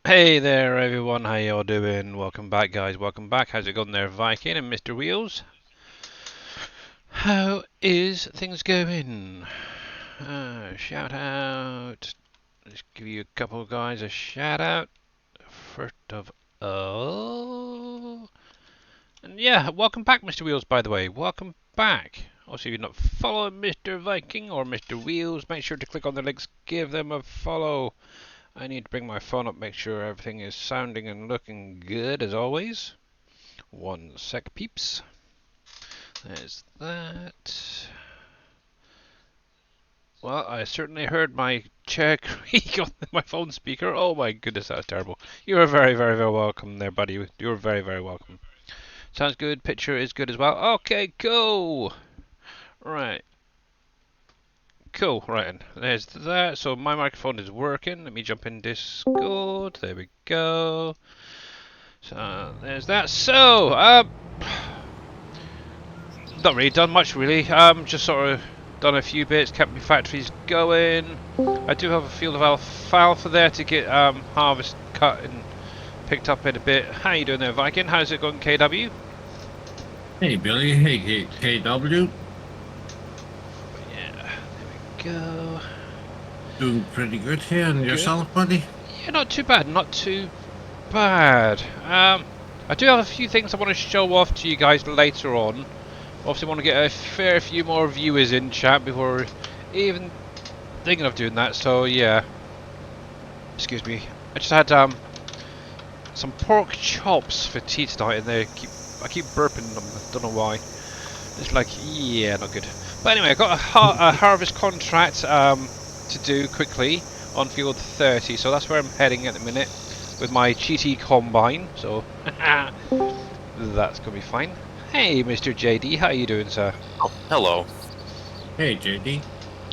Hey there everyone, how y'all doing? Welcome back guys, welcome back. How's it going there, Viking and Mr. Wheels? How is things going? Shout out. Let's give you a couple of guys a shout out. First of all. And yeah, welcome back Mr. Wheels, by the way. Welcome back. Also, if you're not following Mr. Viking or Mr. Wheels, make sure to click on the links, give them a follow. I need to bring my phone up, make sure everything is sounding and looking good as always. One sec, peeps. There's that. Well, I certainly heard my chair creak on my phone speaker. Oh my goodness, that was terrible. You are very, very, very welcome there, buddy. You're very, very welcome. Sounds good. Picture is good as well. Okay, cool. Right. Cool, right, and there's that. So my microphone is working. Let me jump in Discord. There we go. So there's that. So, not really done much really. Just sort of done a few bits, kept my factories going. I do have a field of alfalfa there to get harvest cut and picked up in a bit. How you doing there, Viking? How's it going, KW? Hey Billy, hey KW. Yeah, there we go. Doing pretty good here, and yourself, buddy? Yeah, not too bad, not too bad. I do have a few things I want to show off to you guys later on. Obviously want to get a fair few more viewers in chat before even thinking of doing that, so yeah. Excuse me. I just had some pork chops for tea tonight and I keep burping them, I don't know why. It's like, yeah, not good. But anyway, I got a harvest contract to do quickly on field 30, so that's where I'm heading at the minute with my cheaty combine, so that's gonna be fine. Hey, Mr. JD, how you doing, sir? Oh, hello. Hey JD.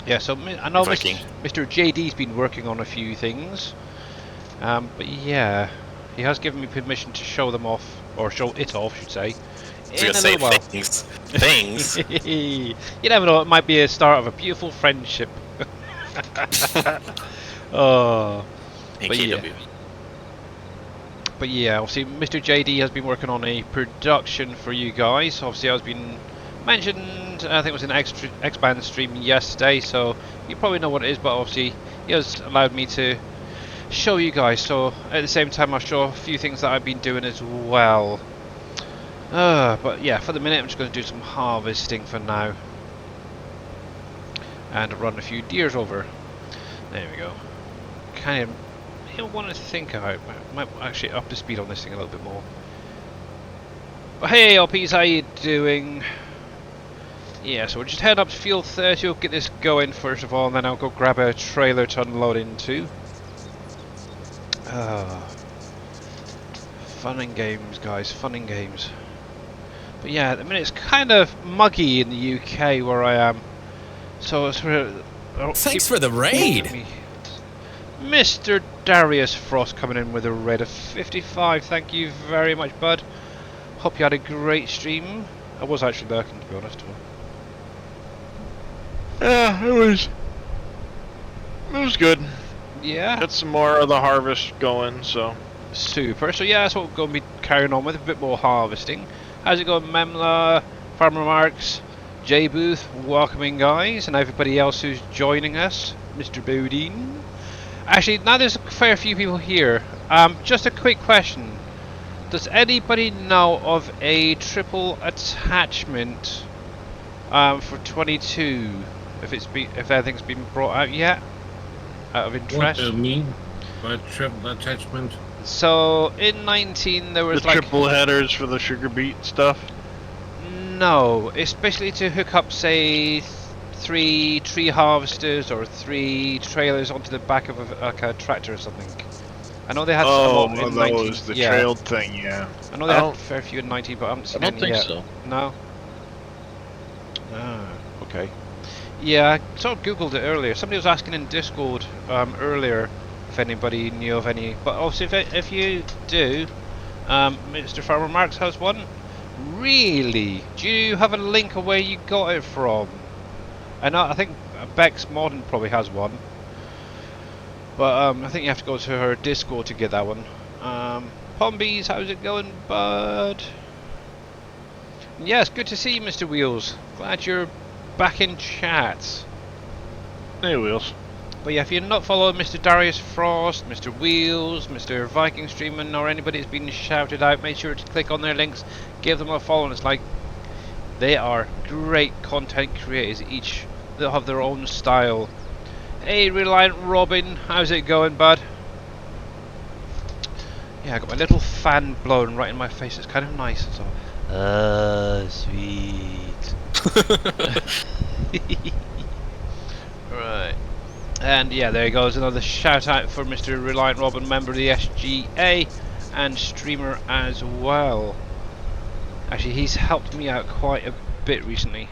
Yeah, so I know Viking. Mr. JD's been working on a few things, but yeah, he has given me permission to show them off, or show it off, I should say, in a little while. Things. You never know, it might be a start of a beautiful friendship. Oh, Hey, but KW. yeah. But yeah, obviously Mr. JD has been working on a production for you guys. Obviously I was been mentioned, I think it was in X-Band stream yesterday, so you probably know what it is, but obviously he has allowed me to show you guys, so at the same time I'll show a few things that I've been doing as well. But yeah, for the minute I'm just going to do some harvesting for now. And run a few deers over. There we go. Kind of I want to think I might actually up the speed on this thing a little bit more. But hey LPs, how you doing? Yeah, so we're just heading up to field 30, we'll get this going first of all, and then I'll go grab a trailer to unload into. Fun and games, guys, fun and games. But yeah, at the minute it's kind of muggy in the UK where I am. So it's Thanks for the raid! Mr. Darius Frost coming in with a raid of 55. Thank you very much, bud. Hope you had a great stream. I was actually lurking, to be honest. Yeah, it was good. Yeah. Got some more of the harvest going, so. Super. So yeah, that's what we're going to be carrying on with, a bit more harvesting. How's it going, Memla, Farmer Marks, J Booth, welcoming guys, and everybody else who's joining us, Mr. Bodine. Actually, now there's a fair few people here. Just a quick question. Does anybody know of a triple attachment for 22? If anything's been brought out yet? Out of interest? What do you mean by triple attachment? So in 19 there was The like triple headers for the sugar beet stuff. no, especially to hook up, say, 3 tree harvesters or 3 trailers onto the back of a tractor or something. I know they had Oh, some in those, 19. the Yeah. trailed thing, yeah. I know they had a fair few in 19, but I haven't seen I don't any think yet. so. No. Ah, okay. Yeah, I sort of googled it earlier. Somebody was asking in Discord earlier if anybody knew of any. But obviously, if you do, Mr. Farmer Marks has one. Really? Do you have a link of where you got it from? I think Beck's Modern probably has one. But I think you have to go to her Discord to get that one. Pombies, how's it going, bud? Yes, good to see you, Mr. Wheels. Glad you're back in chat. Hey, Wheels. But yeah, if you're not following Mr. Darius Frost, Mr. Wheels, Mr. Viking Streaming, or anybody that's been shouted out, make sure to click on their links, give them a follow. And it's like, they are great content creators. Each, they'll have their own style. Hey, Reliant Robin, how's it going, bud? Yeah, I got my little fan blowing right in my face. It's kind of nice. So, sweet. Right. And yeah, there he goes. Another shout out for Mr. Reliant Robin, member of the SGA and streamer as well. Actually, he's helped me out quite a bit recently.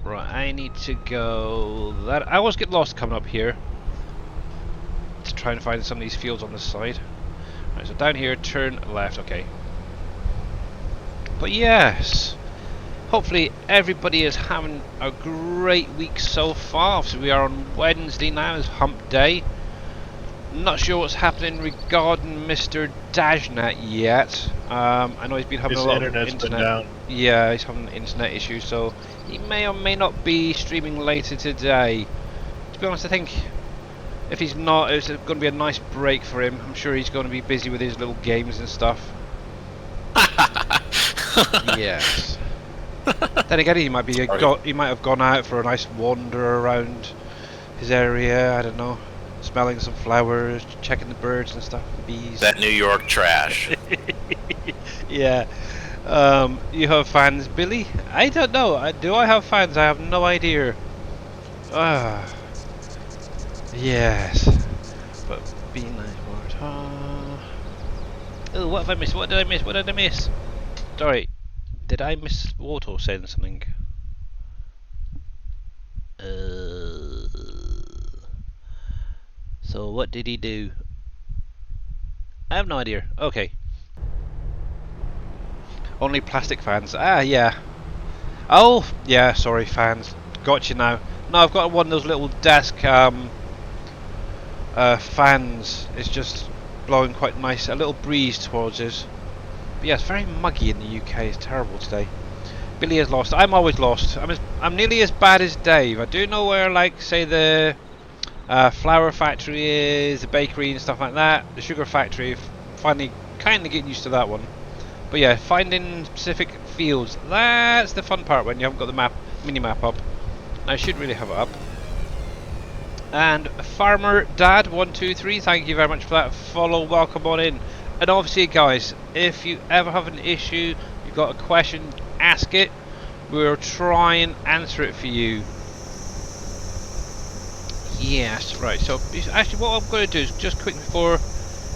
Right, I need to go. That I always get lost coming up here to try and find some of these fields on the side. Right, so down here, turn left. Okay. But yes, hopefully everybody is having a great week so far. So we are on Wednesday now, it's hump day. Not sure what's happening regarding Mr. Dajnat yet. I know he's been having His a lot of internet's been internet. down. Yeah, he's having internet issues, so he may or may not be streaming later today. To be honest, I think if he's not, it's going to be a nice break for him. I'm sure he's going to be busy with his little games and stuff. Yes. Then again, he might be he might have gone out for a nice wander around his area. I don't know, smelling some flowers, checking the birds and stuff, the bees. That New York trash. Yeah. You have fans, Billy? I don't know. Do I have fans? I have no idea. Yes. But be nice, word. Oh, what have I missed? What did I miss? What did I miss? Sorry. Did I miss Wato saying something? So what did he do? I have no idea. Okay. Only plastic fans. Ah, yeah. Oh, yeah, sorry, fans. Got you now. No, I've got one of those little desk fans. It's just blowing quite nice. A little breeze towards us. But yeah, it's very muggy in the UK. It's terrible today. Billy is lost. I'm always lost. I'm nearly as bad as Dave. I do know where, like, say the flour factory is, the bakery and stuff like that. The sugar factory. Finally, kind of getting used to that one. But yeah, finding specific fields. That's the fun part when you haven't got the mini map up. I should really have it up. And Farmer Dad 123, thank you very much for that follow. Welcome on in. And obviously, guys, if you ever have an issue, you've got a question, ask it. We'll try and answer it for you. Yes, right. So actually, what I'm going to do is just quick before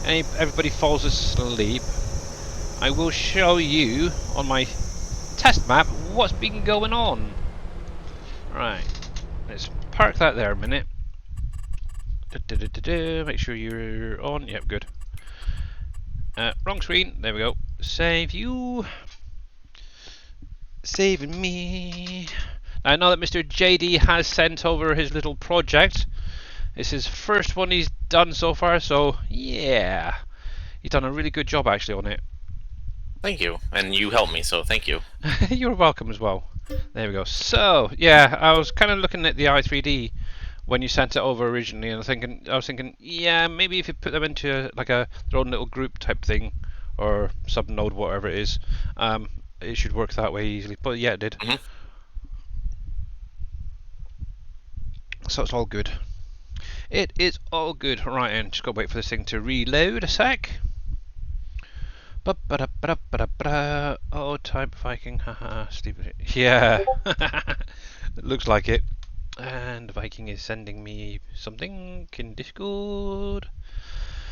everybody falls asleep, I will show you on my test map what's been going on. Right, let's park that there a minute. Make sure you're on. Yep, good. Wrong screen. There we go. Save you. Saving me. Now, I know that Mr. JD has sent over his little project. It's his first one he's done so far, so yeah. He's done a really good job actually on it. Thank you. And you helped me, so thank you. You're welcome as well. There we go. So, yeah, I was kind of looking at the i3D when you sent it over originally, and I was thinking, yeah, maybe if you put them into like their own little group type thing, or sub-node, whatever it is, it should work that way easily. But yeah, it did. Mm-hmm. So it's all good. It is all good. Right, and just gotta wait for this thing to reload a sec. Oh, type Viking, haha, stupid. Yeah, it looks like it. And Viking is sending me something in Discord.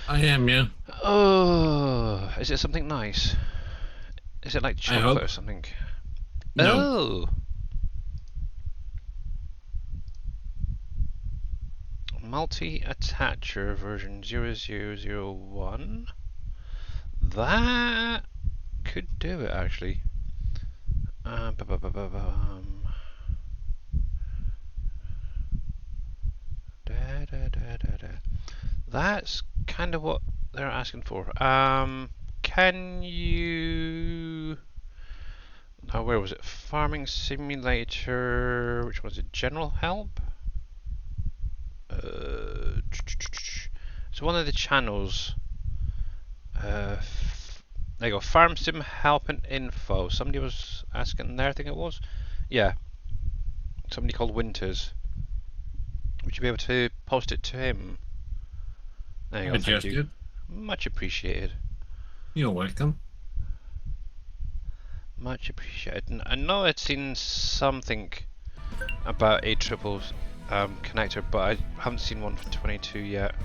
I am, yeah. Oh, is it something nice? Is it like chocolate or something? No. Oh. Multi-attacher version 0001. That could do it actually. That's kind of what they're asking for. Can you... Oh, where was it? Farming Simulator... Which was it? General Help? So one of the channels... there you go. Farm Sim Help and Info. Somebody was asking there, I think it was. Yeah. Somebody called Winters. Would you be able to post it to him? There you go, thank you. Much appreciated. You're welcome. Much appreciated. And I know I'd seen something about a triple connector, but I haven't seen one for 22 yet.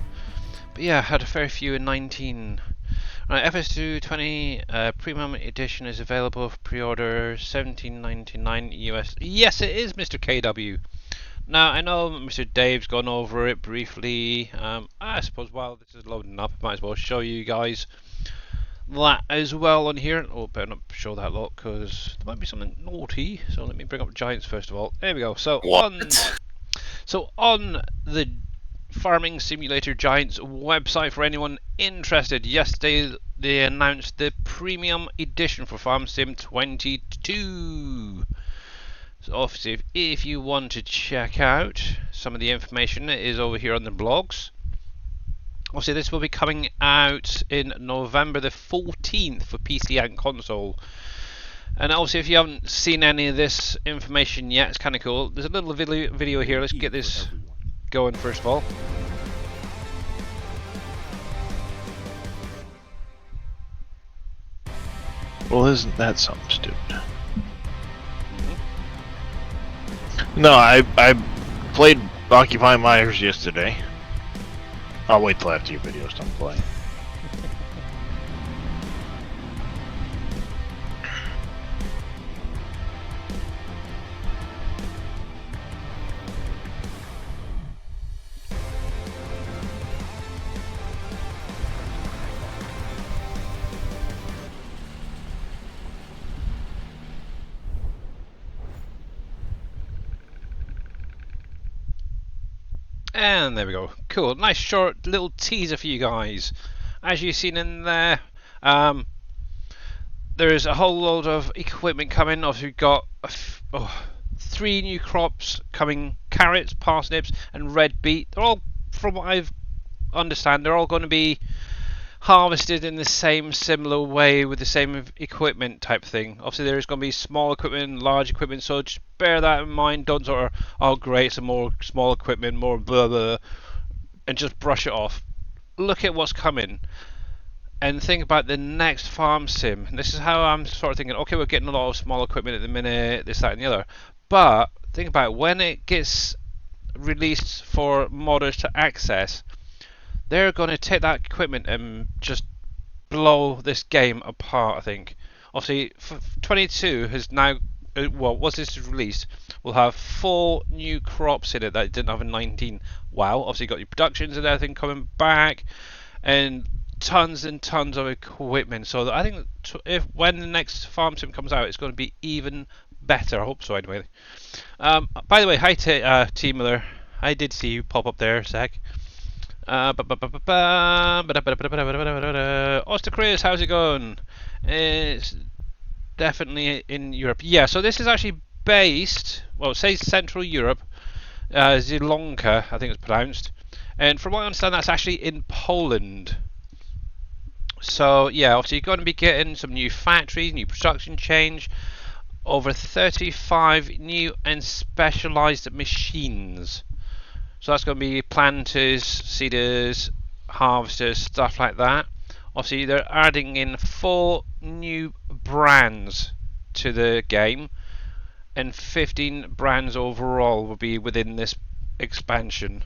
But yeah, I had a fair few in 19. Right, FS2 20 Premium Edition is available for pre-order, $17.99 US. Yes, it is, Mr. KW. Now, I know Mr. Dave's gone over it briefly. I suppose while this is loading up, I might as well show you guys that as well on here. Oh, better not show that lot because there might be something naughty. So let me bring up Giants first of all. There we go. So on the Farming Simulator Giants website, for anyone interested, yesterday they announced the Premium Edition for Farm Sim 22. So obviously, if you want to check out some of the information, it is over here on the blogs. Obviously, this will be coming out in November the 14th for PC and console. And obviously, if you haven't seen any of this information yet, it's kind of cool. There's a little video here. Let's get this going first of all. Well, isn't that something stupid? No, I played Occupy Myers yesterday. I'll wait till after your video's done playing. And there we go. Cool. Nice short little teaser for you guys. As you've seen in there, there's a whole load of equipment coming. Obviously, we've got 3 new crops coming: carrots, parsnips, and red beet. They're all, from what I've understand, they're all going to be harvested in the same similar way with the same equipment type thing. Obviously, there's going to be small equipment and large equipment, so just bear that in mind. Don't sort of, oh great, some more small equipment, more blah blah, and just brush it off. Look at what's coming and think about the next farm sim. And this is how I'm sort of thinking, okay, we're getting a lot of small equipment at the minute, this, that and the other, but think about it, when it gets released for modders to access, they're going to take that equipment and just blow this game apart, I think. Obviously, 22 has now, well, once this is released, we'll have 4 new crops in it that it didn't have in 19. Wow, obviously got your productions and everything coming back, and tons and tons of equipment. So I think if when the next farm sim comes out, it's going to be even better. I hope so, anyway. By the way, hi T Miller. I did see you pop up there, Zach. Oster Chris, how's it going? It's definitely in Europe. Yeah, so this is actually based, well, it says Central Europe, Zielonka, I think it's pronounced. And from what I understand, that's actually in Poland. So, yeah, obviously you're going to be getting some new factories, new production change, over 35 new and specialized machines. So that's going to be planters, seeders, harvesters, stuff like that. Obviously, they're adding in 4 new brands to the game, and 15 brands overall will be within this expansion.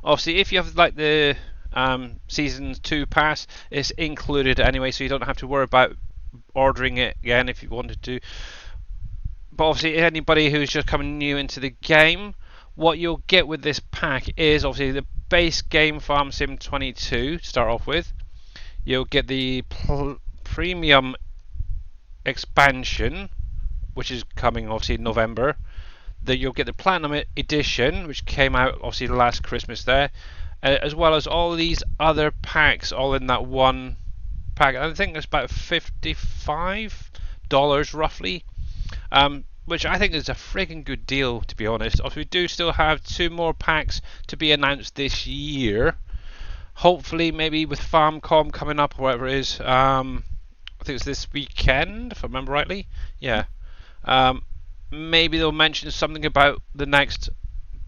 Obviously, if you have like the Season 2 pass, it's included anyway, so you don't have to worry about ordering it again if you wanted to. But obviously, anybody who's just coming new into the game, what you'll get with this pack is obviously the base game Farm Sim 22 to start off with. You'll get the premium expansion, which is coming obviously in November. You'll get the Platinum Edition, which came out obviously last Christmas there, as well as all these other packs, all in that one pack. I think it's about $55 roughly, which I think is a friggin' good deal, to be honest. Obviously, we do still have 2 more packs to be announced this year. Hopefully, maybe with FarmCom coming up or whatever it is. I think it's this weekend, if I remember rightly. Yeah. Maybe they'll mention something about the next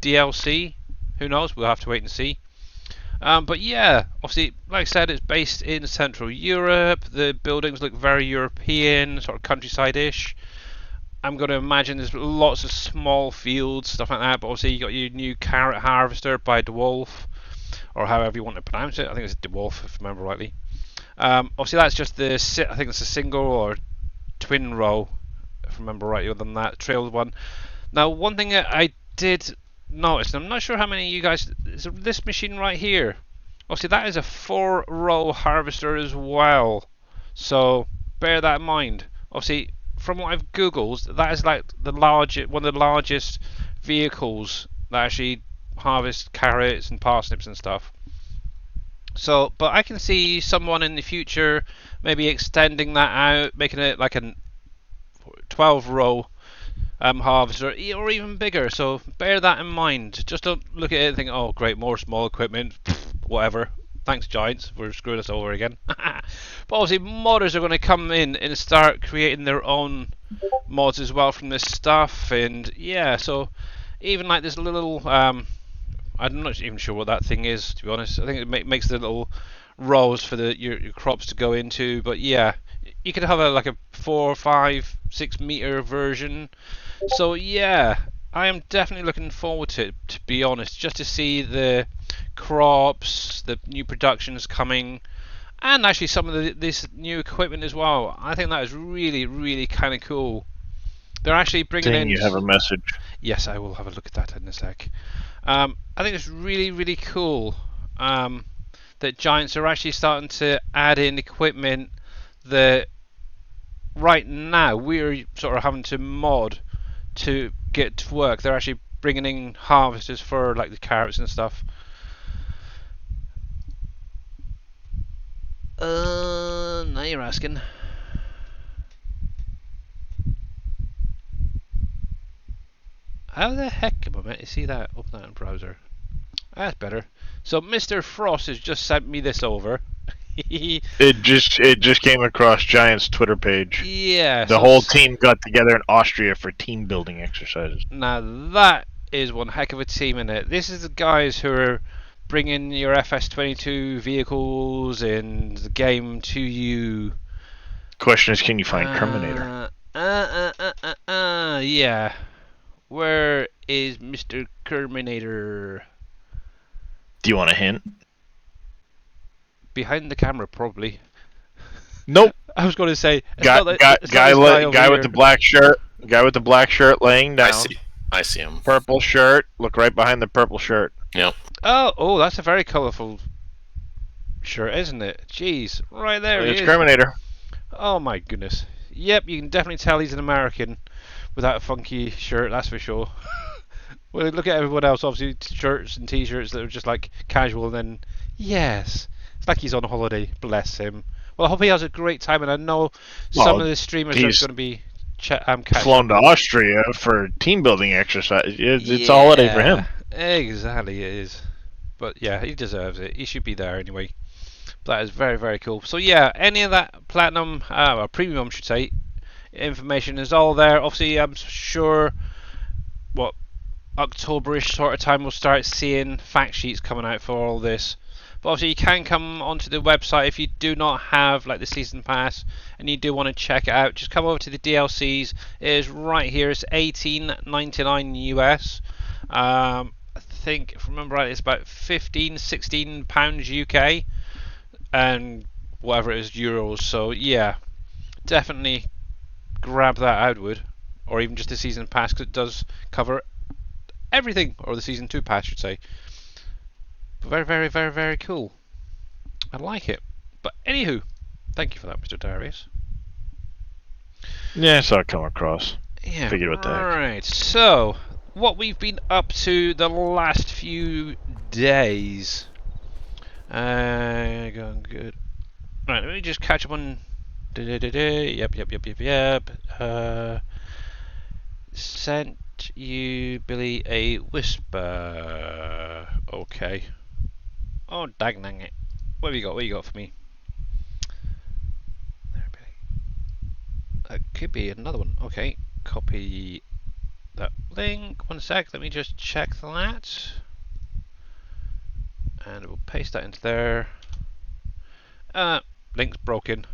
DLC. Who knows? We'll have to wait and see. But yeah, obviously, like I said, it's based in Central Europe. The buildings look very European, sort of countryside-ish. I'm going to imagine there's lots of small fields, stuff like that. But obviously, you got your new carrot harvester by DeWolf, or however you want to pronounce it. I think it's DeWolf, if I remember rightly. Obviously, that's just I think it's a single or twin row, if I remember rightly, other than that trail one. Now, one thing that I did notice, and I'm not sure how many of you guys, is this machine right here. Obviously, that is a 4-row harvester as well, so bear that in mind. Obviously, from what I've googled, that is like one of the largest vehicles that actually harvest carrots and parsnips and stuff. So, but I can see someone in the future maybe extending that out, making it like a 12-row harvester, or even bigger. So bear that in mind. Just don't look at it and think, oh great, more small equipment, whatever. Thanks Giants for screwing us over again. But obviously modders are going to come in and start creating their own mods as well from this stuff. And yeah, so even like this little I'm not even sure what that thing is, to be honest. I think it makes the little rows for your crops to go into. But yeah, you could have like a 4, 5, 6 meter version. So yeah, I am definitely looking forward to it, to be honest, just to see the crops, the new productions coming, and actually some of this new equipment as well. I think that is really, really kind of cool. They're actually bringing in... You have a message. Yes, I will have a look at that in a sec. I think it's really, really cool that Giants are actually starting to add in equipment that right now we're sort of having to mod to get to work. They're actually bringing in harvesters for like the carrots and stuff. Now you're asking. How the heck am I meant to see that? Open that in browser. That's better. So Mr. Frost has just sent me this over. It just came across Giant's Twitter page. Yeah. The whole team got together in Austria for team building exercises. Now that is one heck of a team in it. This is the guys who are bringing your FS22 vehicles in the game to you. Question is, can you find Terminator? Yeah. Where is Mr. Terminator? Do you want a hint? Behind the camera, probably. Nope. I was going to say guy with the black shirt. Guy with the black shirt laying down. I see him. Purple shirt. Look right behind the purple shirt. Yep. Oh, that's a very colourful shirt, isn't it? Jeez, right there. It's Terminator. Oh my goodness. Yep, you can definitely tell he's an American without a funky shirt. That's for sure. Well, look at everyone else. Obviously, shirts and t-shirts that are just like casual. And then, yes, it's like he's on holiday. Bless him. Well, I hope he has a great time. And I know some of the streamers are going to be flown to Austria for team building exercise. It's a holiday for him. Exactly, it is. But yeah, he deserves it. He should be there anyway. That is very, very cool. So yeah, any of that platinum, or premium, I should say, information is all there. Obviously, I'm sure Octoberish sort of time we'll start seeing fact sheets coming out for all this. But obviously you can come onto the website if you do not have like the season pass and you do want to check it out. Just come over to the DLCs. It is right here. It's $18.99 US. I think, if I remember right, it's about £16 UK and whatever it is euros. So yeah, definitely grab that outward, or even just the season pass, because it does cover everything, or the season 2 pass, I should say. Very, very, very, very cool. I like it. But anywho, thank you for that, Mr. Darius. Yeah, I saw it come across. Yeah. Figured what the heck. Right. So what we've been up to the last few days. Going good. Right, let me just catch up on. Yep. Sent you, Billy, a whisper. Okay. Oh, dang it. What have you got? What you got for me? There, Billy. That could be another one. Okay. Copy that link. 1 sec. Let me just check that. And we'll paste that into there. Link's broken.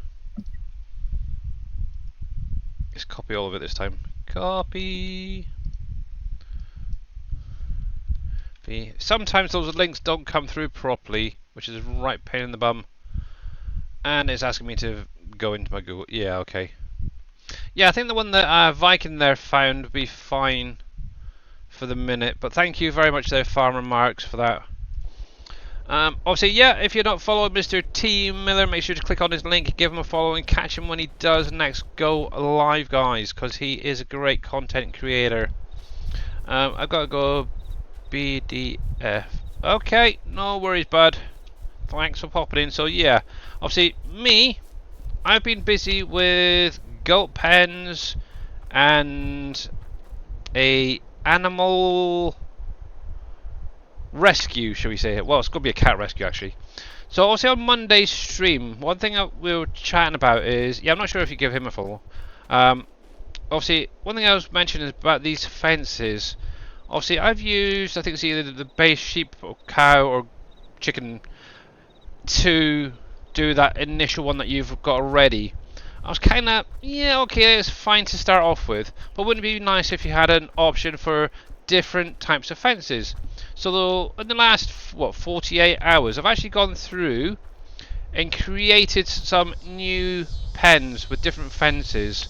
Just copy all of it this time. Copy. Sometimes those links don't come through properly, which is a right pain in the bum. And it's asking me to go into my Google. Yeah, okay. Yeah, I think the one that Viking there found would be fine for the minute. But thank you very much there, Farmer Marks, for that. Obviously, yeah, if you're not following Mr. T. Miller, make sure to click on his link, give him a follow, and catch him when he does next go live, guys, because he is a great content creator. I've got to go BDF. Okay, no worries, bud. Thanks for popping in. So, yeah, obviously, I've been busy with goat pens and a animal rescue, shall we say it? Well, it's going to be a cat rescue, actually. So, obviously, on Monday's stream, one thing we were chatting about is, yeah, I'm not sure if you give him a follow. Obviously, one thing I was mentioning is about these fences. Obviously, I've used, I think it's either the base sheep or cow or chicken to do that initial one that you've got already. I was kind of, yeah, okay, it's fine to start off with, but wouldn't it be nice if you had an option for different types of fences? So in the last 48 hours, I've actually gone through and created some new pens with different fences.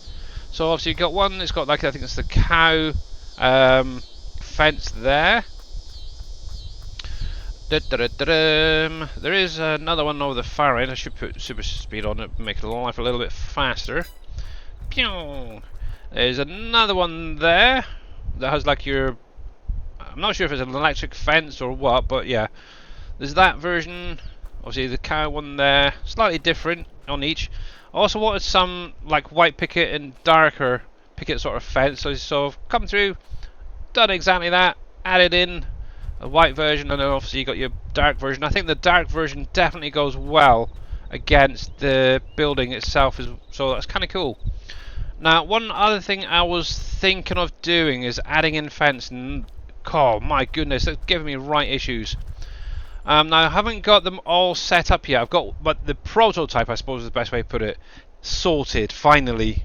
So obviously you've got one that's got, like, I think it's the cow fence there. There is another one over the far end. I should put super speed on it, make the life a little bit faster. Pew! There's another one there that has, like, your, I'm not sure if it's an electric fence or what, but yeah, there's that version. Obviously the cow one there, slightly different on each. I also wanted some, like, white picket and darker picket sort of fence, so I've come through, done exactly that, added in a white version, and then obviously you got your dark version. I think the dark version definitely goes well against the building itself, so that's kind of cool. Now, one other thing I was thinking of doing is adding in fence, and oh my goodness, that's giving me right issues. Now, I haven't got them all set up yet. I've got, but the prototype, I suppose is the best way to put it, sorted, finally.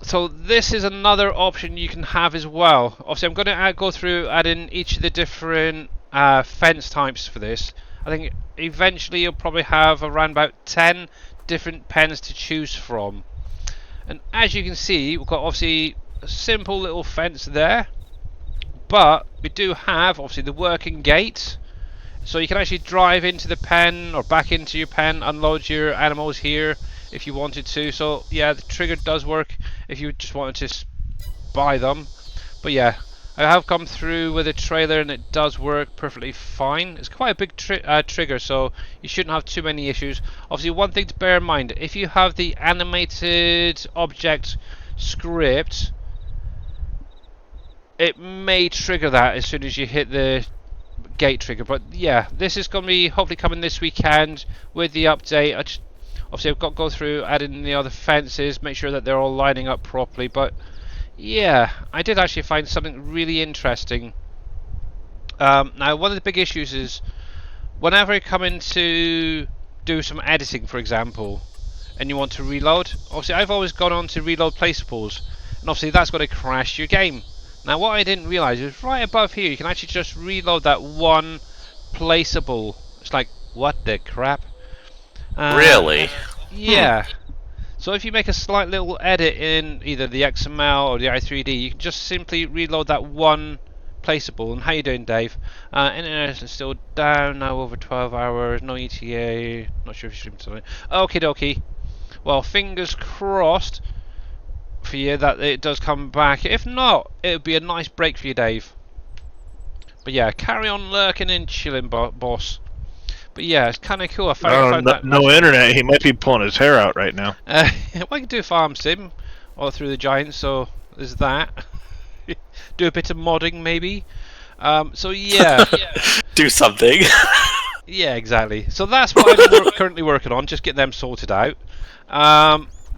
So this is another option you can have as well. Obviously, I'm going to go through adding each of the different fence types for this. I think eventually you'll probably have around about 10 different pens to choose from. And as you can see, we've got obviously a simple little fence there. But we do have obviously the working gate. So you can actually drive into the pen or back into your pen, unload your animals here if you wanted to. So yeah, the trigger does work if you just wanted to buy them. But yeah, I have come through with a trailer and it does work perfectly fine. It's quite a big trigger, so you shouldn't have too many issues. Obviously, one thing to bear in mind, if you have the animated object script, it may trigger that as soon as you hit the gate trigger. But yeah, this is going to be hopefully coming this weekend with the update. Obviously I've got to go through adding the other fences, make sure that they're all lining up properly. But yeah, I did actually find something really interesting. Now, one of the big issues is whenever you come in to do some editing, for example, and you want to reload, obviously I've always gone on to reload placeables, and obviously that's going to crash your game. Now, what I didn't realise is right above here you can actually just reload that one placeable. It's like, what the crap? Really? Yeah. So if you make a slight little edit in either the XML or the i3D, you can just simply reload that one placeable. And how you doing, Dave? Internet is still down now, over 12 hours, no ETA, not sure if you streamed something. Okie dokie. Well, fingers crossed for you that it does come back. If not, it would be a nice break for you, Dave. But yeah, carry on lurking and chilling, boss. But yeah, it's kind of cool. I found that no internet. He might be pulling his hair out right now. Well, I can do a farm sim all through the Giants, so there's that. Do a bit of modding, maybe. So yeah. Do something. Yeah, exactly. So that's what I'm currently working on, just getting them sorted out.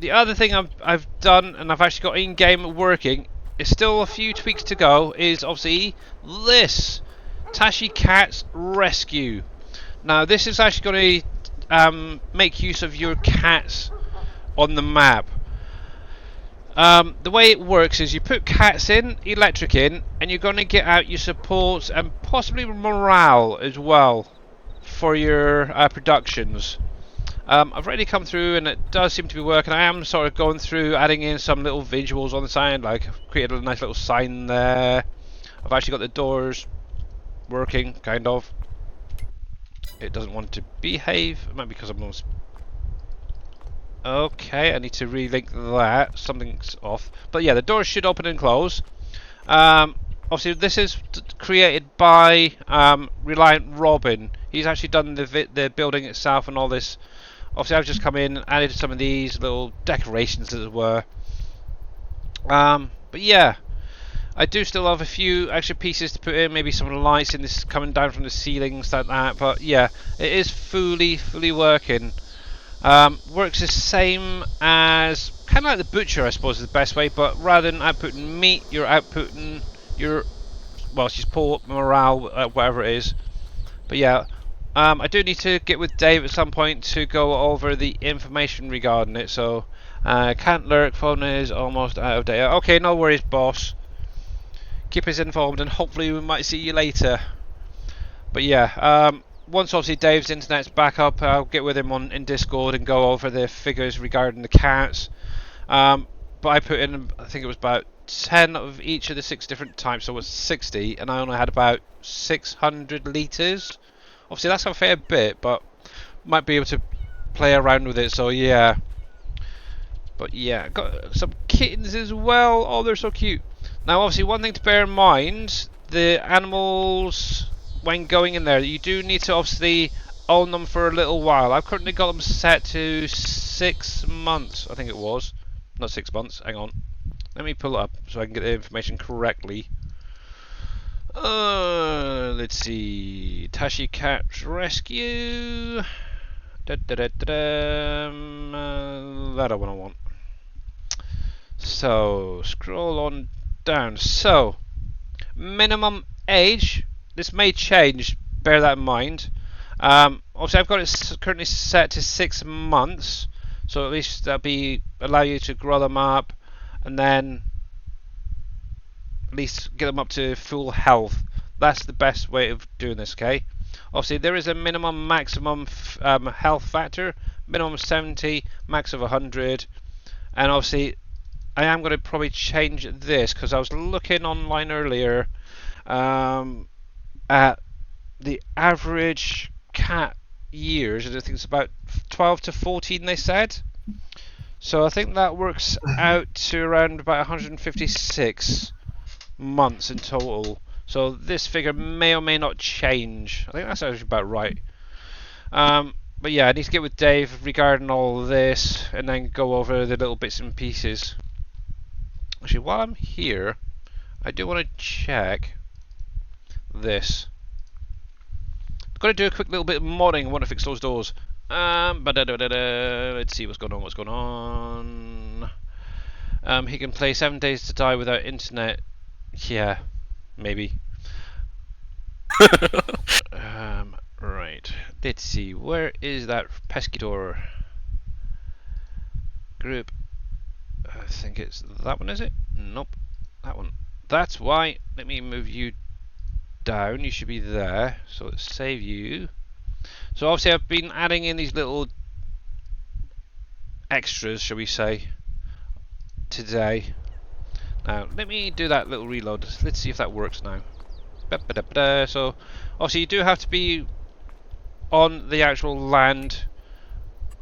The other thing I've done, and I've actually got in-game working, is still a few tweaks to go, is obviously this Tashi Cat's Rescue. Now this is actually going to make use of your cats on the map. The way it works is you put cats in, electric in, and you're going to get out your supports and possibly morale as well for your productions. I've already come through and it does seem to be working. I am sort of going through adding in some little visuals on the side, like I've created a nice little sign there. I've actually got the doors working, kind of. It doesn't want to behave. It might be because I'm almost... Okay, I need to relink that. Something's off. But yeah, the doors should open and close. Obviously, this is created by Reliant Robin. He's actually done the building itself and all this. Obviously, I've just come in, added some of these little decorations, as it were. But yeah, I do still have a few extra pieces to put in, maybe some lights in this coming down from the ceilings like that. But yeah, it is fully working. Works the same as kind of like the butcher, I suppose, is the best way. But rather than outputting meat, you're outputting your, well, she's poor morale, whatever it is. But yeah, I do need to get with Dave at some point to go over the information regarding it. So can't lurk, phone is almost out of data. Okay, no worries, boss. Keep us informed and hopefully we might see you later. But yeah, once obviously Dave's internet's back up, I'll get with him in Discord and go over the figures regarding the cats. But I put in, I think it was about 10 of each of the 6 different types, so it was 60, and I only had about 600 litres. Obviously that's a fair bit, but might be able to play around with it, so yeah. But yeah, got some kittens as well. Oh, they're so cute. Now obviously one thing to bear in mind, the animals, when going in there, you do need to obviously own them for a little while. I've currently got them set to 6 months, I think it was. Not 6 months, hang on. Let me pull it up so I can get the information correctly. Let's see. Tashi Cat's Rescue. That one I want. So, scroll on down. So, minimum age. This may change, bear that in mind. Obviously, I've got it currently set to 6 months. So at least that'll allow you to grow them up, and then at least get them up to full health. That's the best way of doing this, okay? Obviously, there is a minimum, maximum health factor. Minimum 70, max of 100. And obviously, I am going to probably change this because I was looking online earlier at the average cat years, and I think it's about 12 to 14 they said. So I think that works out to around about 156 months in total. So this figure may or may not change. I think that's actually about right. But yeah, I need to get with Dave regarding all this and then go over the little bits and pieces. Actually, while I'm here, I do want to check this. I've got to do a quick little bit of modding. I want to fix those doors. Let's see what's going on. He can play 7 Days to Die without internet. Yeah, maybe. Right. Let's see. Where is that pesky door? Group. I think it's that one, is it? Nope. That one. That's why. Let me move you down. You should be there. So let's save you. So obviously I've been adding in these little extras, shall we say, today. Now let me do that little reload. Let's see if that works now. So obviously you do have to be on the actual land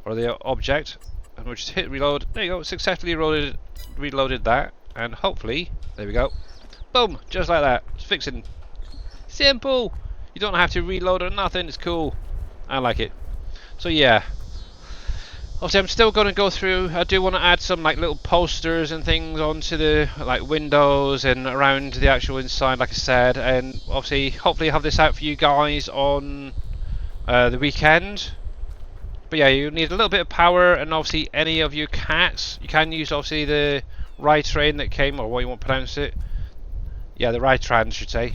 or the object. we'll just hit reload. There you go, successfully reloaded that, and hopefully, there we go. Boom, just like that. It's fixing. Simple. You don't have to reload or nothing. It's cool. I like it. So yeah. Obviously, I'm still going to go through. I do want to add some like little posters and things onto the like windows and around the actual inside, like I said. And obviously, hopefully, have this out for you guys on the weekend. But yeah, you need a little bit of power, and obviously, any of your cats. You can use obviously the ride train that came, or what you want to pronounce it. Yeah, the ride train, I should say,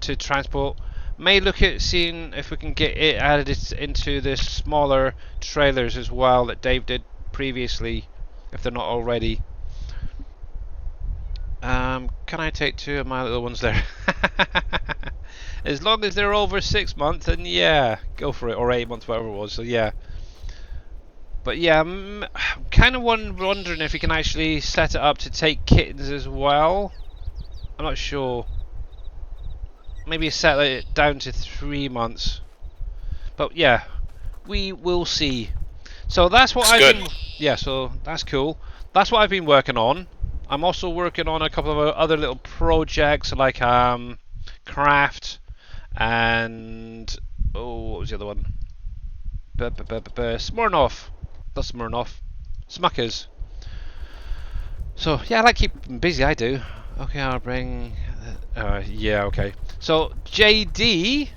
to transport. May look at seeing if we can get it added into the smaller trailers as well that Dave did previously, if they're not already. Can I take 2 of my little ones there? As long as they're over 6 months, then yeah, go for it, or 8 months, whatever it was. So yeah. But yeah, I'm kind of wondering if we can actually set it up to take kittens as well. I'm not sure. Maybe set it down to 3 months. But yeah, we will see. So that's what I've been. Yeah, so that's cool. That's what I've been working on. I'm also working on a couple of other little projects like craft and what was the other one? Smirnoff. Not Smirnoff. Smuckers. So yeah, I like keeping busy. I do. Okay, I'll bring. Yeah, okay. So JD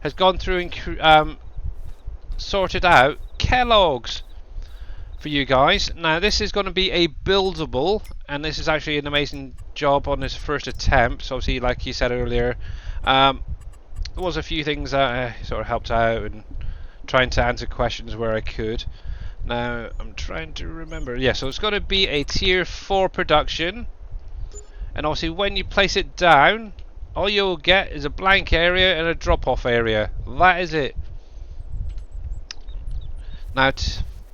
has gone through and sorted out Kellogg's for you guys. Now this is going to be a buildable, and this is actually an amazing job on his first attempt. So obviously, like he said earlier, there was a few things that I sort of helped out and trying to answer questions where I could. Now I'm trying to remember. Yeah, so it's going to be a tier 4 production. And obviously when you place it down, all you'll get is a blank area and a drop-off area. That is it. Now,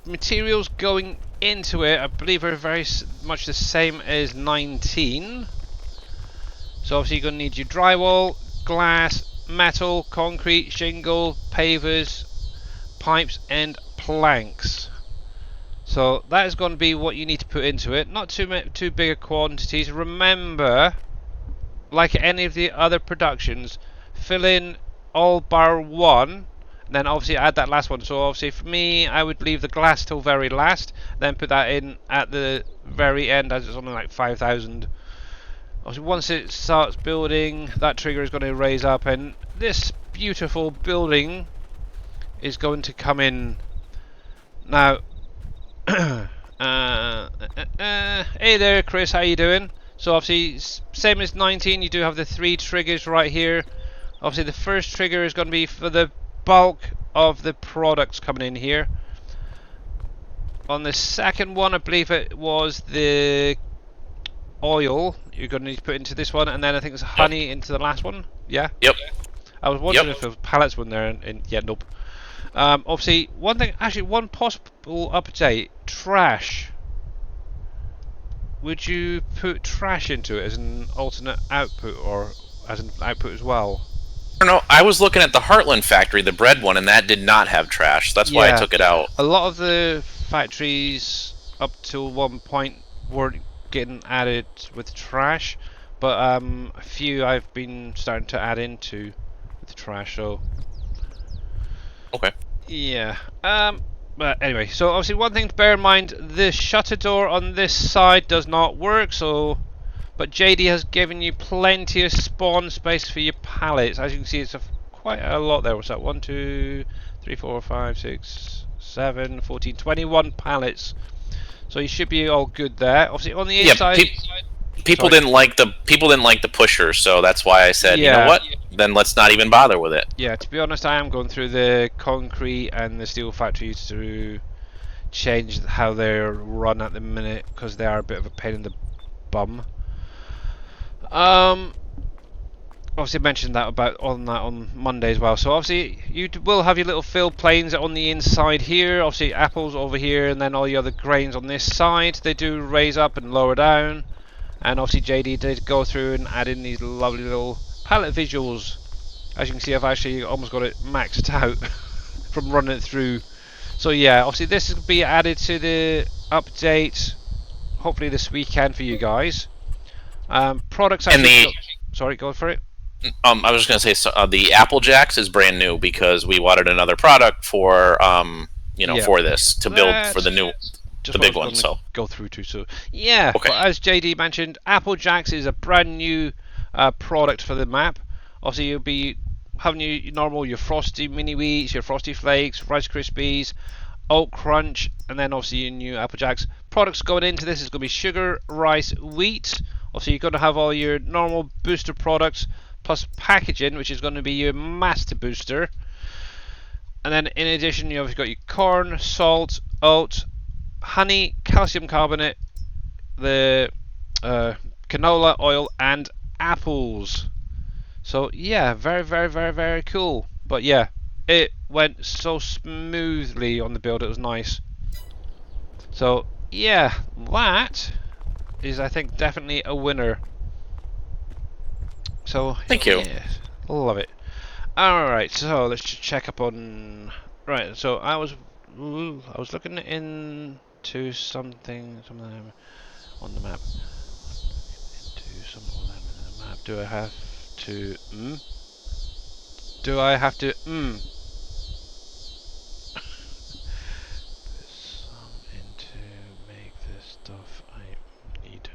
materials going into it, I believe, are very much the same as 19. So obviously you're going to need your drywall, glass, metal, concrete, shingle, pavers, pipes and planks. So that is going to be what you need to put into it. Not too big a quantities. Remember, like any of the other productions, fill in all bar 1, and then obviously add that last one. So obviously for me, I would leave the glass till very last, then put that in at the very end as it's something like 5,000. Obviously once it starts building, that trigger is going to raise up, and this beautiful building is going to come in. Now, hey there Chris, how you doing? So obviously same as 19, you do have the 3 triggers right here. Obviously the first trigger is going to be for the bulk of the products coming in here. On the second one, I believe it was the oil you're going to need to put into this one, and then I think it's honey into the last one. Yeah? Yep. I was wondering if there was pallets in there, and yeah, nope. Obviously, one possible update, trash. Would you put trash into it as an alternate output, or as an output as well? I don't know. I was looking at the Heartland factory, the bread one, and that did not have trash. That's why I took it out. A lot of the factories up till one point weren't getting added with trash, but a few I've been starting to add into with trash. So. Okay. Yeah. But anyway, so obviously one thing to bear in mind: the shutter door on this side does not work. So, but JD has given you plenty of spawn space for your pallets. As you can see, it's quite a lot there. What's that? 1, 2, 3, 4, 5, 6, 7, 14, 21 pallets. So you should be all good there. Obviously on the inside. People didn't like the pusher, so that's why I said, you know what? Then let's not even bother with it. Yeah, to be honest, I am going through the concrete and the steel factories to change how they're run at the minute, because they are a bit of a pain in the bum. Obviously mentioned that on Monday as well. So obviously you will have your little fill planes on the inside here. Obviously apples over here, and then all the other grains on this side. They do raise up and lower down. And obviously JD did go through and add in these lovely little palette visuals. As you can see, I've actually almost got it maxed out from running it through. So yeah, obviously this will be added to the update hopefully this weekend for you guys. Products And actually. the Sorry, go for it. I was just going to say the Apple Jacks is brand new because we wanted another product for Yeah. for this to build for the Just big what I one. was So gonna go through to. So yeah, Okay. but as JD mentioned, Apple Jacks is a brand new product for the map. Obviously, you'll be having your normal, your Frosty Mini Wheats, your Frosty Flakes, Rice Krispies, Oat Crunch, and then obviously your new Apple Jacks. Products going into this is going to be sugar, rice, wheat. Obviously, you're going to have all your normal booster products plus packaging, which is going to be your master booster. And then in addition, you've got your corn, salt, oat, honey, calcium carbonate, the canola oil, and apples. So yeah, very, very, very, very cool. But yeah, it went so smoothly on the build. It was nice. So yeah, that is, I think, definitely a winner. So Thank you. Yeah, love it. All right, so let's just check up on. Right, so I was looking into something on the map. Into some of them in the map. Do I have to? Do I have to? Put some in to make the stuff I need.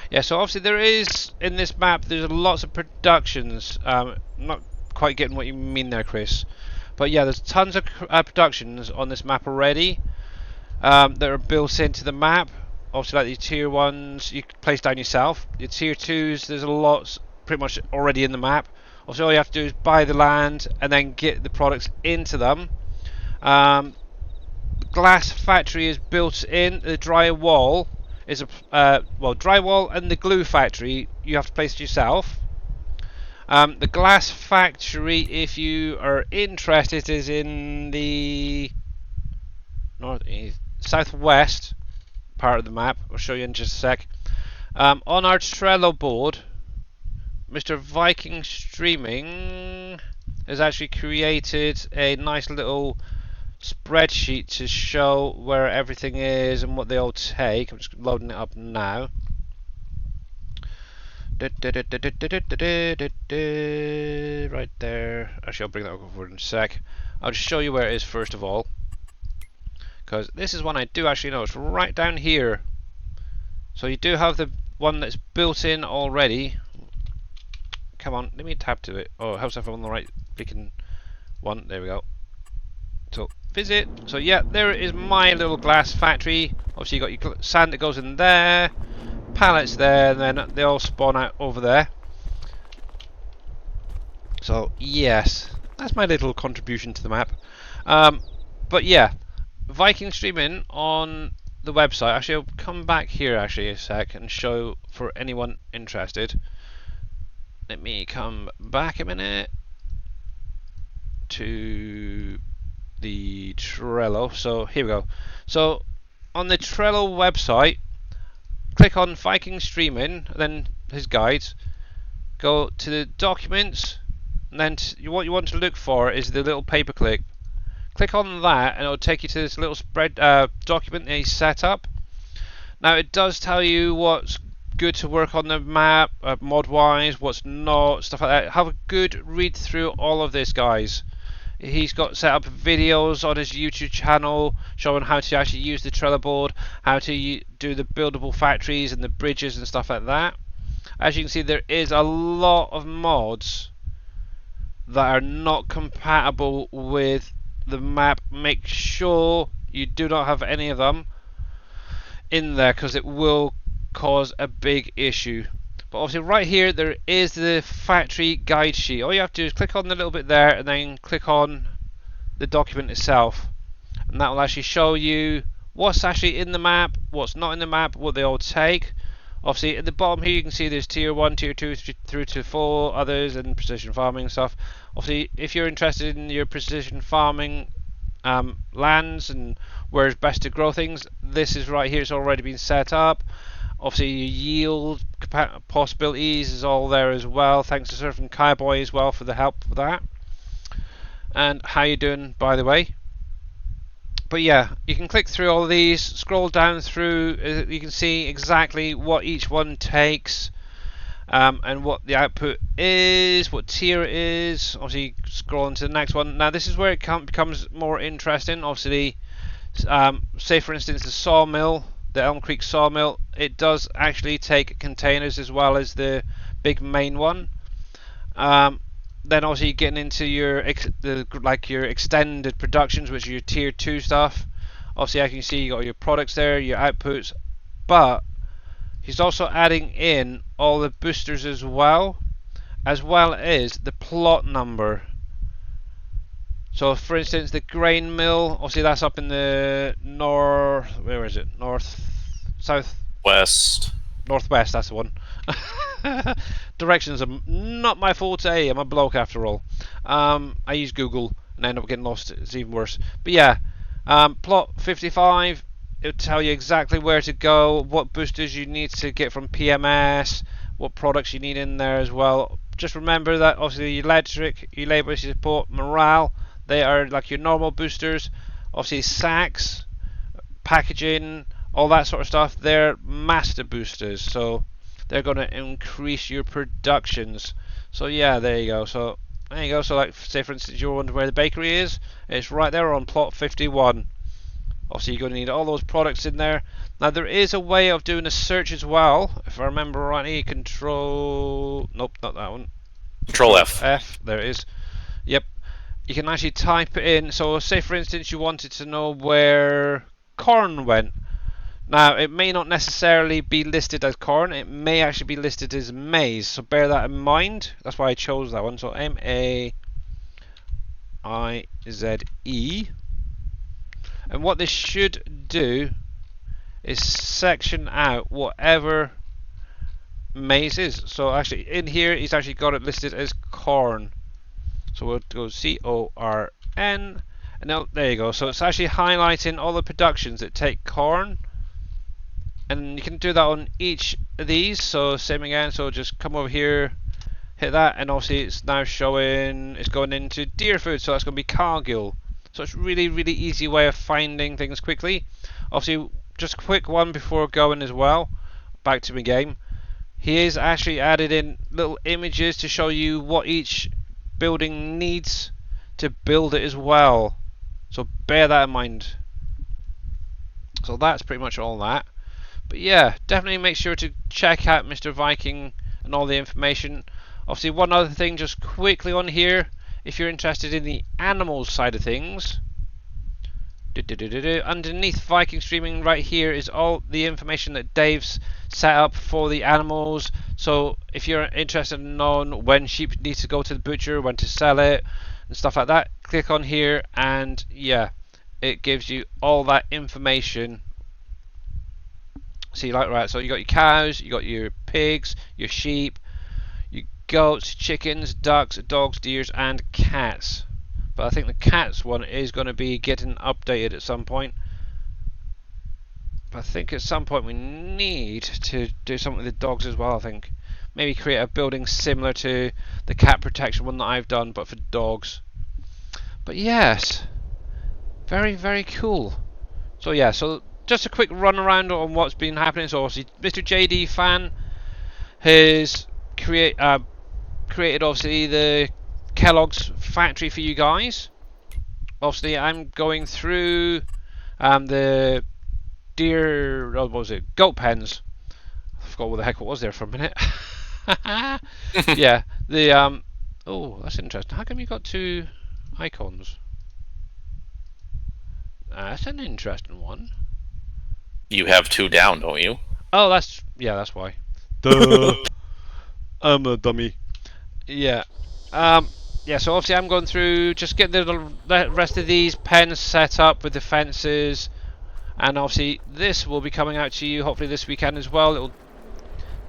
Yeah, so obviously there is, in this map, there's lots of productions. Not quite getting what you mean there, Chris. But yeah, there's tons of productions on this map already that are built into the map. Obviously, like the tier 1s, you can place down yourself. Your tier 2s, there's a lot pretty much already in the map. Obviously, all you have to do is buy the land and then get the products into them. The glass factory is built in. The drywall is drywall and the glue factory you have to place it yourself. The glass factory, if you are interested, is in the southwest part of the map. I'll show you in just a sec. On our Trello board, Mr. Viking Streaming has actually created a nice little spreadsheet to show where everything is and what they all take. I'm just loading it up now. Right there. Actually, I'll bring that over in a sec. I'll just show you where it is first of all, because this is one I do actually know. It's right down here. So you do have the one that's built in already. Come on, let me tab to it. Oh, how's everyone on the right freaking one? There we go. So visit. So yeah, there is my little glass factory. Obviously you got your sand that goes in there, pallets there, and then they all spawn out over there. So yes, that's my little contribution to the map. But yeah, Viking Streaming on the website. Actually, I'll come back here actually a sec and show for anyone interested. Let me come back a minute to the Trello. So here we go. So on the Trello website, click on Viking Streaming, then his guides. Go to the documents, and then what you want to look for is the little paperclip. Click on that, and it'll take you to this little spread document that he's set up. Now it does tell you what's good to work on the map, mod-wise, what's not, stuff like that. Have a good read through all of this, guys. He's got set up videos on his YouTube channel showing how to actually use the Trello board, how to do the buildable factories and the bridges and stuff like that. As you can see, there is a lot of mods that are not compatible with the map. Make sure you do not have any of them in there, because it will cause a big issue. But obviously right here there is the factory guide sheet. All you have to do is click on the little bit there and then click on the document itself, and that will actually show you what's actually in the map, what's not in the map, what they all take. Obviously at the bottom here you can see there's tier 1, tier 2 through to 4 others, and precision farming stuff. Obviously if you're interested in your precision farming lands and where it's best to grow things, this is right here. It's already been set up. Obviously your yield possibilities is all there as well. Thanks to Surfing Cowboy as well for the help with that. and how you doing, by the way. But yeah, you can click through all of these, scroll down through, you can see exactly what each one takes, and what the output is, what tier it is. Obviously, scroll on to the next one. Now this is where it becomes more interesting. Obviously, say for instance the sawmill, the Elm Creek sawmill, it does actually take containers as well as the big main one. Then obviously getting into your your extended productions, which are your tier 2 stuff. Obviously I can see you got your products there, your outputs, but he's also adding in all the boosters as well as the plot number. So for instance the grain mill, obviously that's up in the northwest, that's the one. Directions are not my forte. I'm a bloke after all. I use Google and end up getting lost. It's even worse. But yeah, plot 55. It'll tell you exactly where to go, what boosters you need to get from PMS, what products you need in there as well. Just remember that obviously electric, labor support, morale, they are like your normal boosters. Obviously sacks, packaging, all that sort of stuff, they're master boosters, so they're going to increase your productions. So yeah, there you go. So like say for instance you're wondering where the bakery is, it's right there on plot 51. Obviously you're going to need all those products in there. Now there is a way of doing a search as well, if I remember rightly. Nope, not that one. Control F. There it is. Yep. You can actually type it in. So say for instance you wanted to know where corn went. Now it may not necessarily be listed as corn, it may actually be listed as maize, so bear that in mind. That's why I chose that one. So MAIZE. And what this should do is section out whatever maize is. So actually in here he's actually got it listed as corn. So we'll go CORN, and now there you go. So it's actually highlighting all the productions that take corn. And you can do that on each of these, so same again, so just come over here, hit that, and obviously it's now showing, it's going into deer food, so that's going to be Cargill. So it's really, really easy way of finding things quickly. Obviously, just a quick one before going as well, back to my game. He is actually added in little images to show you what each building needs to build it as well. So bear that in mind. So that's pretty much all that. But yeah, definitely make sure to check out Mr. Viking and all the information. Obviously, one other thing just quickly on here, if you're interested in the animals side of things, underneath Viking Streaming right here is all the information that Dave's set up for the animals. So if you're interested in knowing when sheep needs to go to the butcher, when to sell it and stuff like that, click on here and yeah, it gives you all that information. See, like, right, so you got your cows, you got your pigs, your sheep, your goats, chickens, ducks, dogs, deers, and cats. But I think the cats one is going to be getting updated at some point. But I think at some point we need to do something with the dogs as well, I think. Maybe create a building similar to the cat protection one that I've done, but for dogs. But yes, very, very cool. So yeah, so just a quick run around on what's been happening. So obviously Mr. JD Fan has created obviously the Kellogg's factory for you guys. Obviously I'm going through the goat pens. I forgot what the heck it was there for a minute. Yeah, the oh, that's interesting. How come you got two icons? That's an interesting one. You have two down, don't you? Oh, that's why. Duh. I'm a dummy. Yeah. Yeah, so obviously I'm going through, just getting the rest of these pens set up with the fences, and obviously this will be coming out to you hopefully this weekend as well. Little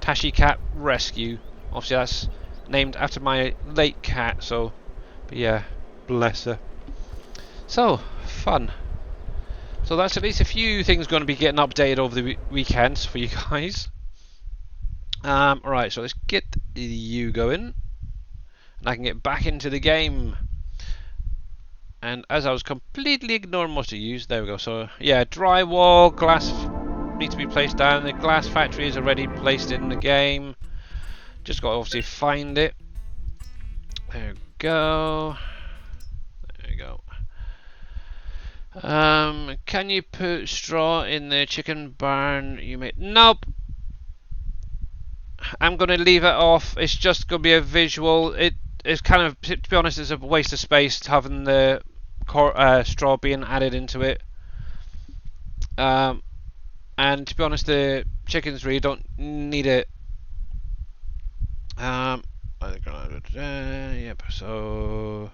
Tashi Cat Rescue. Obviously that's named after my late cat, so, but yeah, bless her. So, fun. So that's at least a few things going to be getting updated over the weekends for you guys. Alright, so let's get you going. And I can get back into the game. And as I was completely ignoring most of you, there we go. So yeah, drywall, glass needs to be placed down. The glass factory is already placed in the game. Just got to obviously find it. There we go. There we go. Can you put straw in the chicken barn you made? Nope. I'm going to leave it off. It's just going to be a visual. It's kind of, to be honest, it's a waste of space having the straw being added into it. And to be honest, the chickens really don't need it. Yep. So,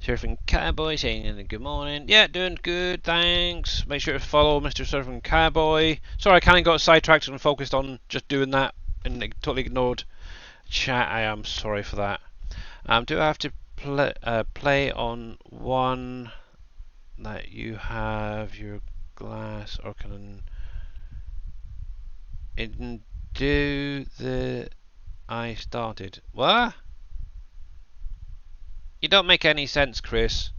Surfing Cowboy saying good morning. Yeah, doing good, thanks. Make sure to follow Mr. Surfing Cowboy. Sorry, I kind of got sidetracked and focused on just doing that and totally ignored chat. I am sorry for that. Do I have to play on one that you have your glass, or can it do the I started? What? You don't make any sense, Chris.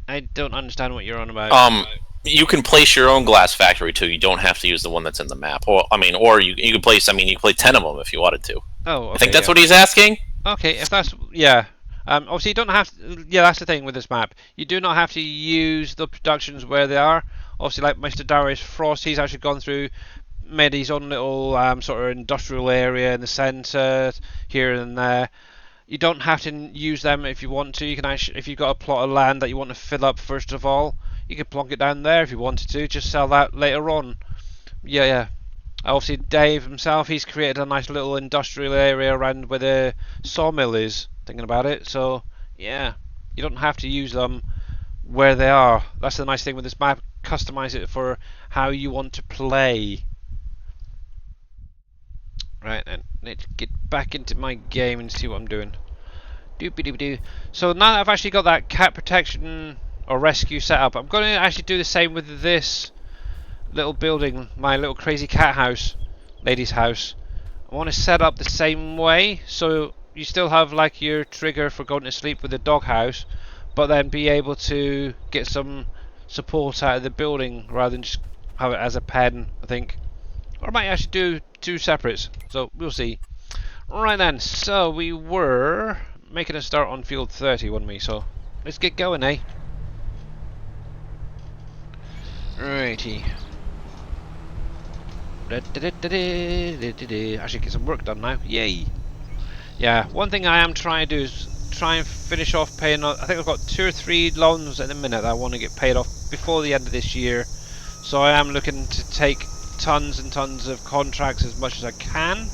I don't understand what you're on about. You can place your own glass factory too. You don't have to use the one that's in the map. Or you can place. I mean, you can play 10 of them if you wanted to. Oh, okay, I think that's what he's asking. Okay, if that's yeah. Obviously, you don't have to, yeah, that's the thing with this map. You do not have to use the productions where they are. Obviously, like Mr. Darius Frost, he's actually gone through, made his own little sort of industrial area in the centre, here and there. You don't have to use them if you want to. You can actually, if you've got a plot of land that you want to fill up first of all, you can plonk it down there if you wanted to. Just sell that later on. Yeah. Obviously, Dave himself, he's created a nice little industrial area around where the sawmill is, thinking about it. So, yeah, you don't have to use them where they are. That's the nice thing with this map. Customize it for how you want to play. Right, then, let's get back into my game and see what I'm doing. Doopy-doopy-doo. So now that I've actually got that cat protection or rescue set up, I'm going to actually do the same with this little building, my little crazy cat house, lady's house. I want to set up the same way, so you still have like your trigger for going to sleep with the dog house, but then be able to get some support out of the building rather than just have it as a pen, I think. Or I might actually do two separates, so we'll see. Right then, so we were making a start on field 30, wasn't we? So let's get going, eh? Righty. Actually get some work done now, yay. Yeah, one thing I am trying to do is try and finish off paying, I think I've got 2 or 3 loans at the minute that I want to get paid off before the end of this year. So I am looking to take tons and tons of contracts as much as I can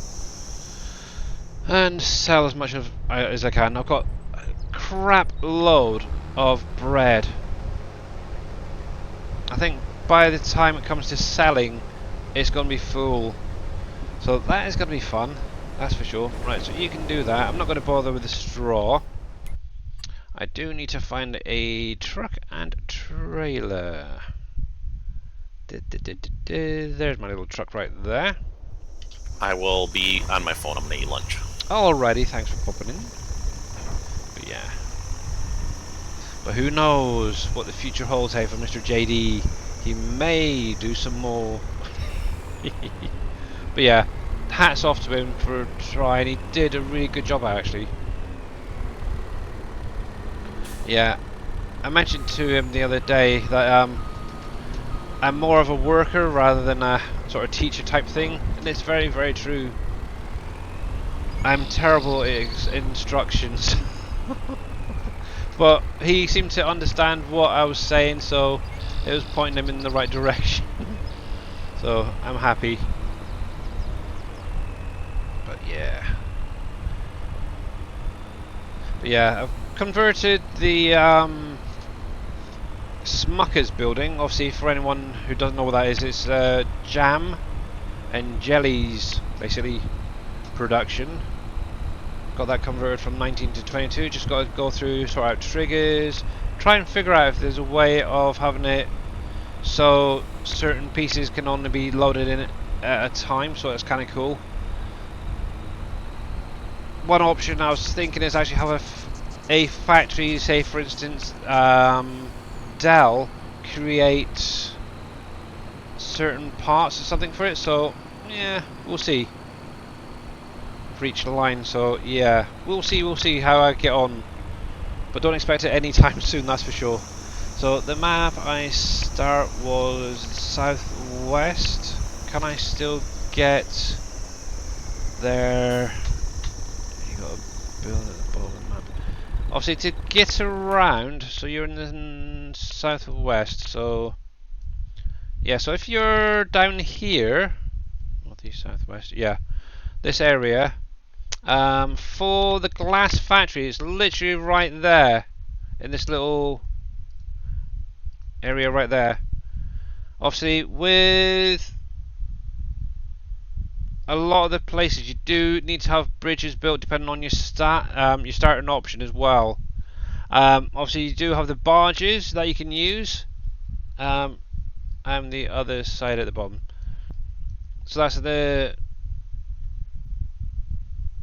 and sell as much as I can. I've got a crap load of bread. I think by the time it comes to selling, it's going to be full. So that is going to be fun, that's for sure. Right, so you can do that. I'm not going to bother with the straw. I do need to find a truck and trailer. There's my little truck right there. I will be on my phone. I'm going to eat lunch. Alrighty, thanks for popping in. But yeah. But who knows what the future holds, hey, for Mr. JD. He may do some more. But yeah, hats off to him for trying. He did a really good job, actually. Yeah, I mentioned to him the other day that I'm more of a worker rather than a sort of teacher type thing, and it's very, very true. I'm terrible at instructions. But he seemed to understand what I was saying, so it was pointing him in the right direction. So I'm happy. But yeah. I've converted the Smuckers building. Obviously, for anyone who doesn't know what that is, it's jam and jellies, basically, production. Got that converted from 19 to 22. Just got to go through, sort out triggers, try and figure out if there's a way of having it so certain pieces can only be loaded in at a time, so that's kind of cool. One option I was thinking is actually have a factory, say for instance, Dell create certain parts or something for it. So yeah, we'll see. I've reached the line, so yeah, we'll see how I get on. But don't expect it anytime soon, that's for sure. So the map I start was southwest. Can I still get there? You got to build at the bottom of the map. Obviously, to get around, so you're in the southwest. So yeah, so if you're down here, northeast, southwest, yeah, this area. For the glass factory, it's literally right there in this little area right there. Obviously, with a lot of the places, you do need to have bridges built depending on your starting option as well. Obviously, you do have the barges that you can use, and the other side at the bottom. So that's the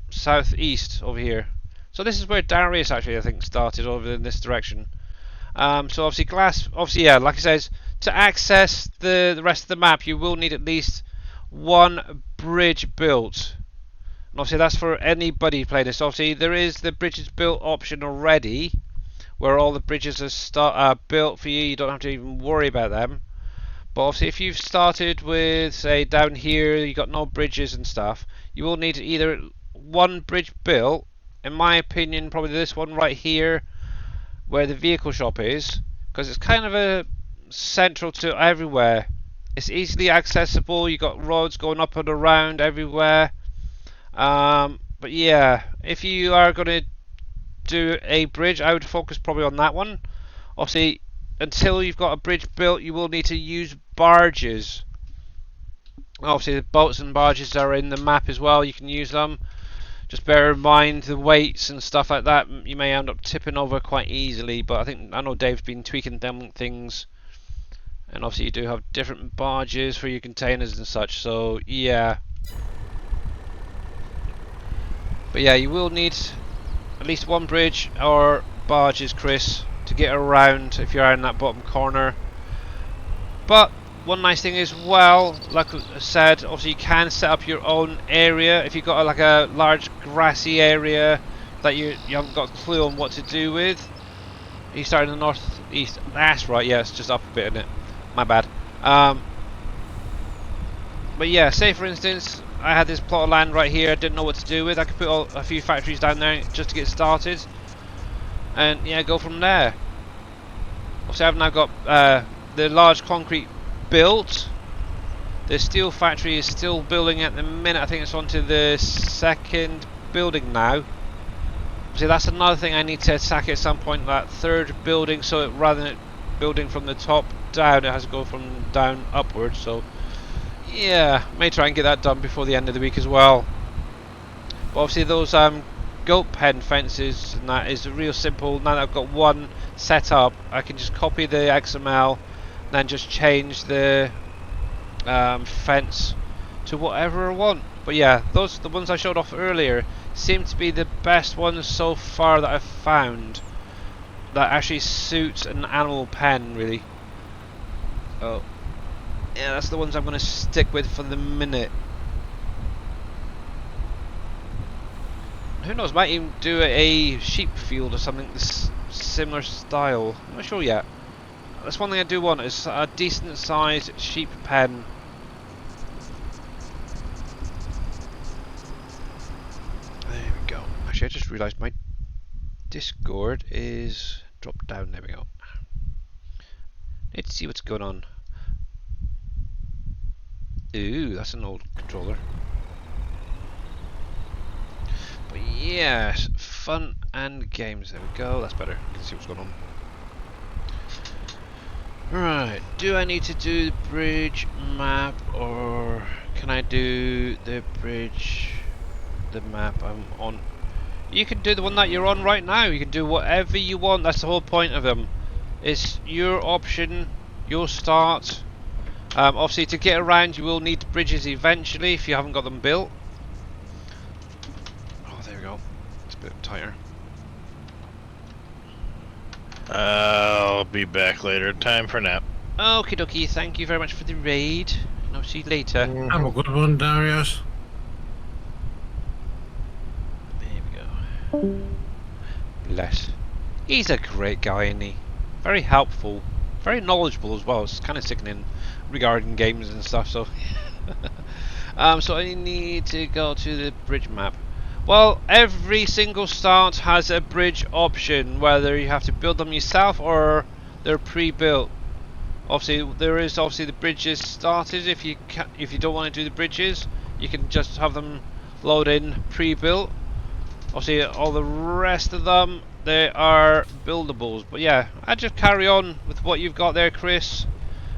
southeast over here. So this is where Darius actually, I think, started over in this direction. So obviously glass, yeah, like I says, to access the rest of the map, you will need at least one bridge built. And obviously that's for anybody playing this. Obviously there is the bridges built option already, where all the bridges are built for you. You don't have to even worry about them. But obviously if you've started with, say, down here, you got no bridges and stuff, you will need either one bridge built, in my opinion probably this one right here where the vehicle shop is, because it's kind of a central to everywhere. It's easily accessible, you got roads going up and around everywhere. But yeah, if you are going to do a bridge, I would focus probably on that one. Obviously until you've got a bridge built, you will need to use barges. Obviously the boats and barges are in the map as well, you can use them. Just bear in mind the weights and stuff like that. You may end up tipping over quite easily, but I know Dave's been tweaking them things. And obviously you do have different barges for your containers and such, so yeah. But yeah, you will need at least one bridge or barges, Chris, to get around if you're in that bottom corner. But one nice thing as well, like I said, obviously you can set up your own area if you've got like a large grassy area that you haven't got a clue on what to do with. You start in the northeast. That's right. Yeah, it's just up a bit, isn't it? My bad. But yeah, say for instance, I had this plot of land right here. I didn't know what to do with. I could put a few factories down there just to get started, and yeah, go from there. Obviously, I've now got the large concrete built. The steel factory is still building at the minute. I think it's onto the second building now. See, that's another thing I need to attack at some point, that third building, so rather than it building from the top down, it has to go from down upwards. So yeah, may try and get that done before the end of the week as well. But obviously those goat pen fences and that is real simple. Now that I've got one set up, I can just copy the XML, then just change the fence to whatever I want. But yeah, the ones I showed off earlier seem to be the best ones so far that I've found that actually suits an animal pen, really. Oh yeah, that's the ones I'm going to stick with for the minute. Who knows, might even do a sheep field or something this similar style. I'm not sure yet. That's one thing I do want, is a decent sized sheep pen. There we go. Actually, I just realised my Discord is dropped down. There we go. Let's see what's going on. Ooh, that's an old controller. But yes, fun and games. There we go. That's better. You can see what's going on. Right, do I need to do the bridge map, or can I do the bridge, the map I'm on? You can do the one that you're on right now. You can do whatever you want. That's the whole point of them. It's your option, your start. Obviously to get around you will need bridges eventually if you haven't got them built. Oh, there we go. It's a bit tighter. I'll be back later. Time for nap. Okie dokie, thank you very much for the raid. And I'll see you later. Have a good one, Darius. There we go. Bless. He's a great guy, isn't he? Very helpful. Very knowledgeable as well. It's kind of sickening regarding games and stuff, so... so I need to go to the bridge map. Well, every single start has a bridge option, whether you have to build them yourself or they're pre-built. Obviously, there is the bridges started. If you don't want to do the bridges, you can just have them load in pre-built. Obviously, all the rest of them, they are buildables. But yeah, I just carry on with what you've got there, Chris.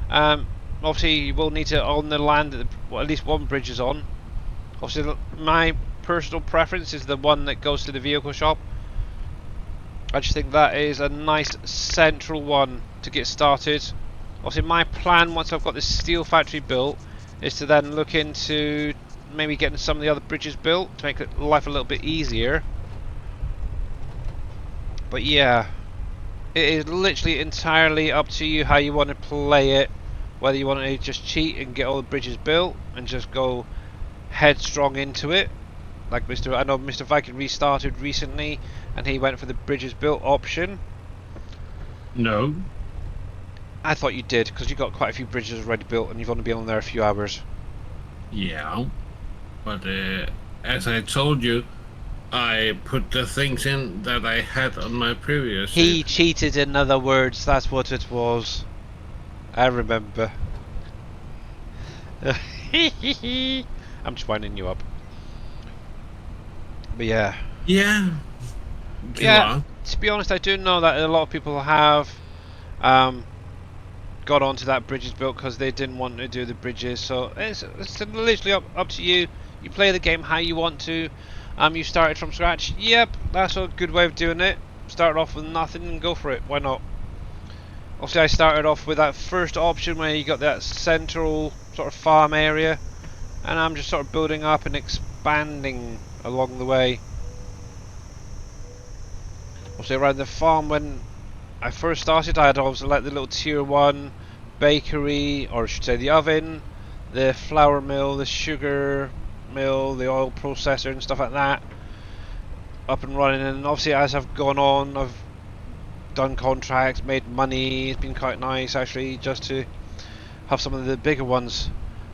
Obviously, you will need to own the land that at least one bridge is on. Obviously, my personal preference is the one that goes to the vehicle shop. I just think that is a nice central one to get started. Obviously, my plan once I've got this steel factory built is to then look into maybe getting some of the other bridges built to make life a little bit easier. But yeah, it is literally entirely up to you how you want to play it. Whether you want to just cheat and get all the bridges built and just go headstrong into it, like I know Mr. Viking restarted recently and he went for the bridges built option. No. I thought you did, because you got quite a few bridges already built and you've only been on there a few hours. Yeah. But as I told you, I put the things in that I had on my previous He save. cheated, in other words, that's what it was. I remember. I'm just winding you up. But yeah. Yeah. Yeah, to be honest, I do know that a lot of people have got onto that bridges built because they didn't want to do the bridges. So it's literally up to you. You play the game how you want to. You started from scratch. Yep, that's a good way of doing it. Start off with nothing and go for it. Why not? Obviously, I started off with that first option where you got that central sort of farm area, and I'm just sort of building up and expanding along the way. Obviously, around the farm when I first started, I had obviously like the little tier 1 bakery, or I should say the oven, the flour mill, the sugar mill, the oil processor and stuff like that up and running. And obviously, as I've gone on, I've done contracts, made money. It's been quite nice actually just to have some of the bigger ones.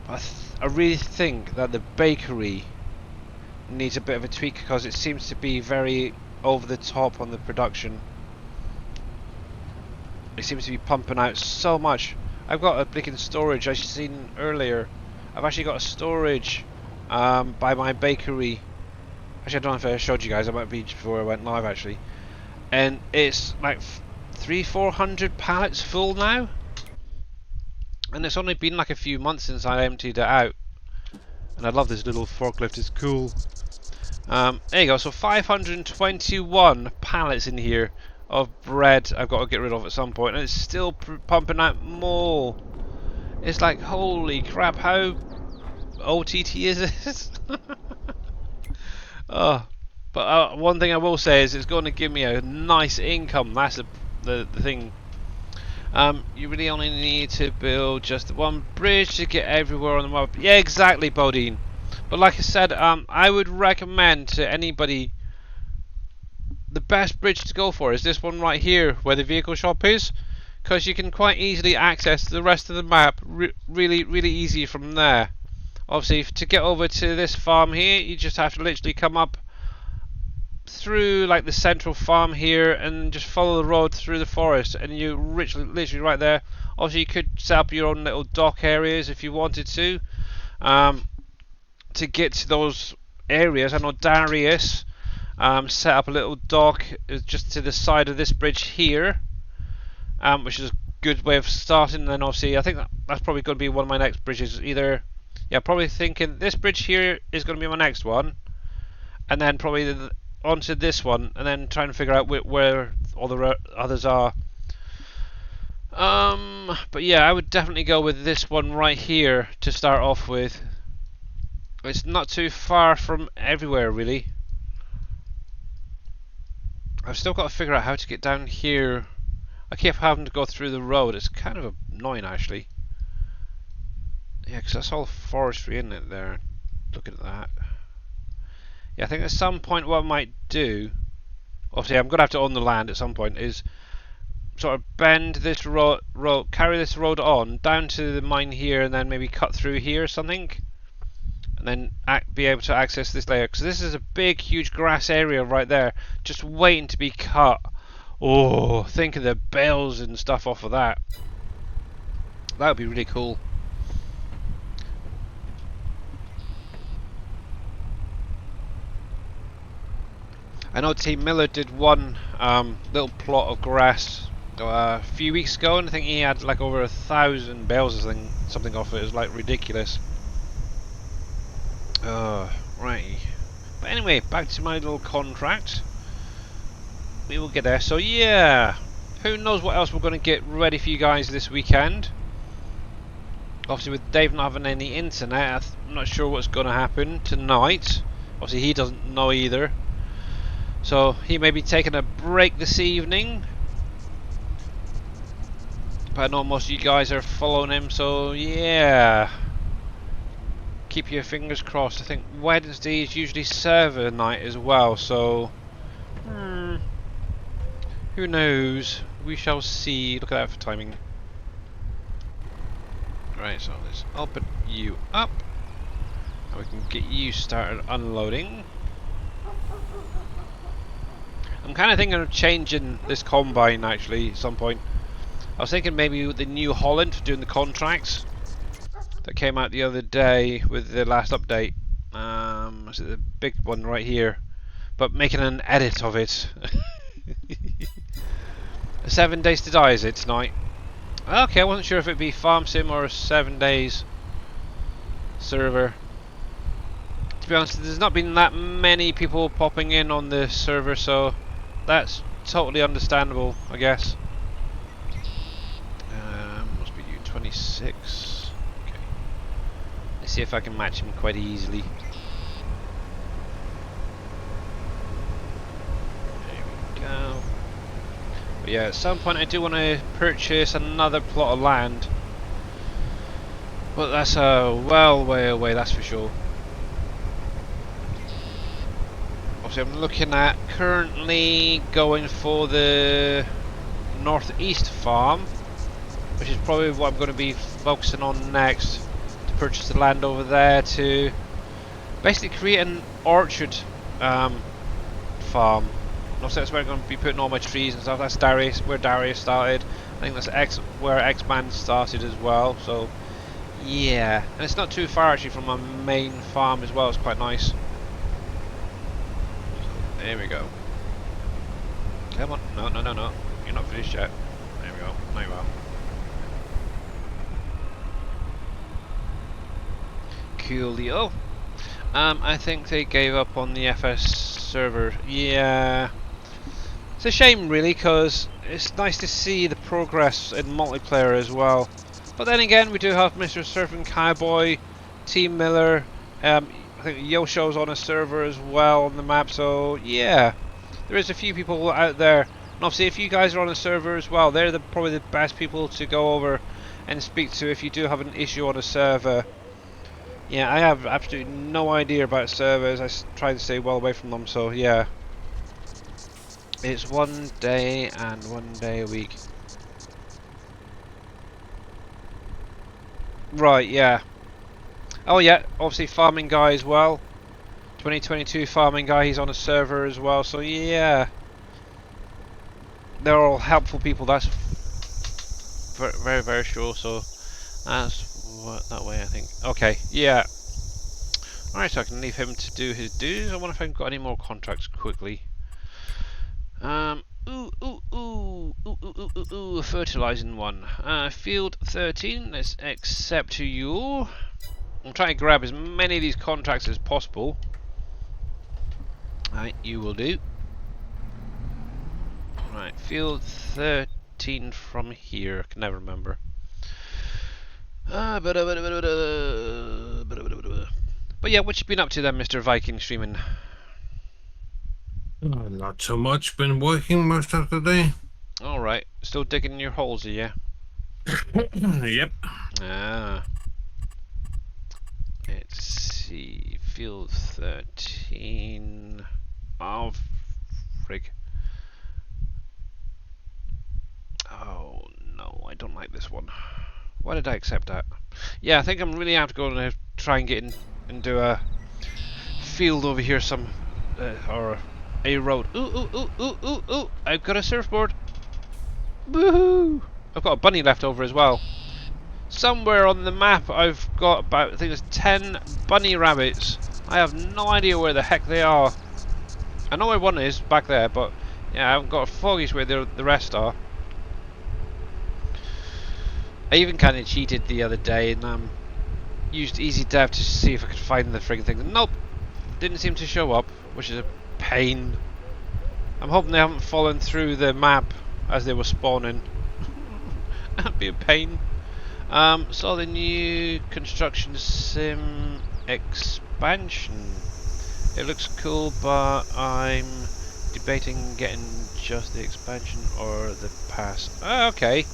But I really think that the bakery needs a bit of a tweak because it seems to be very over the top on the production. It seems to be pumping out so much. I've got a blinking storage, as you've seen earlier. I've actually got a storage by my bakery. Actually, I don't know if I showed you guys. I might be before I went live actually. And it's like 300-400 pallets full now. And it's only been like a few months since I emptied it out. And I love this little forklift, it's cool. There you go, so 521 pallets in here of bread I've got to get rid of at some point, and it's still pumping out more. It's like, holy crap, how OTT is this? Oh, but one thing I will say is it's going to give me a nice income. That's the thing. You really only need to build just one bridge to get everywhere on the map. Yeah, exactly, Bodine. But like I said, I would recommend to anybody the best bridge to go for is this one right here, where the vehicle shop is, because you can quite easily access the rest of the map really easy from there. Obviously, to get over to this farm here, you just have to literally come up through like the central farm here and just follow the road through the forest, and you literally right there. Obviously, you could set up your own little dock areas if you wanted to get to those areas. I know Darius set up a little dock just to the side of this bridge here, which is a good way of starting. And then obviously, I think that's probably going to be one of my next bridges. Either, yeah, probably thinking this bridge here is going to be my next one, and then probably onto this one, and then trying to figure out where all the others are. But yeah, I would definitely go with this one right here to start off with. It's not too far from everywhere, really. I've still got to figure out how to get down here I keep having to go through the road. It's kind of annoying, actually. Yeah, because that's all forestry, isn't it, there? Looking at that. Yeah, I think at some point what I might do, obviously I'm going to have to own the land at some point, is sort of bend this road, carry this road on down to the mine here, and then maybe cut through here or something, and then be able to access this layer. Because this is a big, huge grass area right there, just waiting to be cut. Oh, think of the bales and stuff off of that. That would be really cool. I know Team Miller did one little plot of grass a few weeks ago, and I think he had like over 1,000 bales or something off it. It was like ridiculous. Right. But anyway, back to my little contract. We will get there. So yeah, who knows what else we're going to get ready for you guys this weekend. Obviously with Dave not having any internet, I'm not sure what's going to happen tonight. Obviously he doesn't know either. So he may be taking a break this evening. But I know most of you guys are following him, so yeah. Keep your fingers crossed. I think Wednesday is usually server night as well, so who knows? We shall see. Look at that for timing. Right, so let's open you up. And we can get you started unloading. I'm kind of thinking of changing this combine actually at some point. I was thinking maybe with the New Holland doing the contracts that came out the other day with the last update. Was it the big one right here? But making an edit of it. 7 days to die is it tonight? Okay, I wasn't sure if it'd be Farm Sim or a 7 days server. To be honest, there's not been that many people popping in on the server, so that's totally understandable, I guess. Must be you 26. Okay. Let's see if I can match him quite easily. There we go. But yeah, at some point I do want to purchase another plot of land. But that's a well way away, that's for sure. I'm looking at currently going for the northeast farm, which is probably what I'm going to be focusing on next, to purchase the land over there to basically create an orchard farm. Obviously that's where I'm going to be putting all my trees and stuff. That's Darius, where Darius started. I think that's where X-Man started as well, so yeah. And it's not too far actually from my main farm as well, it's quite nice. There we go. Come on. No, no, no, no. You're not finished yet. There we go. There you are. Coolio. I think they gave up on the FS server. Yeah. It's a shame, really, because it's nice to see the progress in multiplayer as well. But then again, we do have Mr. Surfing Cowboy, Team Miller, I think Yosho's on a server as well on the map, so yeah, there is a few people out there. And obviously if you guys are on a server as well, they're probably the best people to go over and speak to if you do have an issue on a server. Yeah, I have absolutely no idea about servers. I try to stay well away from them, so yeah. It's 1 day and 1 day a week. Right, yeah. Oh yeah, obviously Farming Guy as well. 2022 Farming Guy, he's on a server as well, so yeah. They're all helpful people, that's very, very sure, so that's that way I think. Okay, yeah. Alright, so I can leave him to do his dues. I wonder if I've got any more contracts quickly. Fertilizing one. Field 13, let's accept you. I'm trying to grab as many of these contracts as possible. Right, you will do. Right, field 13 from here. I can never remember. But yeah, what you been up to then, Mr. Viking streaming? Not so much. Been working most of the day. Alright. Alright, still digging your holes, are you? Yep. Ah. Let's see. Field 13. Oh, frig. Oh, no, I don't like this one. Why did I accept that? Yeah, I think I'm really have to go and try and get in and do a field over here, or a road. Ooh, ooh, ooh, ooh, ooh, ooh! I've got a surfboard. Woohoo! I've got a bunny left over as well. Somewhere on the map, I've got about, I think there's 10 bunny rabbits. I have no idea where the heck they are. I know where one is back there, but yeah, I haven't got a foggish where the rest are. I even kind of cheated the other day and used Easy Dev to see if I could find the friggin' things. Nope, didn't seem to show up, which is a pain. I'm hoping they haven't fallen through the map as they were spawning. That'd be a pain. So the new construction sim expansion. It looks cool, but I'm debating getting just the expansion or the pass. Oh, okay.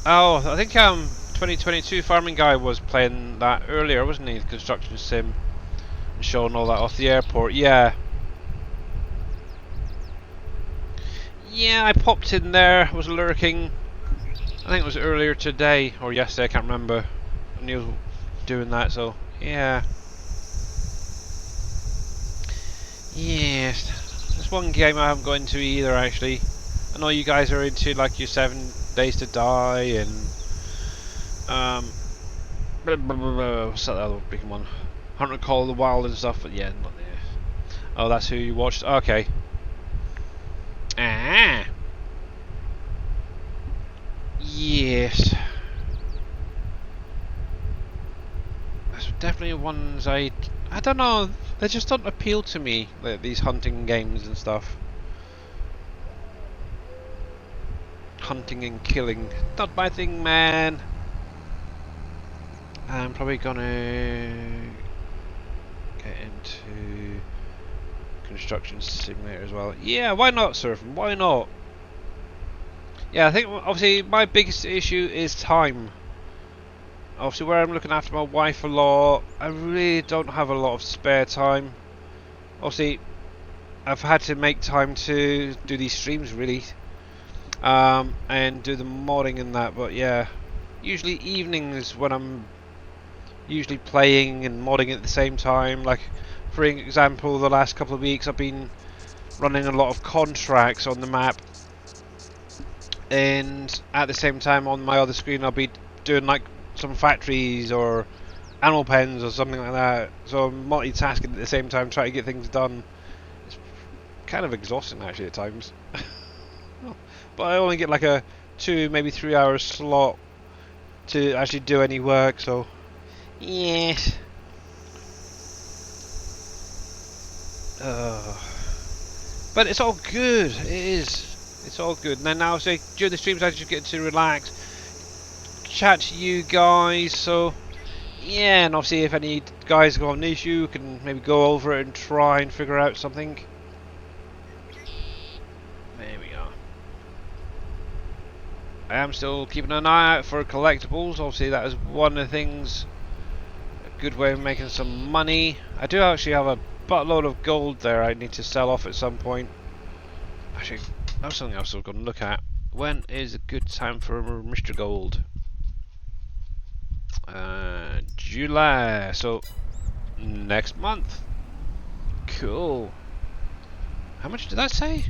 Oh, I think 2022 Farming Guy was playing that earlier, wasn't he? The construction sim, and showing all that off the airport. Yeah. Yeah, I popped in there. Was lurking. I think it was earlier today or yesterday. I can't remember. And he was doing that. So yeah. Yes. There's one game I haven't got into either. Actually, I know you guys are into like your 7 Days to Die and what's that other big one? Hunter Call of the Wild and stuff, but yeah, not there. Oh, that's who you watched? Okay. Ah! Yes. That's definitely ones I don't know, they just don't appeal to me, like these hunting games and stuff. Hunting and killing. Not my thing, man. I'm probably gonna get into construction simulator as well. Yeah, why not surfing? Why not? Yeah, I think obviously my biggest issue is time. Obviously where I'm looking after my wife a lot, I really don't have a lot of spare time. Obviously I've had to make time to do these streams really. And do the modding and that, but yeah, usually evenings when I'm usually playing and modding at the same time. Like for example, the last couple of weeks I've been running a lot of contracts on the map, and at the same time on my other screen I'll be doing like some factories or animal pens or something like that. So I'm multitasking at the same time trying to get things done. It's kind of exhausting actually at times. But I only get like a 2, maybe 3 hour slot to actually do any work, so yes. But it's all good. It is. It's all good. And then now, say during the streams, I just get to relax, chat to you guys. So yeah, and obviously, if any guys got an issue, can maybe go over it and try and figure out something. There we go. I am still keeping an eye out for collectibles. Obviously, that is one of the things. A good way of making some money. I do actually have a buttload of gold there I need to sell off at some point. Actually, that's something else I'm going to look at. When is a good time for Mr. Gold? July, so next month. Cool. How much did that say?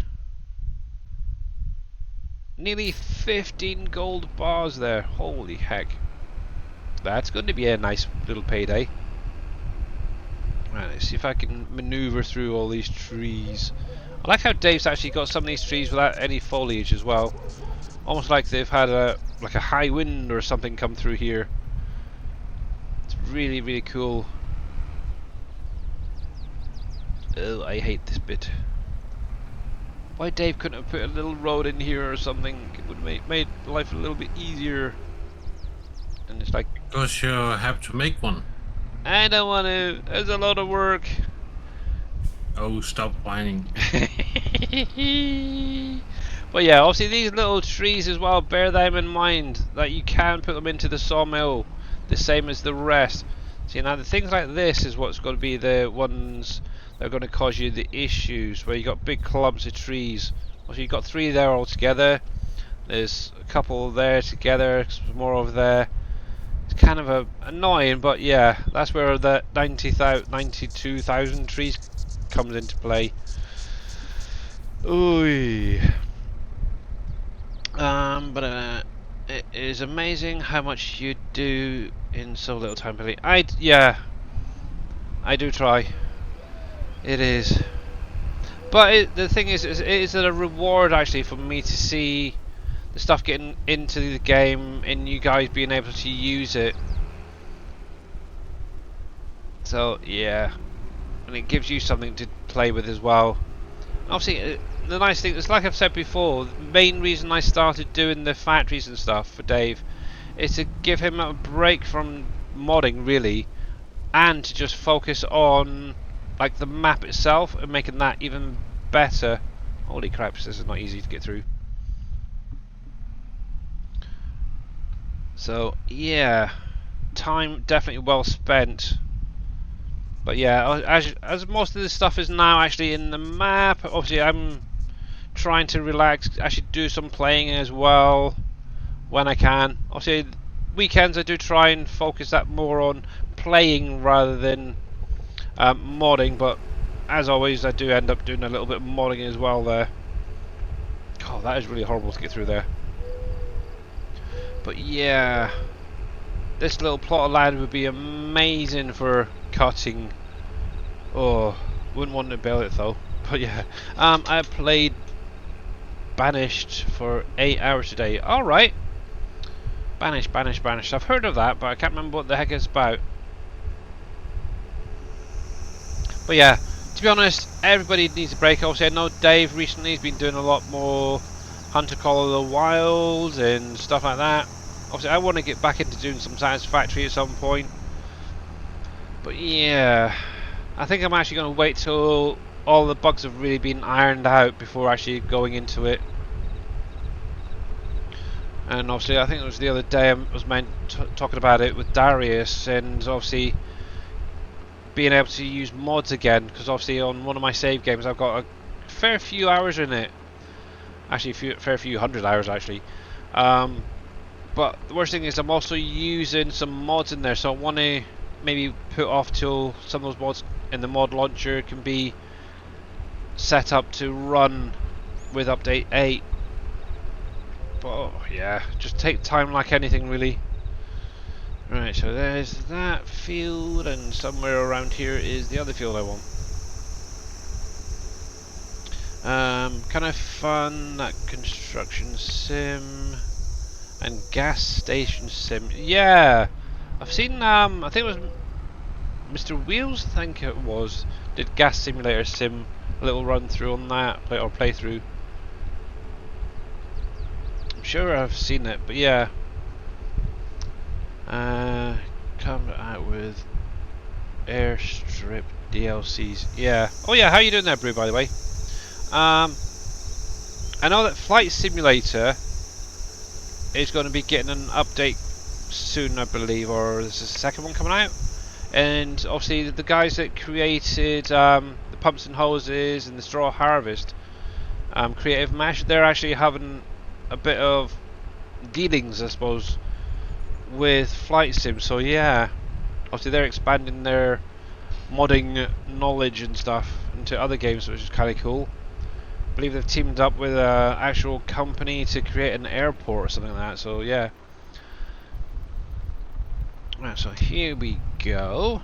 Nearly 15 gold bars there. Holy heck. That's going to be a nice little payday. Right, let's see if I can maneuver through all these trees. I like how Dave's actually got some of these trees without any foliage as well. Almost like they've had a high wind or something come through here. It's really, really cool. Oh, I hate this bit. Why Dave couldn't have put a little road in here or something? It would have made life a little bit easier. And it's like, Because you have to make one. I don't want to. There's a lot of work. Oh, stop whining. But yeah, obviously these little trees as well, bear them in mind that you can put them into the sawmill the same as the rest. See, now the things like this is what's going to be the ones that are going to cause you the issues, where you got big clumps of trees. Obviously you've got 3 there all together. There's a couple there together, some more over there. It's kind of annoying, but yeah, that's where the 92,000 trees comes into play. Ooh. But it is amazing how much you do in so little time, Billy. Yeah, I do try. It is. But the thing is, it is a reward actually for me to see the stuff getting into the game and you guys being able to use it. So yeah, and it gives you something to play with as well. Obviously, the nice thing is, like I've said before, the main reason I started doing the factories and stuff for Dave is to give him a break from modding, really, and to just focus on like the map itself and making that even better. Holy crap, this is not easy to get through. So yeah, time definitely well spent. But yeah, as most of this stuff is now actually in the map, obviously I'm trying to relax, actually do some playing as well when I can. Obviously weekends I do try and focus that more on playing rather than modding, but as always I do end up doing a little bit of modding as well there. Oh, that is really horrible to get through there. But yeah, this little plot of land would be amazing for cutting. Oh, wouldn't want to build it though. But yeah, I played Banished for 8 hours today. Alright. Banished. I've heard of that, but I can't remember what the heck it's about. But yeah, to be honest, everybody needs a break. Obviously, I know Dave recently has been doing a lot more Hunter Call of the Wild and stuff like that. Obviously, I want to get back into doing some Satisfactory at some point. But yeah, I think I'm actually going to wait till all the bugs have really been ironed out before actually going into it. And obviously, I think it was the other day I was talking about it with Darius, and obviously being able to use mods again, because obviously on one of my save games I've got a fair few hours in it. Actually, a fair few hundred hours actually. But the worst thing is I'm also using some mods in there, so I want to maybe put off till some of those mods in the mod launcher can be set up to run with update 8. But oh, yeah, just take time like anything really. Right, so there's that field, and somewhere around here is the other field I want. Kind of fun, that construction sim and gas station sim. Yeah, I've seen. I think it was Mr. Wheels. I think it was. Did gas simulator sim a little run through on that playthrough. I'm sure I've seen it, but yeah. Come out with airstrip DLCs. Yeah. Oh yeah. How you doing there, Brew? By the way. I know that Flight Simulator is going to be getting an update soon, I believe, or there's a second one coming out. And obviously the guys that created the Pumps and Hoses and the Straw Harvest, Creative Mesh, they're actually having a bit of dealings, I suppose, with Flight Sim. So yeah, obviously they're expanding their modding knowledge and stuff into other games, which is kind of cool. I believe they've teamed up with an actual company to create an airport or something like that, so yeah. Right, so here we go.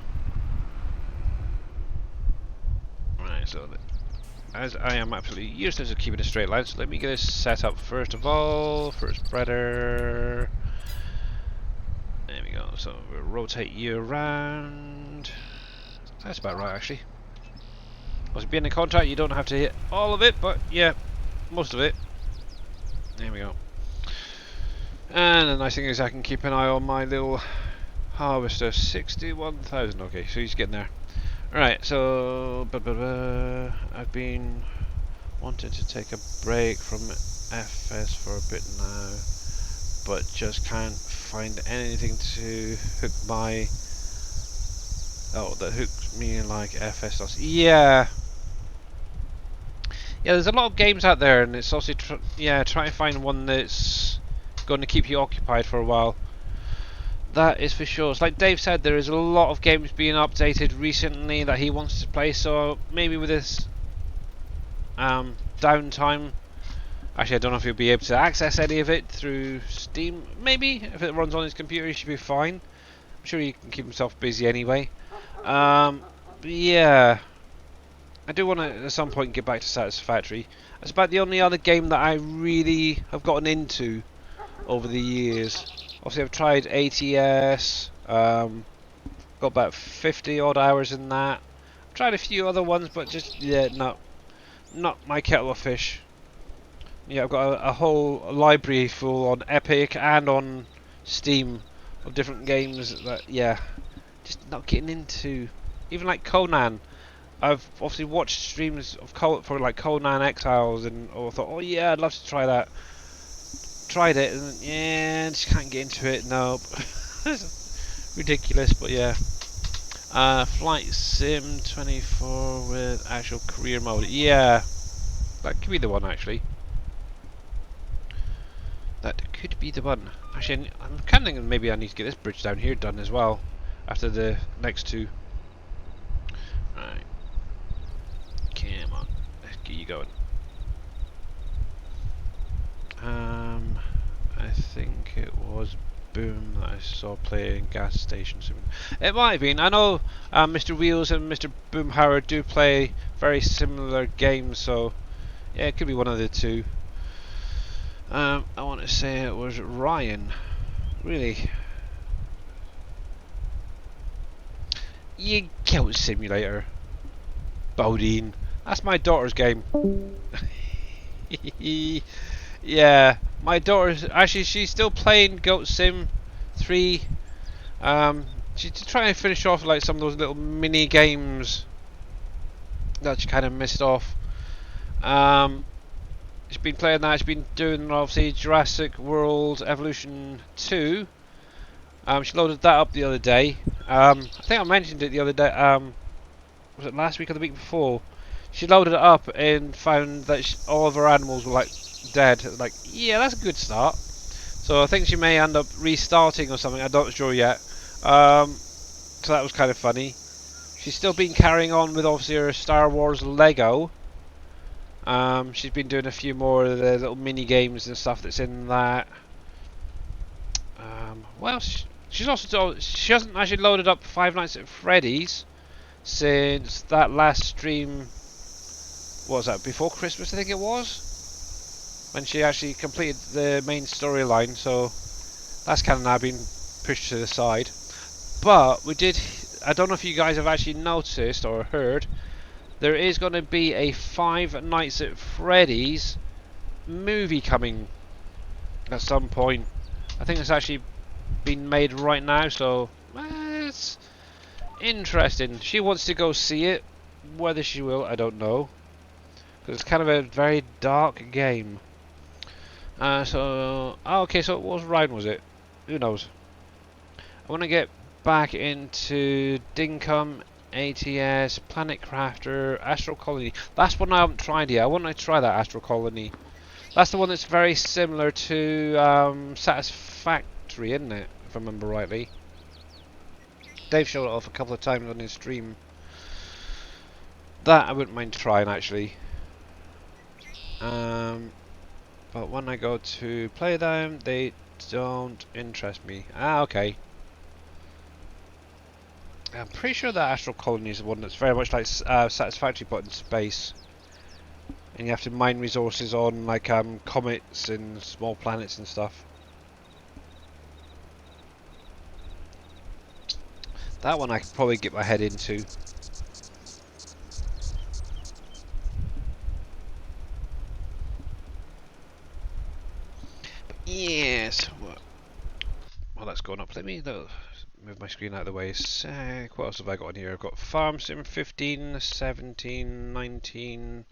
Right, so as I am absolutely useless at keeping a straight line, so let me get this set up first of all. First spreader. There we go, so we'll rotate you around. That's about right actually. Obviously being in contract you don't have to hit all of it, but yeah, most of it. There we go. And the nice thing is I can keep an eye on my little harvester. 61,000, okay, so he's getting there. Alright, so I've been wanting to take a break from FS for a bit now, but just can't find anything to hook my... Oh, that hooks me like FS does. Yeah. Yeah, there's a lot of games out there, and it's also trying to find one that's going to keep you occupied for a while. That is for sure. It's like Dave said, there is a lot of games being updated recently that he wants to play. So maybe with this downtime, actually, I don't know if he'll be able to access any of it through Steam. Maybe if it runs on his computer, he should be fine. I'm sure he can keep himself busy anyway. But yeah. I do want to at some point get back to Satisfactory. That's about the only other game that I really have gotten into over the years. Obviously I've tried ATS, got about 50 odd hours in that. I've tried a few other ones, but just, yeah, not my kettle of fish. Yeah, I've got a whole library full on Epic and on Steam of different games that, yeah, just not getting into. Even like Conan. I've obviously watched streams of for like Conan Exiles and thought, oh yeah, I'd love to try that. Tried it and yeah, just can't get into it. Nope. Ridiculous, but yeah. Flight Sim 24 with actual career mode. Yeah, that could be the one actually. That could be the one. Actually, I'm kind of thinking maybe I need to get this bridge down here done as well after the next two. Right. Come on, let's get you going. I think it was Boom that I saw playing Gas Station Sim. It might have been. I know Mr. Wheels and Mr. Boomhauer do play very similar games, so yeah, it could be one of the two. I want to say it was Ryan. Really? You Goat Simulator. Bodine. That's my daughter's game. Yeah, my daughter's actually she's still playing Goat Sim 3. She's trying to finish off like some of those little mini games that she kind of missed off. She's been playing that. She's been doing obviously Jurassic World Evolution 2. She loaded that up the other day. I think I mentioned it the other day. Was it last week or the week before? She loaded it up and found that all of her animals were like dead. Like, yeah, that's a good start. So I think she may end up restarting or something. I'm not sure yet. So that was kind of funny. She's still been carrying on with obviously her Star Wars Lego. She's been doing a few more of the little mini games and stuff that's in that. Well, she's also she hasn't actually loaded up Five Nights at Freddy's since that last stream. What was that, before Christmas I think it was, when she actually completed the main storyline, so that's kind of now been pushed to the side. But we did, I don't know if you guys have actually noticed or heard, there is going to be a Five Nights at Freddy's movie coming at some point. I think it's actually been made right now, so it's interesting. She wants to go see it. Whether she will, I don't know. It's kind of a very dark game. Okay, so it was Ryan, was it? Who knows? I want to get back into Dinkum, ATS, Planet Crafter, Astral Colony. That's one I haven't tried yet. I want to try that Astral Colony. That's the one that's very similar to Satisfactory, isn't it? If I remember rightly. Dave showed it off a couple of times on his stream. That I wouldn't mind trying actually. But when I go to play them, they don't interest me. Okay. I'm pretty sure that Astral Colony is the one that's very much like Satisfactory but in space. And you have to mine resources on like comets and small planets and stuff. That one I could probably get my head into. Yes. Well, that's going up. Let me move my screen out of the way. What else have I got on here? I've got Farm Sim 15, 17, 19,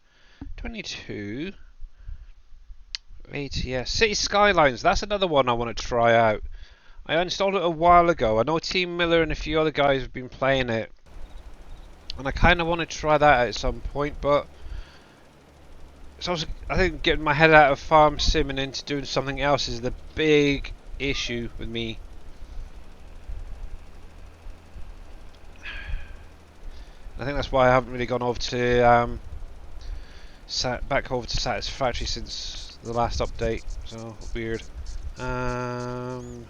22. ATS. City Skylines, that's another one I want to try out. I installed it a while ago. I know Team Miller and a few other guys have been playing it. And I kind of want to try that out at some point, but it's also, I think getting my head out of farm sim and into doing something else is the big issue with me. I think that's why I haven't really gone over to back over to Satisfactory since the last update. So weird. I've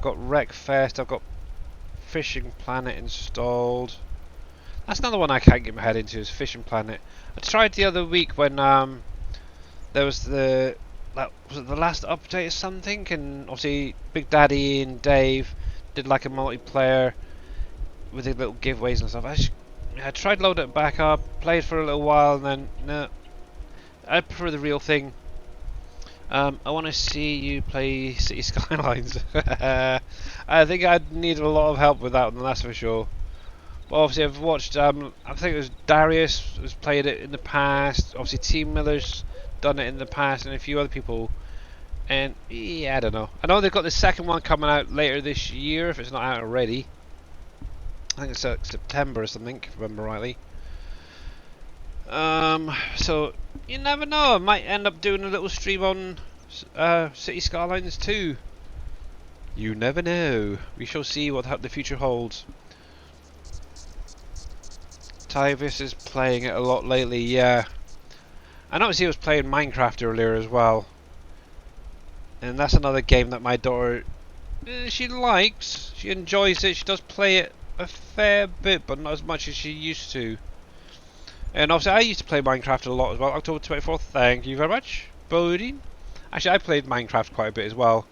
got Wreckfest. I've got Fishing Planet installed. That's another one I can't get my head into, is Fishing Planet. I tried the other week when there was was it the last update or something, and obviously Big Daddy and Dave did like a multiplayer with the little giveaways and stuff. I tried loading it back up, played for a little while, and then no. I prefer the real thing. I want to see you play City Skylines. I think I'd need a lot of help with that one, that's for sure. But obviously I've watched, I think it was Darius has played it in the past. Obviously Team Miller's done it in the past, and a few other people. And yeah, I don't know. I know they've got the second one coming out later this year, if it's not out already. I think it's September or something, if I remember rightly. So you never know. I might end up doing a little stream on City Skylines too. You never know. We shall see what the future holds. Tyvis is playing it a lot lately, yeah. I noticed he was playing Minecraft earlier as well. And that's another game that my daughter, she likes. She enjoys it. She does play it a fair bit, but not as much as she used to. And obviously I used to play Minecraft a lot as well. October 24th, thank you very much, Bodine. Actually, I played Minecraft quite a bit as well.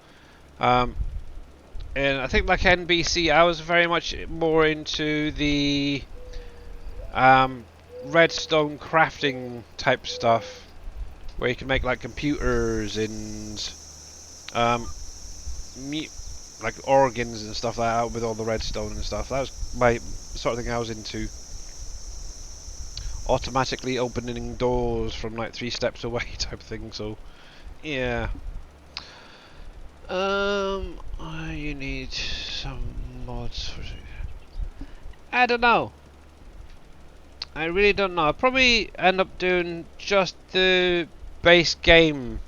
And I think like NBC, I was very much more into the redstone crafting type stuff, where you can make like computers and like organs and stuff like that with all the redstone and stuff. That was my sort of thing I was into. Automatically opening doors from like 3 steps away type thing. So yeah. You need some mods for it. I don't know. I really don't know. I'll probably end up doing just the base game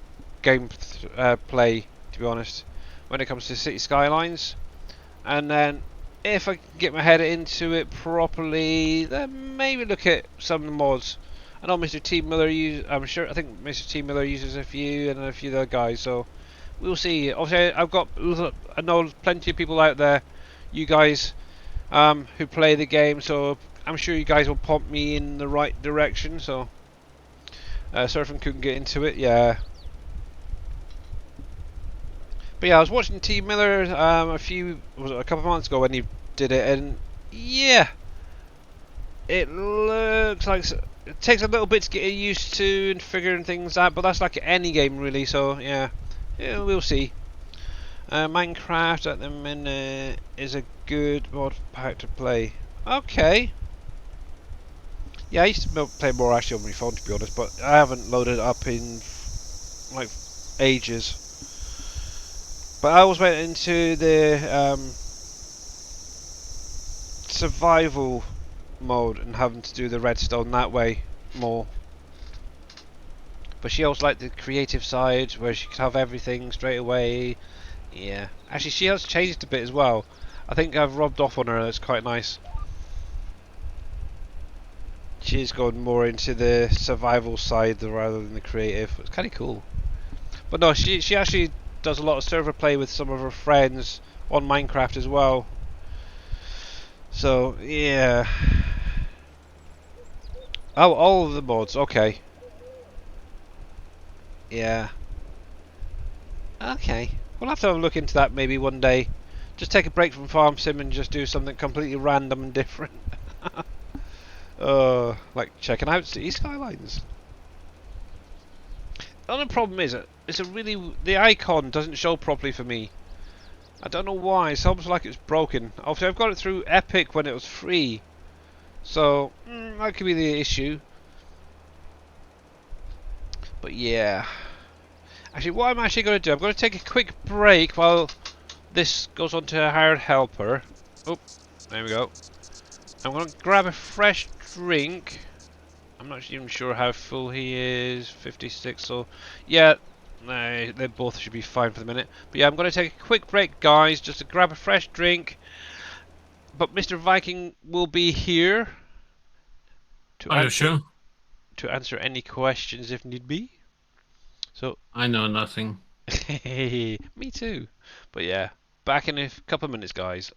play, to be honest, when it comes to City Skylines. And then if I can get my head into it properly, then maybe look at some of the mods. I know Mr. T Miller I think Mr. T Miller uses a few, and a few other guys, so we'll see. Obviously I know plenty of people out there, you guys, who play the game, so I'm sure you guys will pump me in the right direction. So Surfing couldn't get into it, yeah. But yeah, I was watching T Miller a couple of months ago when he did it, and yeah, it looks like it takes a little bit to get used to and figuring things out, but that's like any game really. So yeah, we'll see. Minecraft at the minute is a good mod pack to play. Okay. Yeah, I used to play more actually on my phone, to be honest, but I haven't loaded it up in like ages. But I always went into the survival mode and having to do the redstone that way more. But she also liked the creative side where she could have everything straight away. Yeah, actually she has changed a bit as well. I think I've rubbed off on her. It's quite nice. She's gone more into the survival side rather than the creative. It's kind of cool. But no, she actually does a lot of server play with some of her friends on Minecraft as well. So yeah. Oh, all of the mods. Okay. Yeah. Okay. We'll have to have a look into that maybe one day. Just take a break from Farm Sim and just do something completely random and different. Like checking out City Skylines. The only problem is the icon doesn't show properly for me. I don't know why. It's almost like it's broken. Obviously, I've got it through Epic when it was free, so that could be the issue. But yeah, Actually, what I'm actually going to do, I'm going to take a quick break while this goes on to a hired helper. Oh, there we go. I'm going to grab a fresh drink. I'm not even sure how full he is. 56, so yeah, they both should be fine for the minute. But yeah, I'm going to take a quick break, guys, just to grab a fresh drink. But Mr. Viking will be here to Are you answer sure? any questions if need be. So, I know nothing. me too. But yeah, back in a couple of minutes, guys.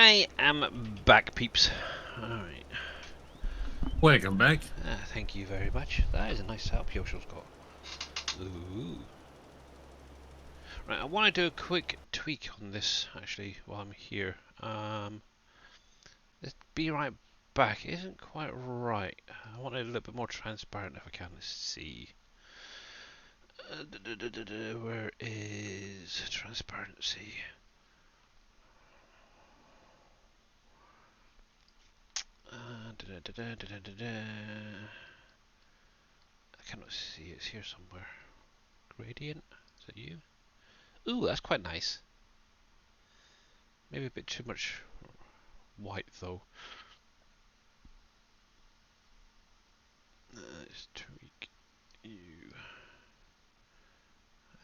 I am back, peeps. Alright. Welcome back. Thank you very much. That is a nice setup Yosho's got. Ooh. Right, I want to do a quick tweak on this, actually, while I'm here. Let's be right back. It isn't quite right. I want it a little bit more transparent if I can. Let's see. Where is transparency? I cannot see. It's here somewhere. Gradient? Is that you? Ooh, that's quite nice. Maybe a bit too much white though. Let's tweak you.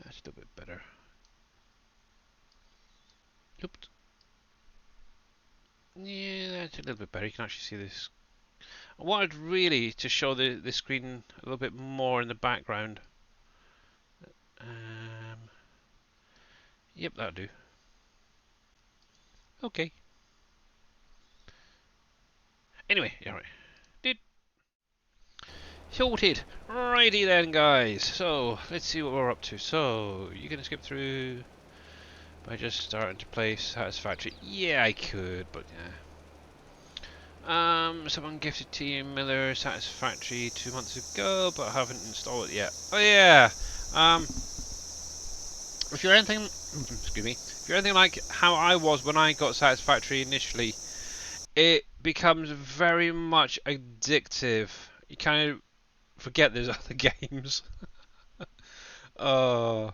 That's a little bit better. Oops. Yeah, that's a little bit better. You can actually see this. I wanted really to show the screen a little bit more in the background. Yep, that'll do. Okay. Anyway, alright. Did sorted. Righty then, guys. So let's see what we're up to. So you gonna skip through by just starting to play Satisfactory? Yeah, I could, but yeah. Someone gifted T. Miller Satisfactory 2 months ago, but I haven't installed it yet. Oh yeah. If you're anything, excuse me, if you're anything like how I was when I got Satisfactory initially, it becomes very much addictive. You kind of forget there's other games. But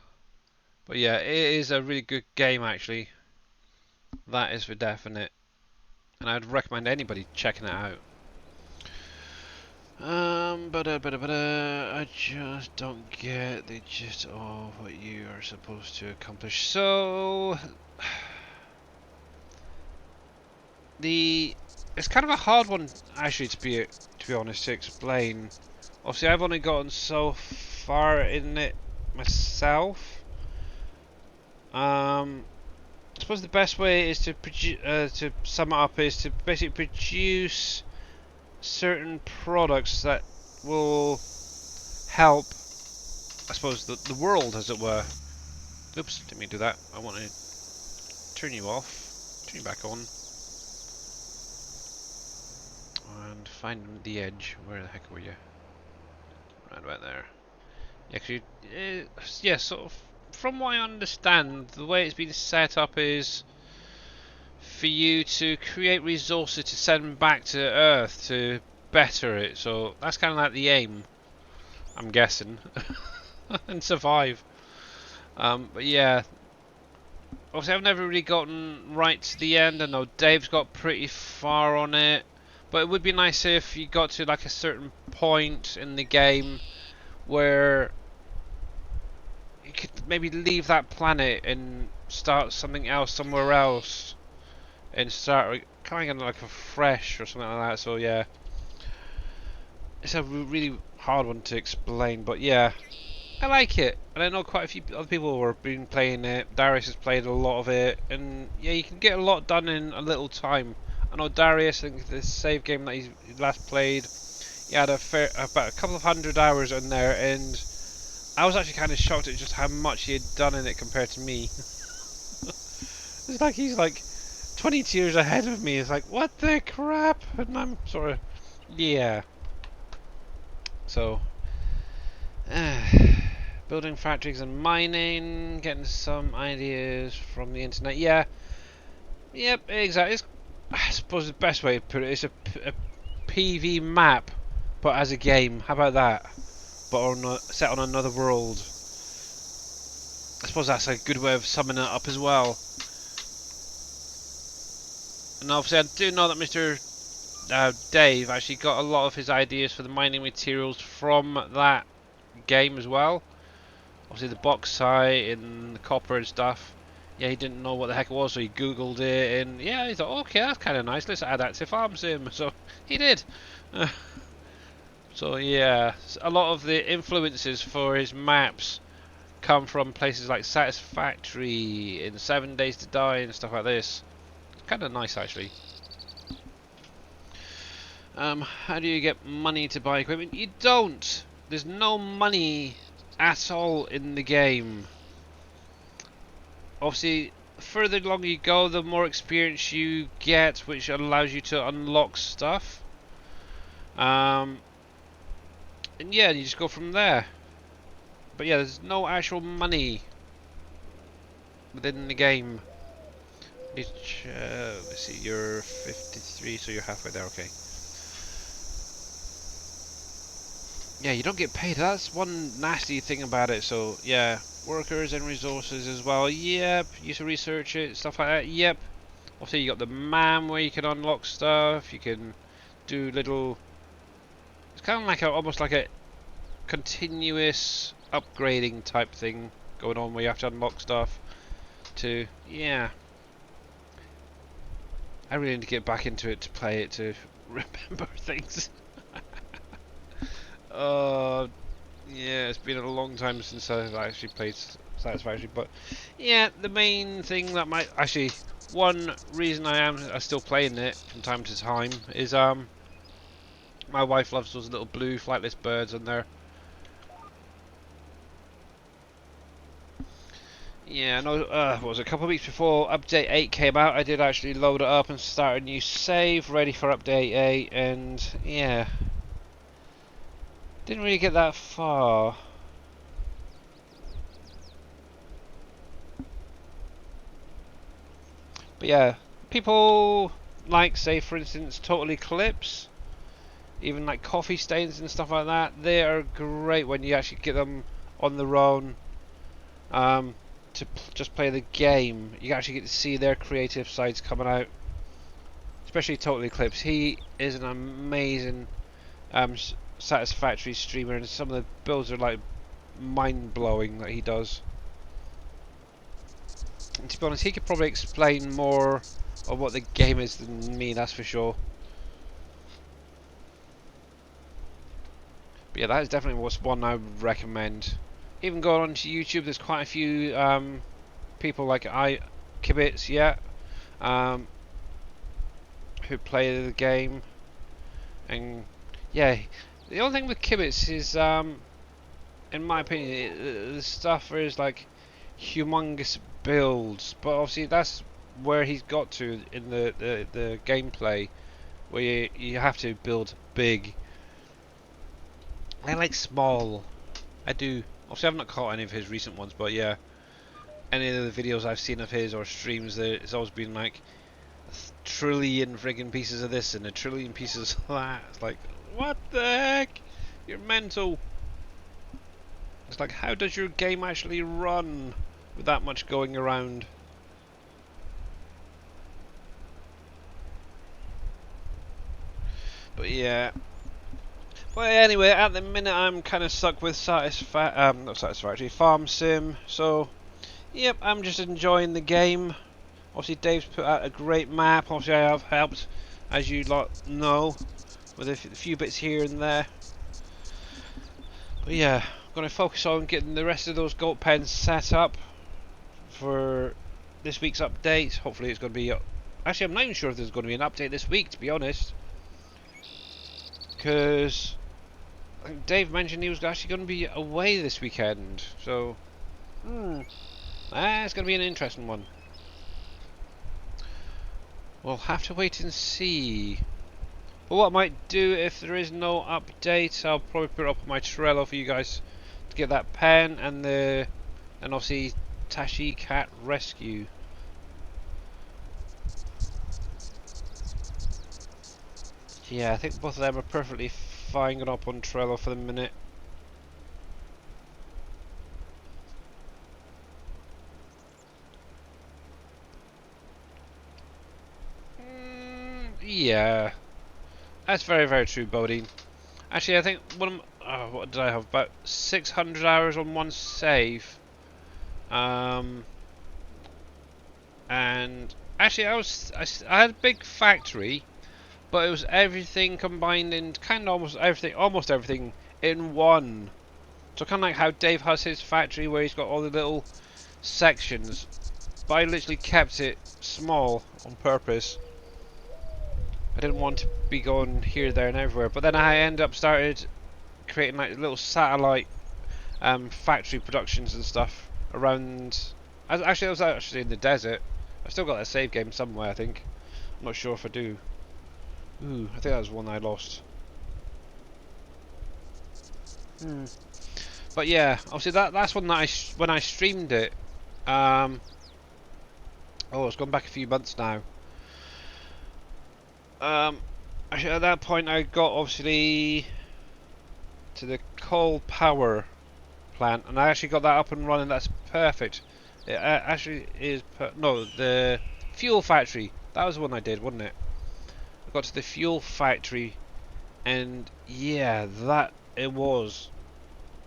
yeah, it is a really good game actually. That is for definite. And I'd recommend anybody checking it out. I just don't get the gist of what you are supposed to accomplish. So it's kind of a hard one actually to be honest to explain. Obviously, I've only gotten so far in it myself. I suppose the best way is to sum it up is to basically produce certain products that will help, I suppose, the world, as it were. Oops, didn't mean to do that. I want to turn you off, turn you back on, and find the edge. Where the heck were you? Right about there. Yeah, 'cause yeah, sort of. From what I understand, the way it's been set up is for you to create resources to send back to Earth to better it. So that's kind of like the aim, I'm guessing, and survive. But yeah, obviously I've never really gotten right to the end. I know Dave's got pretty far on it, but it would be nice if you got to like a certain point in the game where you could maybe leave that planet and start something else somewhere else, and start kind of like a fresh or something like that. So yeah, it's a really hard one to explain, but yeah, I like it, and I know quite a few other people who have been playing it. Darius has played a lot of it, and yeah, you can get a lot done in a little time. I know Darius, I think the save game that he last played, he had about a couple of 100 hours in there, and I was actually kind of shocked at just how much he had done in it compared to me. It's like he's like 20 years ahead of me. It's like, what the crap? And I'm sort of, yeah. So, building factories and mining, getting some ideas from the internet. Yeah, yep, exactly. It's, I suppose the best way to put it is a PV map, but as a game. How about that? But set on another world. I suppose that's a good way of summing it up as well. And obviously I do know that Mr. Dave actually got a lot of his ideas for the mining materials from that game as well. Obviously the bauxite and the copper and stuff. Yeah, he didn't know what the heck it was, so he googled it, and yeah, he thought, okay, that's kind of nice, let's add that to Farm Sim. So he did. So yeah, a lot of the influences for his maps come from places like Satisfactory and 7 Days to Die and stuff like this. kind of nice actually. How do you get money to buy equipment? You don't! There's no money at all in the game. Obviously, the further along you go, the more experience you get, which allows you to unlock stuff. And yeah, you just go from there. But yeah, there's no actual money within the game. Let's see, you're 53, so you're halfway there, okay. Yeah, you don't get paid. That's one nasty thing about it. So yeah, workers and resources as well. Yep, you should research it, stuff like that. Yep. Also, you got the MAM where you can unlock stuff. You can do little. It's kind of like almost like a continuous upgrading type thing going on where you have to unlock stuff. Yeah. I really need to get back into it to play it to remember things. Yeah, it's been a long time since I've actually played Satisfactory, but yeah, the main thing that might actually, one reason I still playing it from time to time is my wife loves those little blue flightless birds, and they're yeah, no, what was it, a couple of weeks before update 8 came out, I did actually load it up and start a new save ready for update 8, and yeah. Didn't really get that far. But yeah, people like, say for instance, Total Eclipse, even like coffee stains and stuff like that, they are great when you actually get them on their own to just play the game. You actually get to see their creative sides coming out. Especially Total Eclipse, he is an amazing Satisfactory streamer, and some of the builds are like mind-blowing that he does. And to be honest, he could probably explain more of what the game is than me, that's for sure. But yeah, that is definitely one I would recommend. Even going onto YouTube, there's quite a few people like Kibitz, yeah, who play the game, and yeah. The only thing with Kibitz is, in my opinion, the stuff is like humongous builds, but obviously that's where he's got to in the gameplay, where you have to build big. I like small. I do. Obviously, I've not caught any of his recent ones, but yeah, any of the videos I've seen of his or streams, it's always been like a trillion friggin' pieces of this and a trillion pieces of that. It's like, what the heck? You're mental. It's like, how does your game actually run with that much going around? But yeah. But anyway, at the minute I'm kind of stuck with not Satisfactory, Farm Sim. So, yep, I'm just enjoying the game. Obviously, Dave's put out a great map. Obviously, I have helped, as you lot know, with a few bits here and there. But yeah, I'm going to focus on getting the rest of those goat pens set up for this week's update. Hopefully it's going to be... Actually, I'm not even sure if there's going to be an update this week, to be honest. Because I think Dave mentioned he was actually going to be away this weekend. So, it's going to be an interesting one. We'll have to wait and see. But what I might do, if there is no update, I'll probably put it up on my Trello for you guys to get that pen and obviously Tashi Cat Rescue. Yeah, I think both of them are perfectly fine going up on Trello for the minute. Yeah. That's very, very true, Bodine. Actually, I think what did I have? About 600 hours on one save. And actually, I had a big factory, but it was everything combined in kind of almost everything in one. So kind of like how Dave has his factory, where he's got all the little sections, but I literally kept it small on purpose. I didn't want to be going here, there, and everywhere. But then I started creating like little satellite factory productions and stuff around. I was actually in the desert. I still got that save game somewhere, I think. I'm not sure if I do. Ooh, I think that was one I lost. But yeah, obviously that's one that when I streamed it. Oh, it's gone back a few months now. Actually, at that point, I got obviously to the coal power plant, and I actually got that up and running. That's perfect. It actually is. No, the fuel factory. That was the one I did, wasn't it? I got to the fuel factory, and yeah, that it was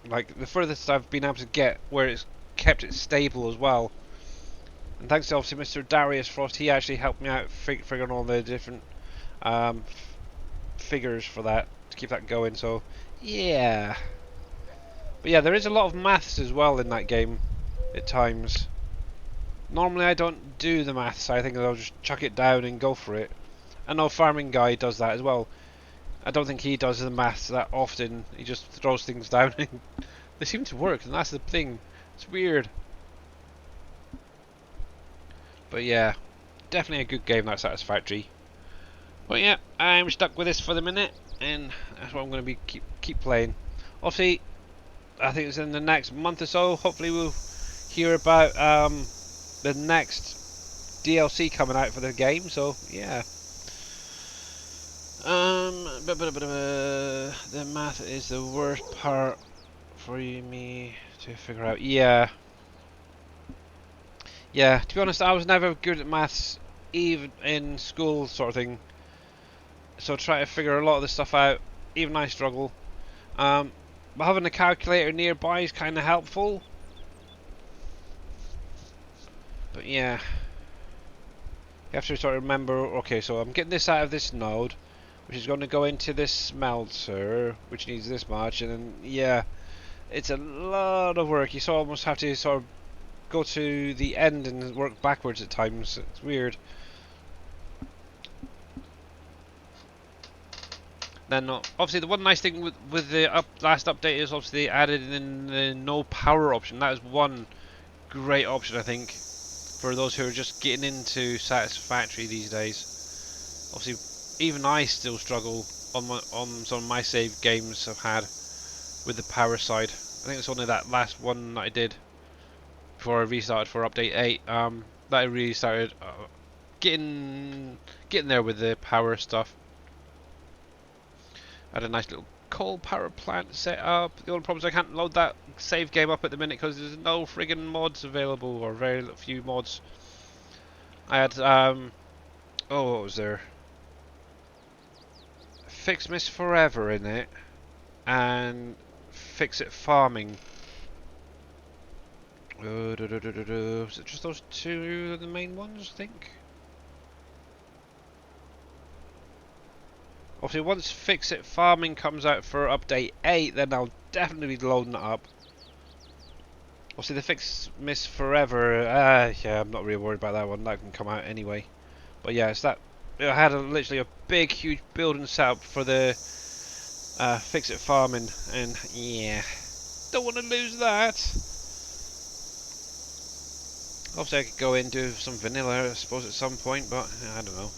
like the furthest I've been able to get, where it's kept it stable as well. And thanks to obviously Mr. Darius Frost, he actually helped me out figuring all the different figures for that to keep that going. So yeah, but yeah, there is a lot of maths as well in that game at times. Normally I don't do the maths. I think I'll just chuck it down and go for it. I know Farming Guy does that as well. I don't think he does the maths that often. He just throws things down and they seem to work, and that's the thing. It's weird. But yeah, definitely a good game, that Satisfactory. But yeah, I'm stuck with this for the minute, and that's what I'm going to be keep playing. Obviously, I think it's in the next month or so. Hopefully, we'll hear about the next DLC coming out for the game. So yeah. The math is the worst part for me to figure out. Yeah. Yeah, to be honest, I was never good at maths, even in school, sort of thing. So trying to figure a lot of this stuff out, even I struggle. But having a calculator nearby is kind of helpful. But yeah, you have to sort of remember. Okay, so I'm getting this out of this node, which is going to go into this smelter, which needs this much, and then yeah, it's a lot of work. You almost have to sort of go to the end and work backwards at times. It's weird. Then obviously the one nice thing with the last update is obviously they added in the no power option. That is one great option, I think, for those who are just getting into Satisfactory these days. Obviously, even I still struggle on some of my save games I've had with the power side. I think it's only that last one that I did before I restarted for update 8 that I really started getting there with the power stuff. I had a nice little coal power plant set up. The only problem is I can't load that save game up at the minute because there's no friggin' mods available, or very few mods. I had oh, what was there? Fix Miss Forever in it, and Fix It Farming. Was it just those two are the main ones, I think? Obviously, once Fix It Farming comes out for update 8, then I'll definitely be loading it up. Obviously, the Fix Miss Forever, yeah, I'm not really worried about that one. That can come out anyway. But yeah, it's that. I had literally a big, huge building set up for the Fix It Farming, and yeah, don't want to lose that. Obviously, I could go in and do some vanilla, I suppose, at some point, but I don't know.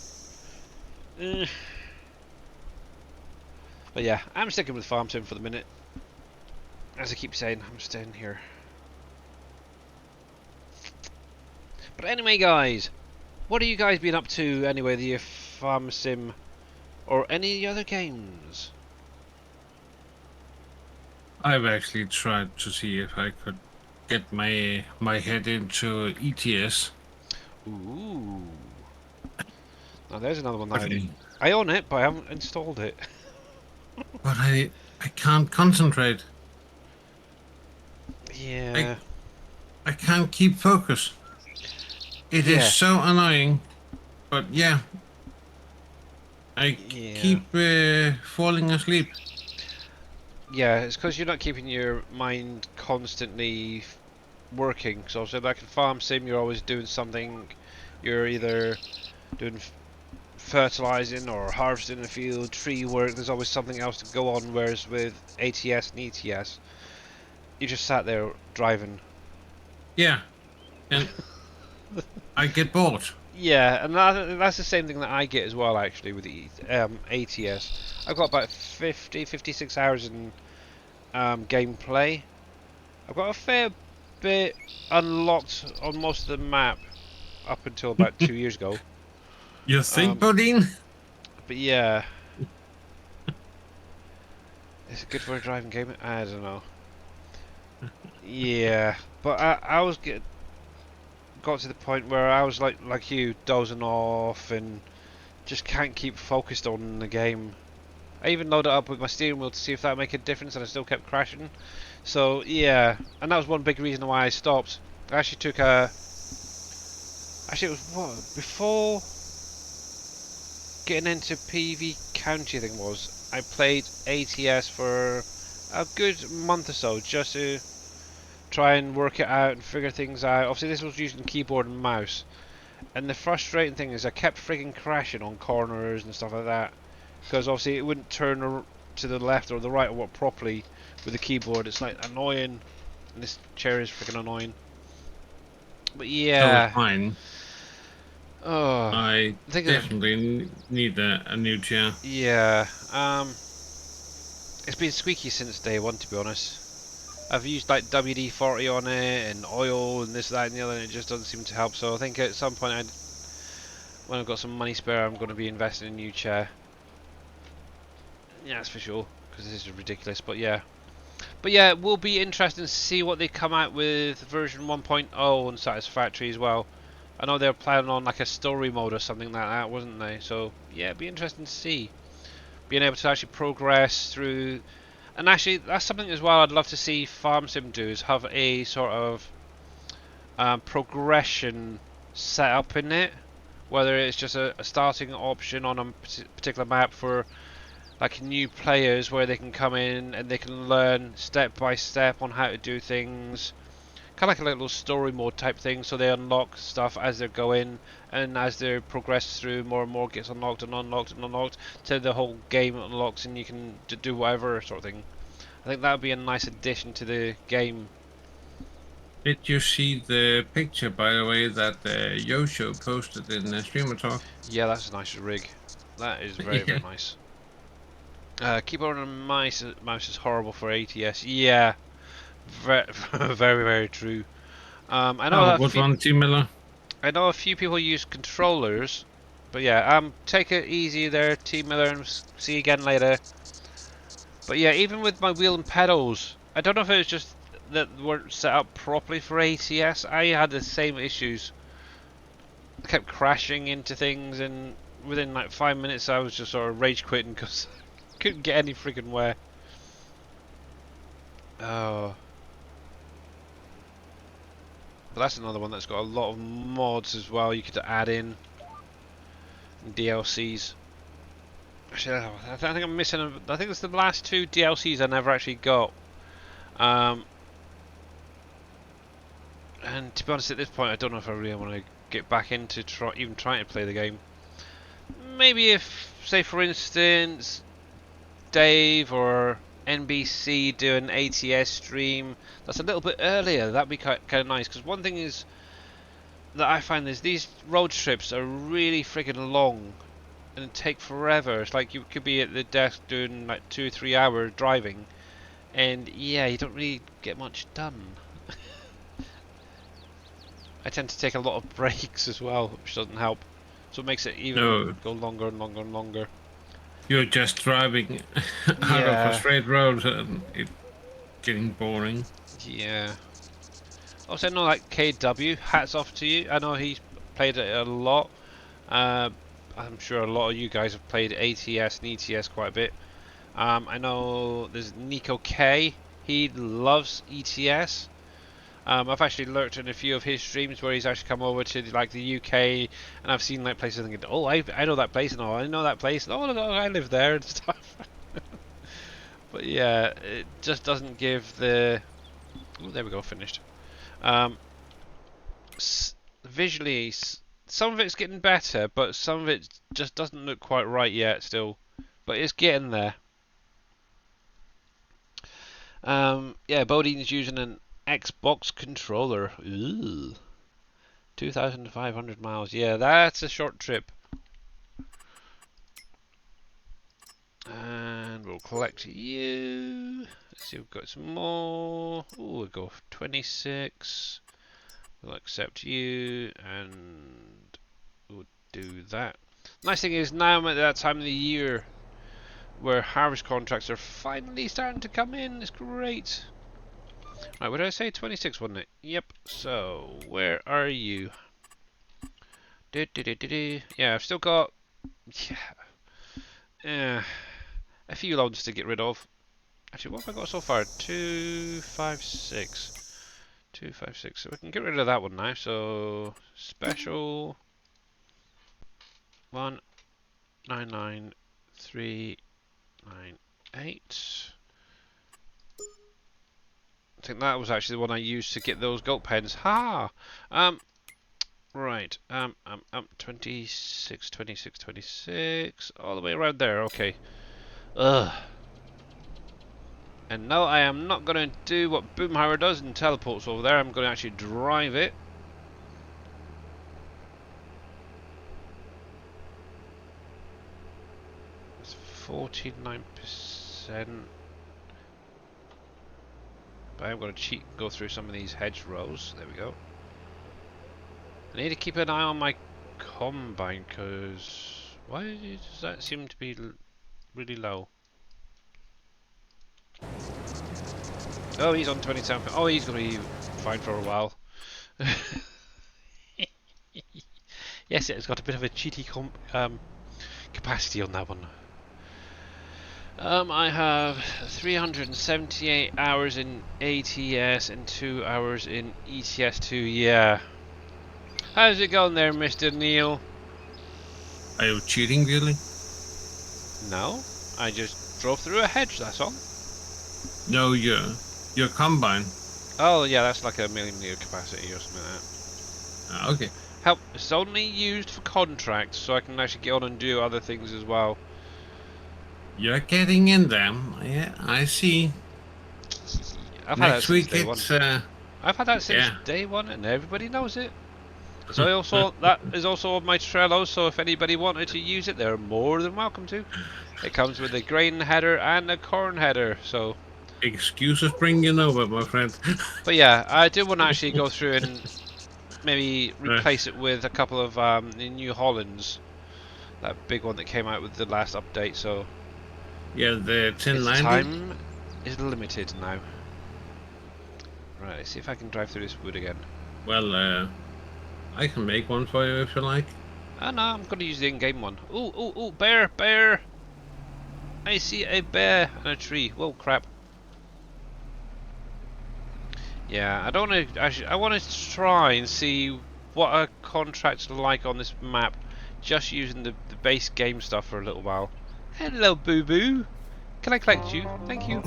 But yeah, I'm sticking with Farm Sim for the minute. As I keep saying, I'm staying here. But anyway, guys, what have you guys been up to anyway, the Farm Sim or any other games? I've actually tried to see if I could get my head into ETS. Ooh. Now there's another one that I own it, but I haven't installed it. But I can't concentrate. Yeah. I can't keep focus. It is so annoying. But yeah, I keep falling asleep. Yeah, it's because you're not keeping your mind constantly working. So like in farm sim, you're always doing something. You're either doing fertilizing or harvesting the field, tree work. There's always something else to go on. Whereas with ATS and ETS, you just sat there driving. Yeah, and I get bored. Yeah, and that's the same thing that I get as well, actually, with the ATS. I've got about 56 hours in gameplay. I've got a fair bit unlocked on most of the map up until about 2 years ago. You think, Bodine? But yeah. Is it good for a driving game? I don't know. Yeah, but I was got to the point where I was like you, dozing off and just can't keep focused on the game. I even loaded it up with my steering wheel to see if that would make a difference, and I still kept crashing. So yeah, and that was one big reason why I stopped. I actually took a. Actually, it was what before getting into PV County. I think it was. I played ATS for a good month or so just to try and work it out and figure things out. Obviously, this was using keyboard and mouse. And the frustrating thing is I kept freaking crashing on corners and stuff like that. Because obviously it wouldn't turn to the left or the right or what properly with the keyboard. It's like annoying. And this chair is freaking annoying. But yeah. So fine. Oh, I definitely need a new chair. Yeah. It's been squeaky since day one, to be honest. I've used like WD-40 on it and oil and this, that and the other, and it just doesn't seem to help. So I think at some point, when I've got some money spare, I'm going to be investing in a new chair. Yeah, that's for sure, because this is ridiculous. But yeah, it will be interesting to see what they come out with version 1.0 on Satisfactory as well. I know they were planning on like a story mode or something like that, wasn't they? So yeah, it'd be interesting to see being able to actually progress through. And actually, that's something as well I'd love to see Farm Sim do, is have a sort of progression set up in it. Whether it's just a starting option on a particular map for like new players where they can come in and they can learn step by step on how to do things. Kind of like a little story mode type thing, so they unlock stuff as they're going, and as they progress through, more and more gets unlocked and unlocked and unlocked, till the whole game unlocks and you can do whatever sort of thing. I think that would be a nice addition to the game. Did you see the picture, by the way, that Yosho posted in the Streamer Talk? Yeah, that's a nice rig. That is very, very nice. Keyboard and mouse is horrible for ATS. Yeah, very, very, very true. I know what one, T Miller? I know a few people use controllers, but yeah, take it easy there, T Miller, and see you again later. But yeah, even with my wheel and pedals, I don't know if it was just that weren't set up properly for ATS. I had the same issues. I kept crashing into things, and within like 5 minutes, I was just sort of rage quitting because I couldn't get any freaking where. Oh. But that's another one that's got a lot of mods as well you could add in. And DLCs. Actually, I think I'm missing. I think it's the last two DLCs I never actually got. And to be honest, at this point, I don't know if I really want to get back into even trying to play the game. Maybe if, say, for instance, Dave or NBC do an ATS stream that's a little bit earlier, that'd be kind of nice. Because one thing is that I find is these road trips are really freaking long and take forever. It's like you could be at the desk doing like 2 or 3 hours driving, and yeah, you don't really get much done. I tend to take a lot of breaks as well, which doesn't help. So it makes it even go longer and longer and longer. You're just driving out of a straight road and it's getting boring. Yeah. Also, I know like KW, hats off to you. I know he's played it a lot. I'm sure a lot of you guys have played ATS and ETS quite a bit. I know there's Nico K. He loves ETS. I've actually lurked in a few of his streams where he's actually come over to like the UK, and I've seen like places and thinking, oh, I know that place, and oh, I know that place, and oh, no, I live there and stuff. But yeah, it just doesn't give the. Oh, there we go, finished. Visually, some of it's getting better, but some of it just doesn't look quite right yet still. But it's getting there. Yeah, Bodine's using an Xbox controller. Ooh. 2,500 miles. Yeah, that's a short trip. And we'll collect you. Let's see, we've got some more. Ooh, we'll go 26. We'll accept you, and we'll do that. Nice thing is, now I'm at that time of the year where harvest contracts are finally starting to come in. It's great. Right, what did I say? 26, wasn't it? Yep. So, where are you? Yeah, I've still got a few loans to get rid of. Actually, what have I got so far? 256. 256. So we can get rid of that one now. So, special 199398. I think that was actually the one I used to get those goat pens. Ha! Right. 26, 26, 26. All the way around there. Okay. Ugh. And no, I am not going to do what Boomhauer does and teleports over there. I'm going to actually drive it. It's 49%. But I'm going to cheat and go through some of these hedgerows. There we go. I need to keep an eye on my combine, because why does that seem to be really low? Oh, he's on 27. Oh, he's going to be fine for a while. Yes, it's got a bit of a cheaty capacity on that one. I have 378 hours in ATS and 2 hours in ETS2. Yeah. How's it going there, Mr. Neil? Are you cheating, really? No, I just drove through a hedge, that's all. No, your combine. Oh, yeah, that's like a millimeter capacity or something like that. Okay. Help, it's only used for contracts, so I can actually get on and do other things as well. You're getting in them. Yeah, I see. I've had that Next since week day one. it's I've had that since day one, and everybody knows it. So I also that is also on my Trello. So if anybody wanted to use it, they're more than welcome to. It comes with a grain header and a corn header. So excuses bring you nowhere, my friend. but yeah, I do want to actually go through and maybe replace it with a couple of the New Hollands, that big one that came out with the last update. So yeah, the 1090. Time is limited now. Right, let's see if I can drive through this wood again. Well, I can make one for you if you like. Oh no, I'm going to use the in-game one. Ooh, ooh, ooh, bear, bear! I see a bear and a tree. Whoa, crap. Yeah, I don't want to. Actually, I want to try and see what a contract's like on this map, just using the base game stuff for a little while. Hello, Boo Boo. Can I collect you? Thank you.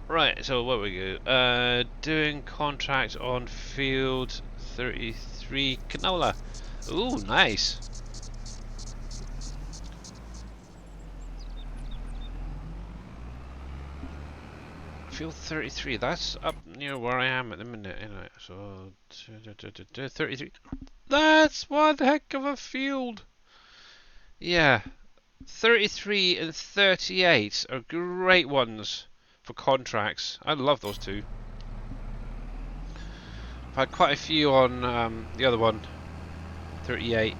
Right. So what we go? Doing contract on field 33 canola. Ooh, nice. Field 33, that's up near where I am at the minute, isn't it? So 33. That's one heck of a field. Yeah, 33 and 38 are great ones for contracts. I love those two. I've had quite a few on the other one, 38,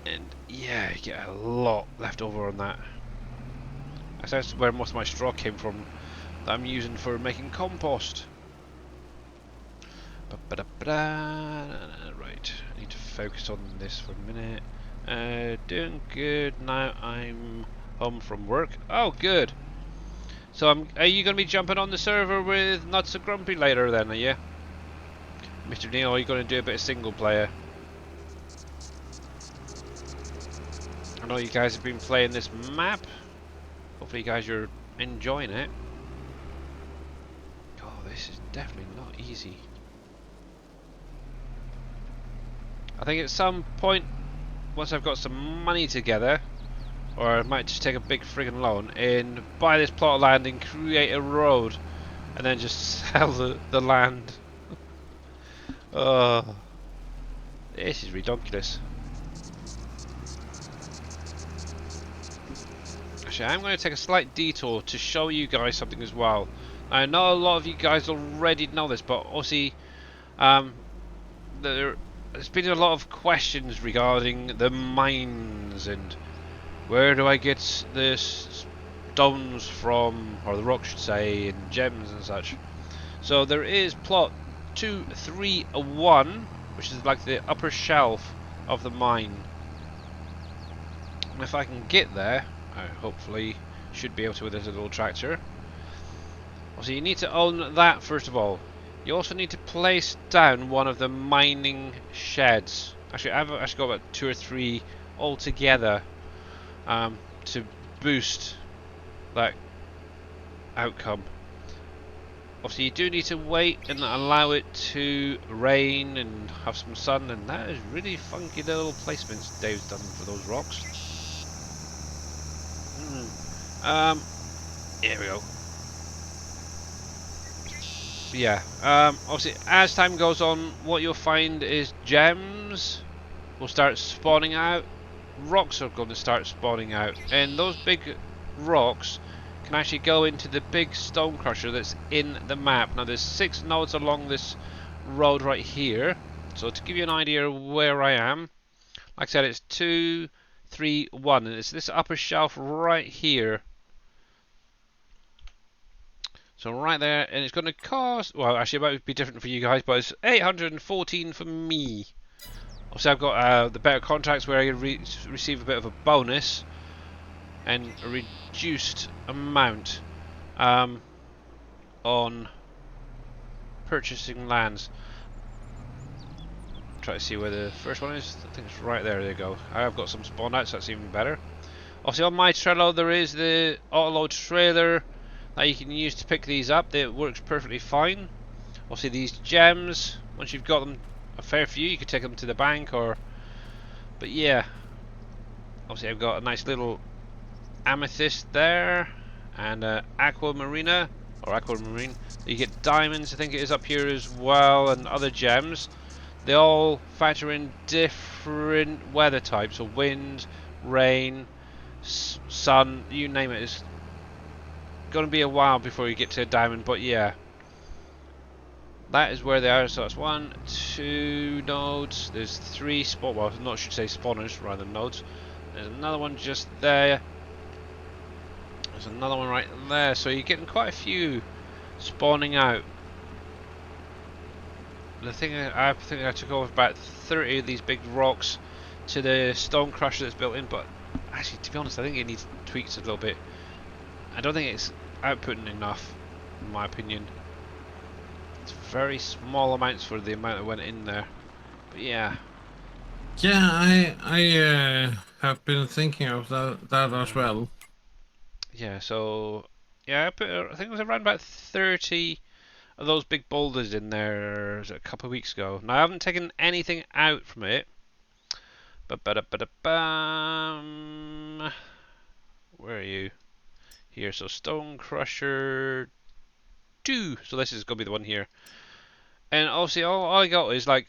and yeah, you get a lot left over on that. That's where most of my straw came from, that I'm using for making compost. Right, I need to focus on this for a minute. Doing good now. I'm home from work. Oh, good. So are you going to be jumping on the server with Not So Grumpy later then, are you? Mr. Neil, are you going to do a bit of single player? I know you guys have been playing this map. Hopefully you guys are enjoying it. Oh, definitely not easy. I think at some point, once I've got some money together, or I might just take a big friggin' loan and buy this plot of land and create a road, and then just sell the land. Oh, this is ridiculous. Actually, I'm going to take a slight detour to show you guys something as well. I know a lot of you guys already know this, but obviously, there's been a lot of questions regarding the mines and where do I get the stones from, or the rocks should say, and gems and such. So there is plot 231, which is like the upper shelf of the mine. And if I can get there, I hopefully should be able to with this little tractor. So you need to own that first of all. You also need to place down one of the mining sheds. Actually, I've actually got about 2 or 3 altogether to boost that outcome. Obviously, you do need to wait and allow it to rain and have some sun, and that is really funky little placements Dave's done for those rocks. Here we go. Yeah, obviously as time goes on, what you'll find is gems will start spawning out, rocks are going to start spawning out, and those big rocks can actually go into the big stone crusher that's in the map. Now there's 6 nodes along this road right here, so to give you an idea of where I am, like I said, it's 2, 3, 1, and it's this upper shelf right here. So right there, and it's going to cost, well actually it might be different for you guys, but it's 814 for me. Obviously I've got the better contracts where I receive a bit of a bonus and a reduced amount on purchasing lands. Try to see where the first one is. I think it's right there. There you go. I've got some spawn out, so that's even better. Obviously on my Trello there is the autoload trailer that you can use to pick these up. It works perfectly fine. Obviously these gems, once you've got them a fair few, you could take them to the bank, or but yeah, obviously I've got a nice little amethyst there and aquamarina or aquamarine. You get diamonds, I think it is up here as well, and other gems. They all factor in different weather types, so wind, rain, sun, you name it. It's going to be a while before you get to a diamond, but yeah, that is where they are. So that's 1, 2 nodes. There's 3 spawn. Well, I should say spawners rather than nodes. There's another one just there. There's another one right there. So you're getting quite a few spawning out. The thing I think I took off about 30 of these big rocks to the stone crusher that's built in, but actually, to be honest, I think it needs tweaks a little bit. I don't think it's outputting enough, in my opinion. It's very small amounts for the amount that went in there. But yeah. Yeah, I have been thinking of that as well. Yeah, so yeah, I think it was around about 30 of those big boulders in there a couple of weeks ago. Now I haven't taken anything out from it. But where are you? Here, so Stone Crusher 2. So this is gonna be the one here. And obviously all I got is like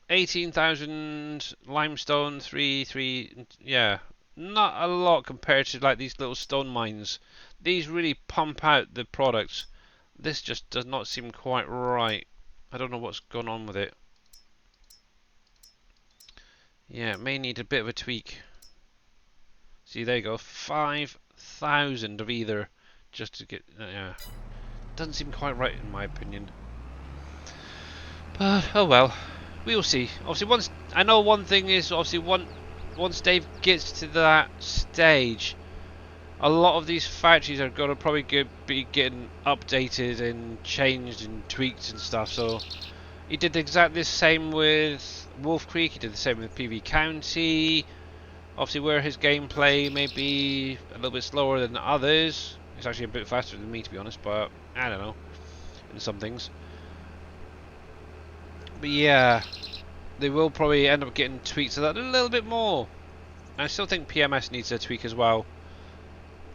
18,000 limestone, 3, yeah, not a lot compared to like these little stone mines. These really pump out the products. This just does not seem quite right. I don't know what's gone on with it. Yeah, it may need a bit of a tweak. See, there you go, 5,000 of either, just to get, yeah, doesn't seem quite right in my opinion. But oh well, we'll see. Obviously, once I know one thing is obviously once Dave gets to that stage, a lot of these factories are gonna probably be getting updated and changed and tweaked and stuff. So he did exactly the same with Wolf Creek. He did the same with PV County. Obviously, where his gameplay may be a little bit slower than others, it's actually a bit faster than me, to be honest. But I don't know. in some things. But yeah, they will probably end up getting tweaked to that a little bit more. I still think PMS needs a tweak as well.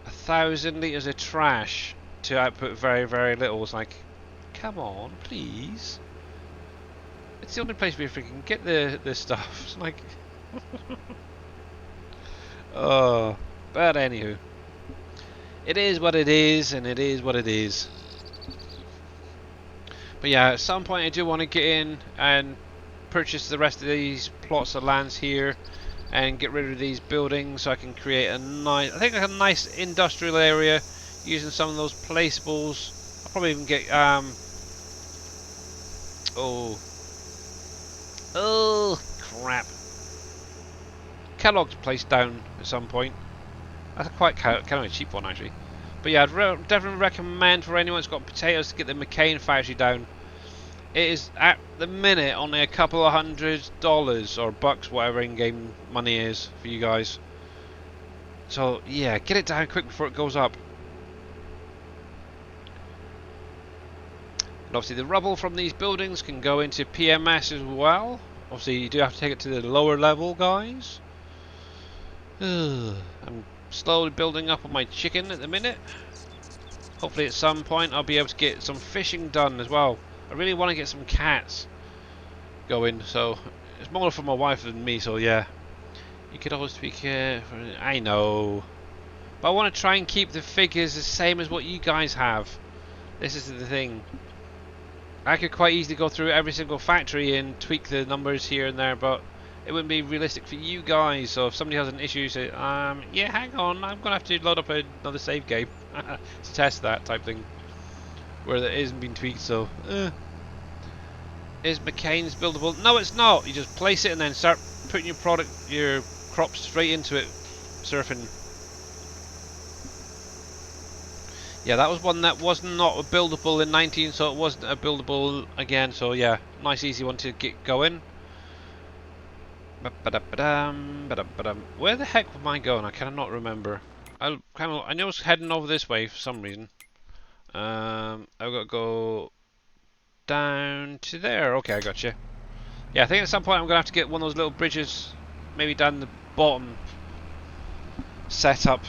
1,000 litres of trash to output very, very little. It's like, come on, please. It's the only place where we can get the stuff. It's like, oh, but anywho, it is what it is, and it is what it is. But yeah, at some point I do want to get in and purchase the rest of these plots of lands here and get rid of these buildings so I can create a nice, I think like a nice industrial area using some of those placeables. I'll probably even get oh crap, Kellogg's place down at some point. That's quite kind of a cheap one actually. But yeah, I'd definitely recommend for anyone that's got potatoes to get the McCain factory down. It is at the minute only a couple of $100 or bucks, whatever in-game money is for you guys. So yeah, get it down quick before it goes up. And obviously the rubble from these buildings can go into PMS as well. Obviously you do have to take it to the lower level, guys. I'm slowly building up on my chicken at the minute. Hopefully at some point I'll be able to get some fishing done as well. I really want to get some cats going, so it's more for my wife than me, so yeah. You could always tweak it, I know. But I want to try and keep the figures the same as what you guys have. This is the thing. I could quite easily go through every single factory and tweak the numbers here and there, but it wouldn't be realistic for you guys. So if somebody has an issue, say, yeah, hang on, I'm gonna have to load up another save game to test that type thing, where it isn't being tweaked. So, is McCain's buildable? No, it's not. You just place it and then start putting your crops straight into it, surfing. Yeah, that was one that was not a buildable in 19, so it wasn't a buildable again. So yeah, nice easy one to get going. Where the heck am I going? I cannot remember. I know I was heading over this way for some reason. I've got to go down to there. Okay, I got you. Yeah, I think at some point I'm gonna have to get one of those little bridges, maybe down the bottom, set up,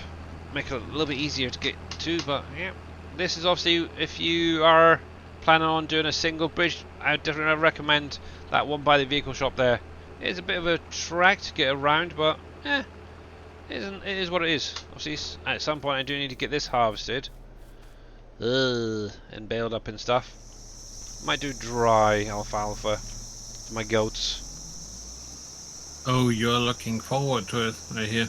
make it a little bit easier to get to. But yeah, this is obviously if you are planning on doing a single bridge, I would definitely recommend that one by the vehicle shop there. It is a bit of a trek to get around, but it is what it is. Obviously, at some point I do need to get this harvested and baled up and stuff. Might do dry alfalfa for my goats. Oh, you're looking forward to it, I hear.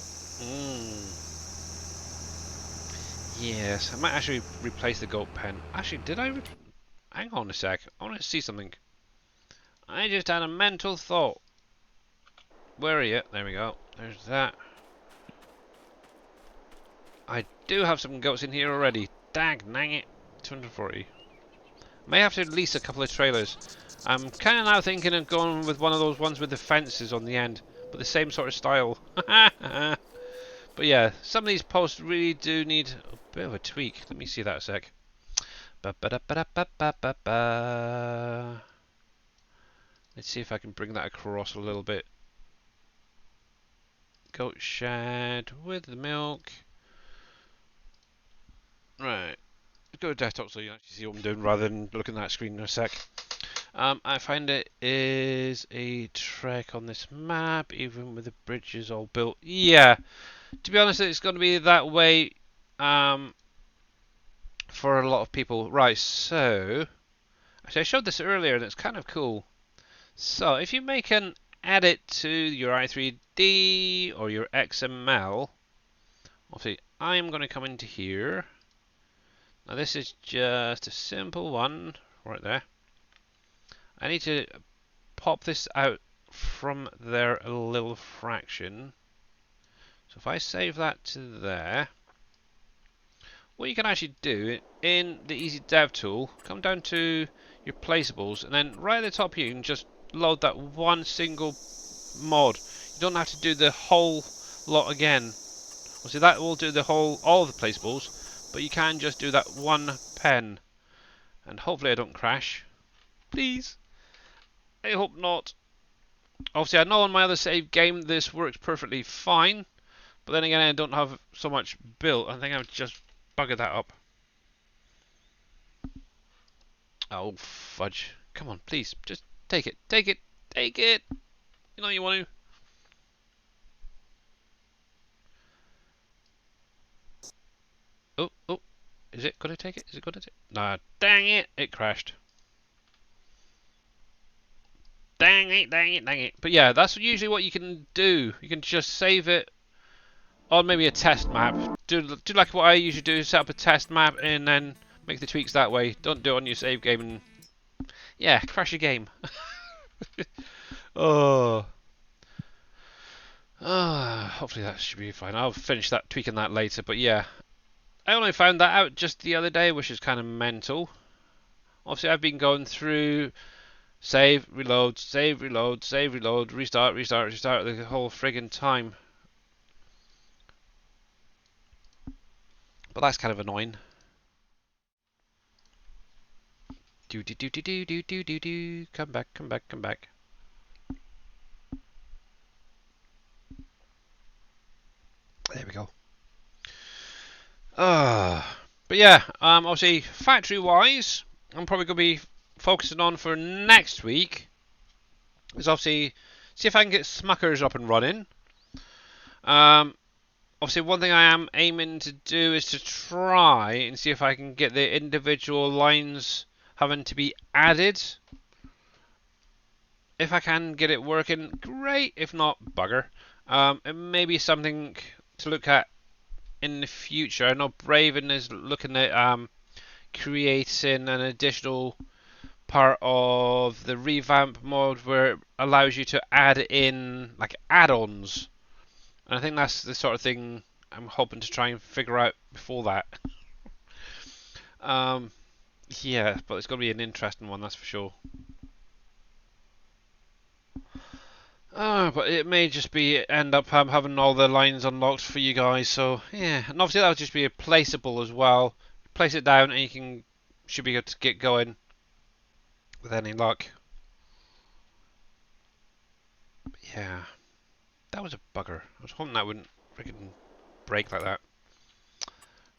Yes, I might actually replace the goat pen. Actually, did I? Hang on a sec. I want to see something. I just had a mental thought. Where are you? There we go. There's that. I do have some goats in here already. Dag nang it. 240. May have to lease a couple of trailers. I'm kind of now thinking of going with one of those ones with the fences on the end, but the same sort of style. But yeah, some of these posts really do need a bit of a tweak. Let me see that a sec. Let's see if I can bring that across a little bit. Goat shed with the milk. Right. Go to desktop so you actually see what I'm doing rather than looking at that screen in a sec. I find it is a trek on this map, even with the bridges all built. Yeah, to be honest, it's going to be that way for a lot of people. Right, so actually I showed this earlier and it's kind of cool. So if you make an edit to your i3D or your XML, obviously I'm going to come into here. Now this is just a simple one right there. I need to pop this out from there a little fraction. So if I save that to there, what you can actually do in the Easy Dev tool, come down to your placeables, and then right at the top here you can just load that one single mod. You don't have to do the whole lot again. Well, see, that will do the all of the placeables, but you can just do that one pen, And hopefully I don't crash. Please. I hope not. Obviously, I know on my other save game this works perfectly fine. But then again, I don't have so much built. I think I've just buggered that up. Oh, fudge. Come on, please. Just take it. Take it. Take it. You know you want to. Oh. Is it going to take it? Is it going to take it? Nah, dang it. It crashed. Dang it. But yeah, that's usually what you can do. You can just save it on maybe a test map. Do like what I usually do, set up a test map and then make the tweaks that way. Don't do it on your save game and yeah, crash your game. Oh. Hopefully that should be fine. I'll finish that tweaking that later, but yeah. I only found that out just the other day, which is kind of mental. Obviously I've been going through save, reload, save, reload, save, reload, restart the whole friggin' time. But that's kind of annoying. Do. Come back. There we go. But yeah, obviously factory wise, I'm probably gonna be focusing on for next week is obviously see if I can get Smuckers up and running. Obviously one thing I am aiming to do is to try and see if I can get the individual lines having to be added. If I can get it working, great. If not, bugger. It may be something to look at in the future. I know Braven is looking at creating an additional part of the revamp mode where it allows you to add in like add-ons. And I think that's the sort of thing I'm hoping to try and figure out before that. Yeah, but it's going to be an interesting one, that's for sure. But it may just be end up having all the lines unlocked for you guys. So yeah, and obviously that would just be a placeable as well. Place it down and you should be able to get going with any luck. But yeah, that was a bugger. I was hoping that wouldn't freaking break like that.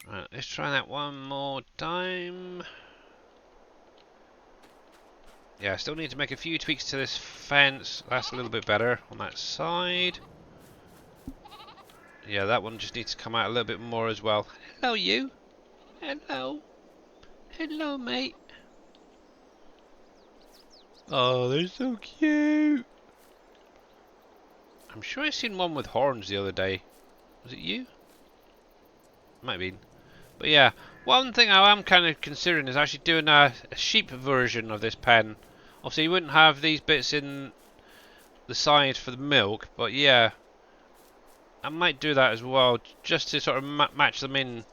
Right, let's try that one more time. Yeah, I still need to make a few tweaks to this fence. That's a little bit better on that side. Yeah, that one just needs to come out a little bit more as well. Hello, you. Hello. Hello, mate. Oh, they're so cute. I'm sure I seen one with horns the other day. Was it you? Might have been. But yeah, one thing I am kind of considering is actually doing a sheep version of this pen. Obviously you wouldn't have these bits in the side for the milk, but yeah, I might do that as well, just to sort of match them in.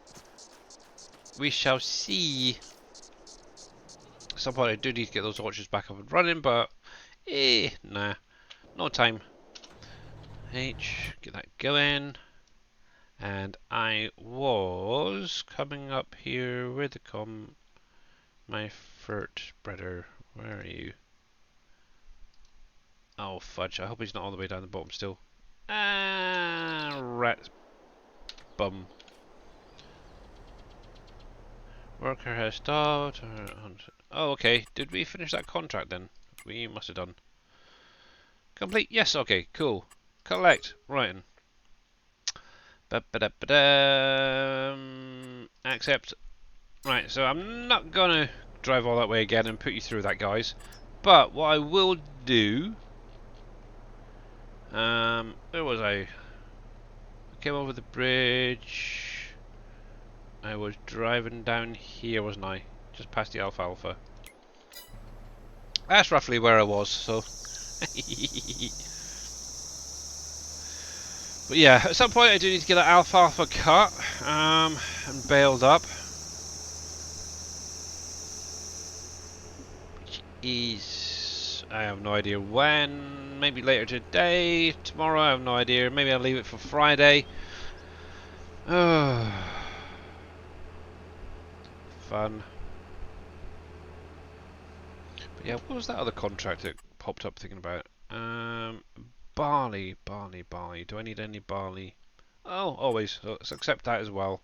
We shall see. At some point I do need to get those orchards back up and running, but nah, no time. Get that going. And I was coming up here with my furt spreader. Where are you? Oh fudge! I hope he's not all the way down the bottom still. Rat bum. Worker has stopped. Oh, okay. Did we finish that contract then? We must have done. Complete. Yes. Okay. Cool. Collect. Right. Accept. Right, so I'm not gonna drive all that way again and put you through that, guys. But what I will do, where was I? I came over the bridge. I was driving down here, wasn't I? Just past the alfalfa. That's roughly where I was. So. But yeah, at some point I do need to get that alfalfa cut and baled up. Which is, I have no idea when. Maybe later today, tomorrow, I have no idea. Maybe I'll leave it for Friday. Fun. But yeah, what was that other contract that popped up thinking about? Barley. Do I need any barley? Oh, always. So let's accept that as well.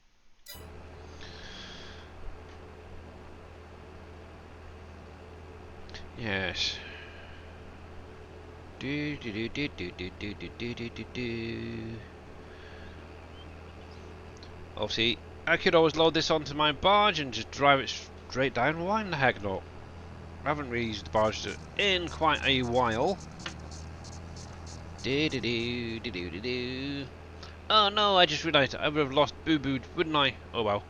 Yes. Do do do do do do do do do do do. Obviously, I could always load this onto my barge and just drive it straight down. Why in the heck not? I haven't really used the barge in quite a while. Do do do do do do do. Oh no! I just realised I would have lost Boo Boo, wouldn't I? Oh well.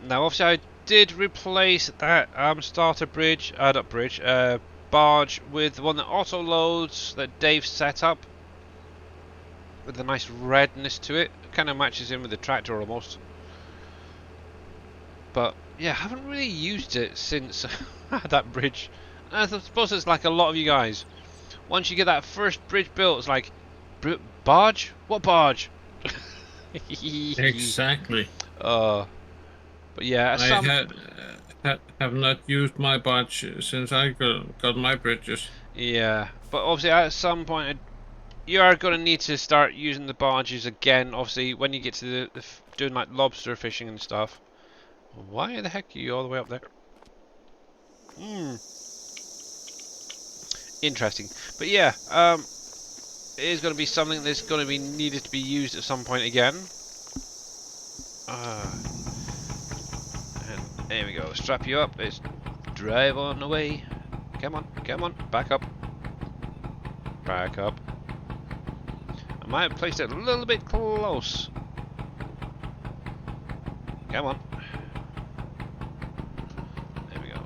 Now, obviously, I did replace that starter bridge, not bridge, barge with the one that auto loads that Dave set up with a nice redness to it. Kind of matches in with the tractor almost. But yeah, I haven't really used it since I had that bridge. And I suppose it's like a lot of you guys. Once you get that first bridge built, it's like, barge? What barge? Exactly. But yeah, I have not used my barge since I got my bridges. Yeah, but obviously at some point you are going to need to start using the barges again. Obviously, when you get to the doing like lobster fishing and stuff. Why the heck are you all the way up there? Interesting. But yeah, it is going to be something that's going to be needed to be used at some point again. And there we go. Strap you up. Let's drive on the way. Come on, come on. Back up. Back up. I might have placed it a little bit close. Come on. There we go.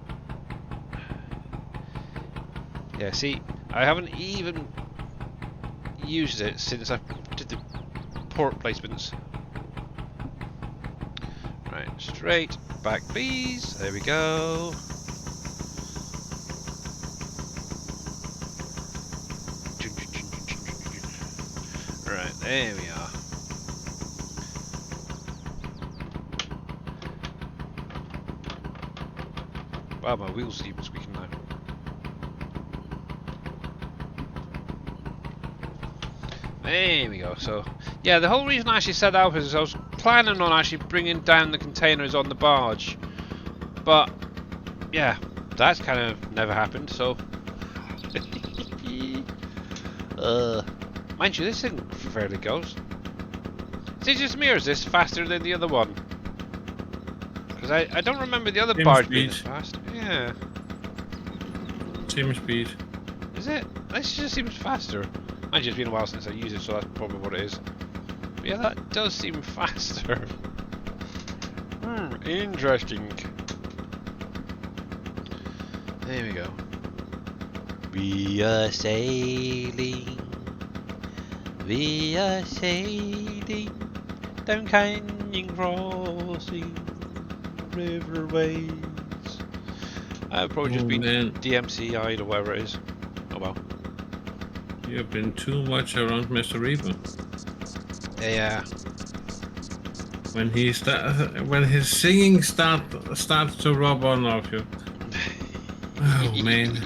Yeah, see, I haven't even used it since I did the port placements. Right, straight back, please. There we go. Right, there we are. Wow, my wheels even squeaking now. There we go. So, yeah, the whole reason I actually set that up is I was planning on actually bringing down the containers on the barge, but yeah, that's kind of never happened. So, mind you, this thing fairly goes. Is it just me, or is this faster than the other one? Because I don't remember the other barge being as fast. Yeah. Same speed. Is it? This just seems faster. Mind you, it's been a while since I used it, so that's probably what it is. But yeah, that does seem faster. Interesting. There we go. We are sailing. We are sailing down canyon crossing riverways. I've probably just been DMCI'd or whatever it is. Oh well. You've been too much around Mr. Reaper. Yeah. When his singing starts to rub on off you. Oh man.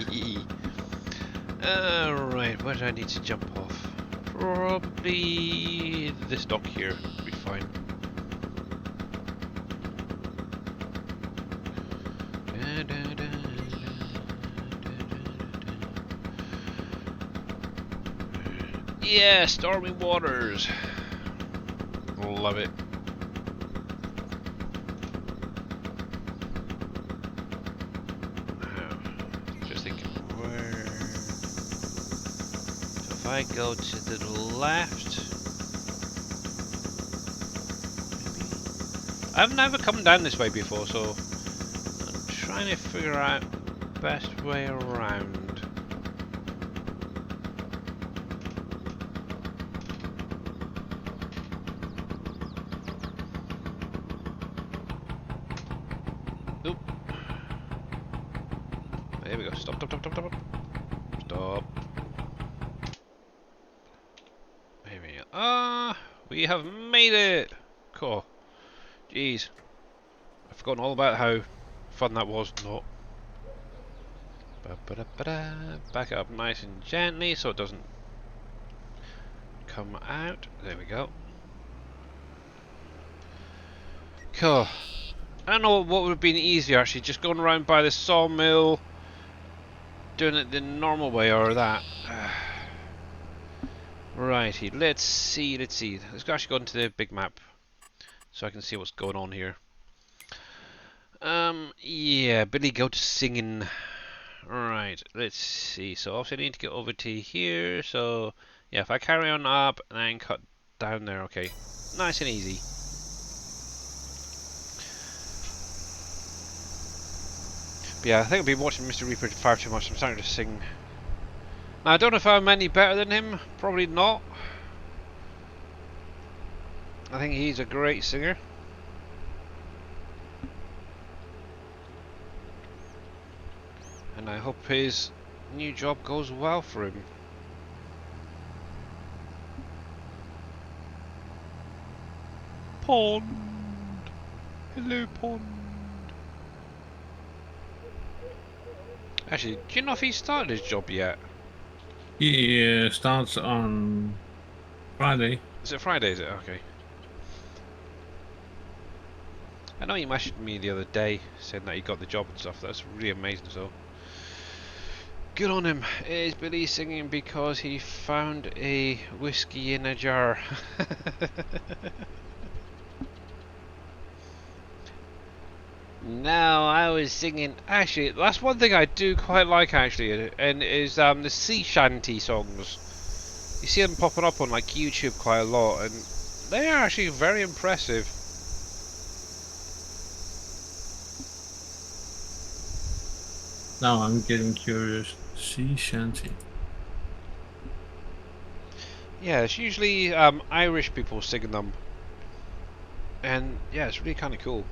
Alright, where do I need to jump off? Probably this dock here will be fine. Yeah, stormy waters. Love it. Just thinking where. So if I go to the left, maybe. I've never come down this way before, so I'm trying to figure out the best way around. There we go. Stop. Stop. There we go. We have made it! Cool. Jeez. Forgotten all about how fun that was. Not. Ba-ba-da-ba-da. Back it up nice and gently so it doesn't come out. There we go. Cool. I don't know what would have been easier actually, just going around by the sawmill, doing it the normal way, or that. Righty, let's see. Let's actually go into the big map so I can see what's going on here. Yeah, Billy Goat singing. Right, let's see. So obviously I need to get over to here. So yeah, if I carry on up and then cut down there, okay, nice and easy. But yeah, I think I've been watching Mr. Reaper far too much. I'm starting to sing. Now I don't know if I'm any better than him. Probably not. I think he's a great singer. And I hope his new job goes well for him. Pond. Hello, pond. Actually, do you know if he started his job yet? He starts on Friday. Is it Friday, is it? Okay. I know he messaged me the other day saying that he got the job and stuff. That's really amazing, so good on him. Is Billy singing because he found a whiskey in a jar? No, I was singing. Actually, that's one thing I do quite like, actually, and is the sea shanty songs. You see them popping up on like YouTube quite a lot, and they are actually very impressive. Now I'm getting curious. Sea shanty. Yeah, it's usually Irish people singing them, and yeah, it's really kind of cool.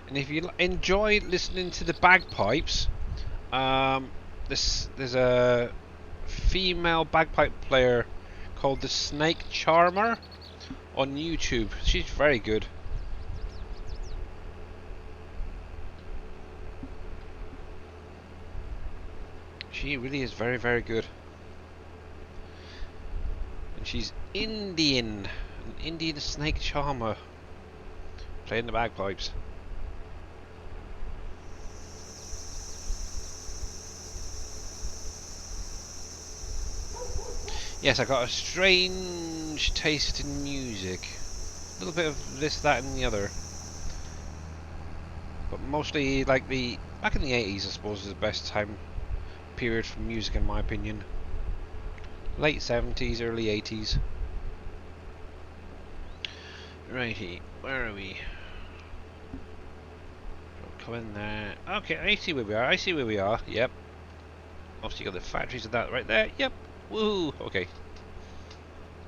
And if you enjoy listening to the bagpipes, there's a female bagpipe player called the Snake Charmer on YouTube. She's very good. She really is very, very good. And she's Indian, an Indian snake charmer, playing the bagpipes. Yes, I got a strange taste in music. A little bit of this, that, and the other. But mostly, like back in the 80s, I suppose, is the best time period for music, in my opinion. Late 70s, early 80s. Righty, where are we? Come in there. Okay, I see where we are. Yep. Obviously, you got the factories of that right there. Yep. Woohoo! Okay.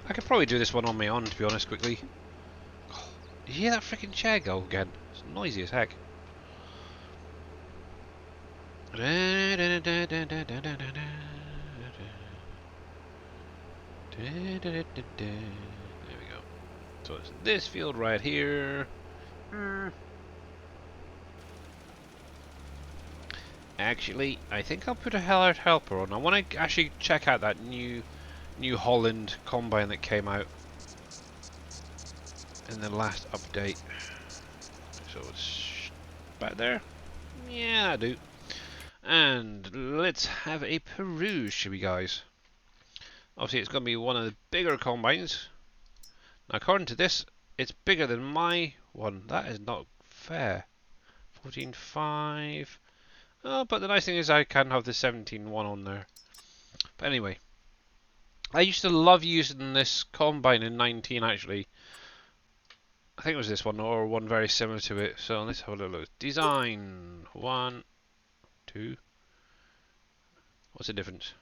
I could probably do this one on my own, to be honest, quickly. Oh, you hear that freaking chair go again? It's noisy as heck. There we go. So it's this field right here. Actually, I think I'll put a helper on. I want to actually check out that New Holland combine that came out in the last update. So it's back there. Yeah, I do. And let's have a peruse, shall we, guys? Obviously, it's going to be one of the bigger combines. Now, according to this, it's bigger than my one. That is not fair. 14.5. Oh, but the nice thing is I can have the 17.1 on there. But anyway, I used to love using this combine in 19, actually. I think it was this one, or one very similar to it. So let's have a little look. Design. 1, 2. What's the difference?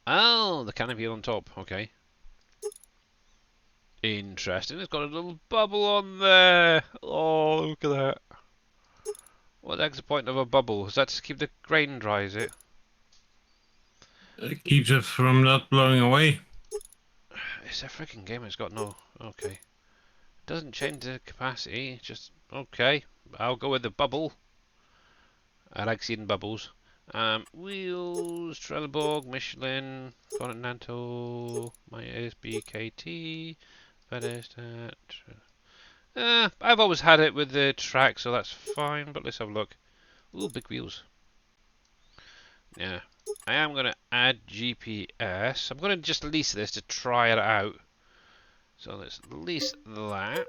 Oh, the canopy on top. Okay. Interesting. It's got a little bubble on there. Oh, look at that. What the heck's the point of a bubble? Is that to keep the grain dry, is it? It keeps it from not blowing away. It's a freaking game. It's got no. Okay. Doesn't change the capacity. Just okay. I'll go with the bubble. I like seeing bubbles. Wheels, Trelleborg, Michelin, Continental, my SBKT, Vedestat. I've always had it with the track, so that's fine. But let's have a look. Ooh, big wheels. Yeah, I am going to add GPS. I'm going to just lease this to try it out. So let's lease that.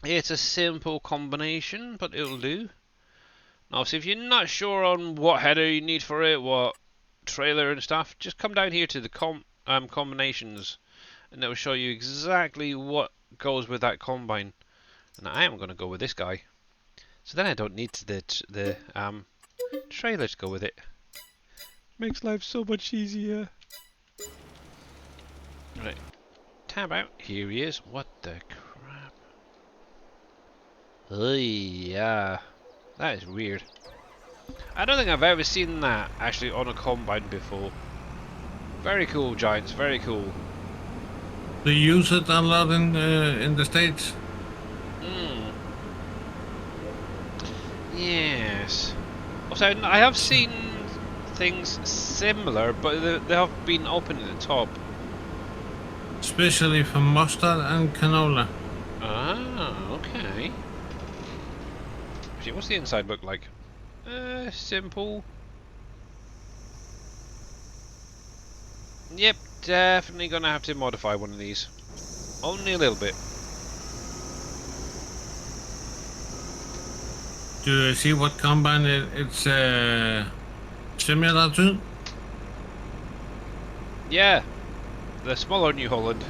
It's a simple combination, but it'll do. Now, so if you're not sure on what header you need for it, what trailer and stuff, just come down here to the combinations, and it will show you exactly what goes with that combine. And I am going to go with this guy. So then I don't need the trailer to go with it. Makes life so much easier. Right, tab out. Here he is. What the crap? Oh yeah, that is weird. I don't think I've ever seen that actually on a combine before. Very cool, Giants. Very cool. Do you use it a lot in the States? Yes. Also, I have seen things similar, but they have been open at the top. Especially for mustard and canola. Ah, okay. Actually, what's the inside look like? Simple. Yep, definitely gonna have to modify one of these. Only a little bit. Do you see what combine it's similar to? Yeah, the smaller New Holland.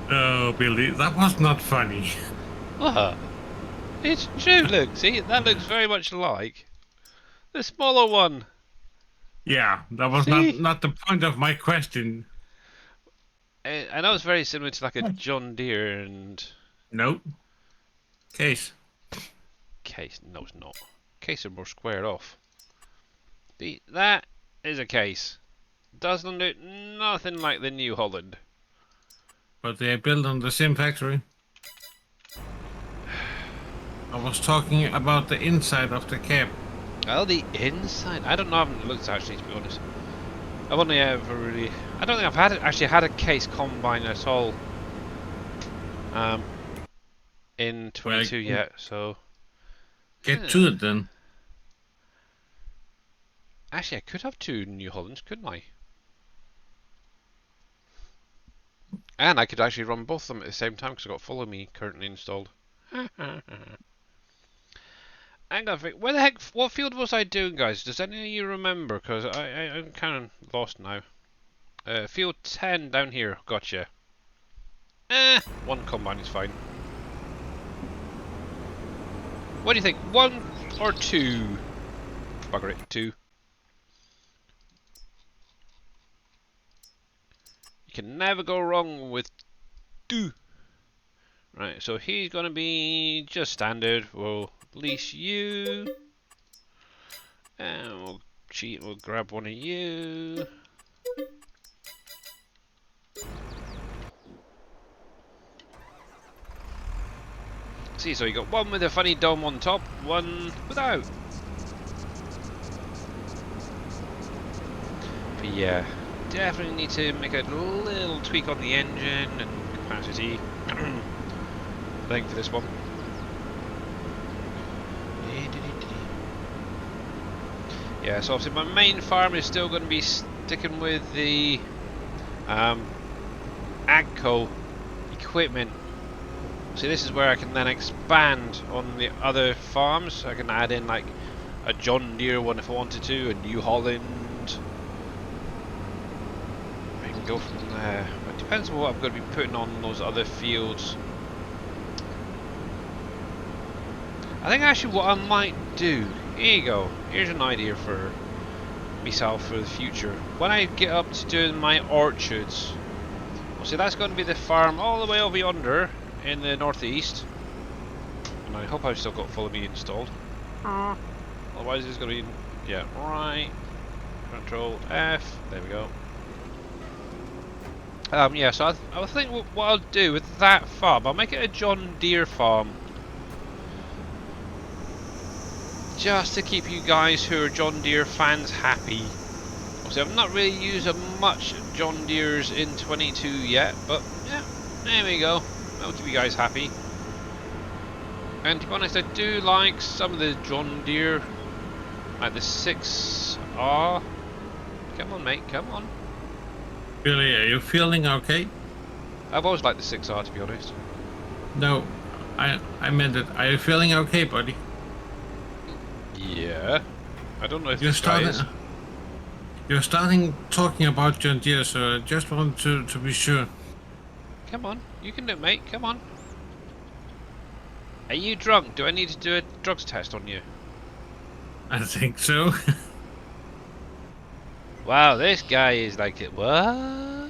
Oh, Billy, that was not funny. What? It's true, look, see, that looks very much alike. The smaller one. Yeah, that was not the point of my question. I know it's very similar to like a John Deere and... Nope. Case. Case, no it's not. Case are more squared off. That is a case. Doesn't look nothing like the New Holland. But they are built on the same factory. I was talking about the inside of the cab. Oh, the inside. I don't know. I haven't looked actually, to be honest. I've only ever really. I don't think I've actually had a case combine at all. In 22 yet. So. Get to it then. Actually, I could have two New Hollands, couldn't I? And I could actually run both of them at the same time because I've got Follow Me currently installed. I'm gonna think, where the heck, what field was I doing, guys? Does any of you remember? Because I'm kind of lost now. Field 10 down here, gotcha. One combine is fine. What do you think, 1 or 2? Bugger it, 2. You can never go wrong with 2. Right, so he's gonna be just standard. We'll lease you, and we'll cheat. We'll grab one of you. See, so you got one with a funny dome on top, one without. But yeah, definitely need to make a little tweak on the engine and capacity. I think for this one. Yeah, so obviously my main farm is still going to be sticking with the Agco equipment. See, this is where I can then expand on the other farms. I can add in like a John Deere one if I wanted to, a New Holland. I can go from there. It depends on what I'm going to be putting on those other fields. I think actually what I might do, here you go, here's an idea for myself for the future. When I get up to doing my orchards, well, see, that's going to be the farm all the way over yonder in the northeast. And I hope I've still got Follow Me installed. Otherwise it's going to be, yeah, right Control F. There we go. Yeah, so I think what I'll do with that farm, I'll make it a John Deere farm. Just to keep you guys who are John Deere fans happy. Obviously, I've not really used much John Deere's in 22 yet, but yeah, there we go. That'll keep you guys happy. And to be honest, I do like some of the John Deere, like the 6R. Come on, mate, come on. Really, are you feeling okay? I've always liked the 6R, to be honest. No, I meant it. Are you feeling okay, buddy? Yeah. I don't know if You're this guy is. You're starting talking about John Deere, so I just want to be sure. Come on, you can do it, mate. Come on. Are you drunk? Do I need to do a drugs test on you? I think so. Wow, this guy is like it. What?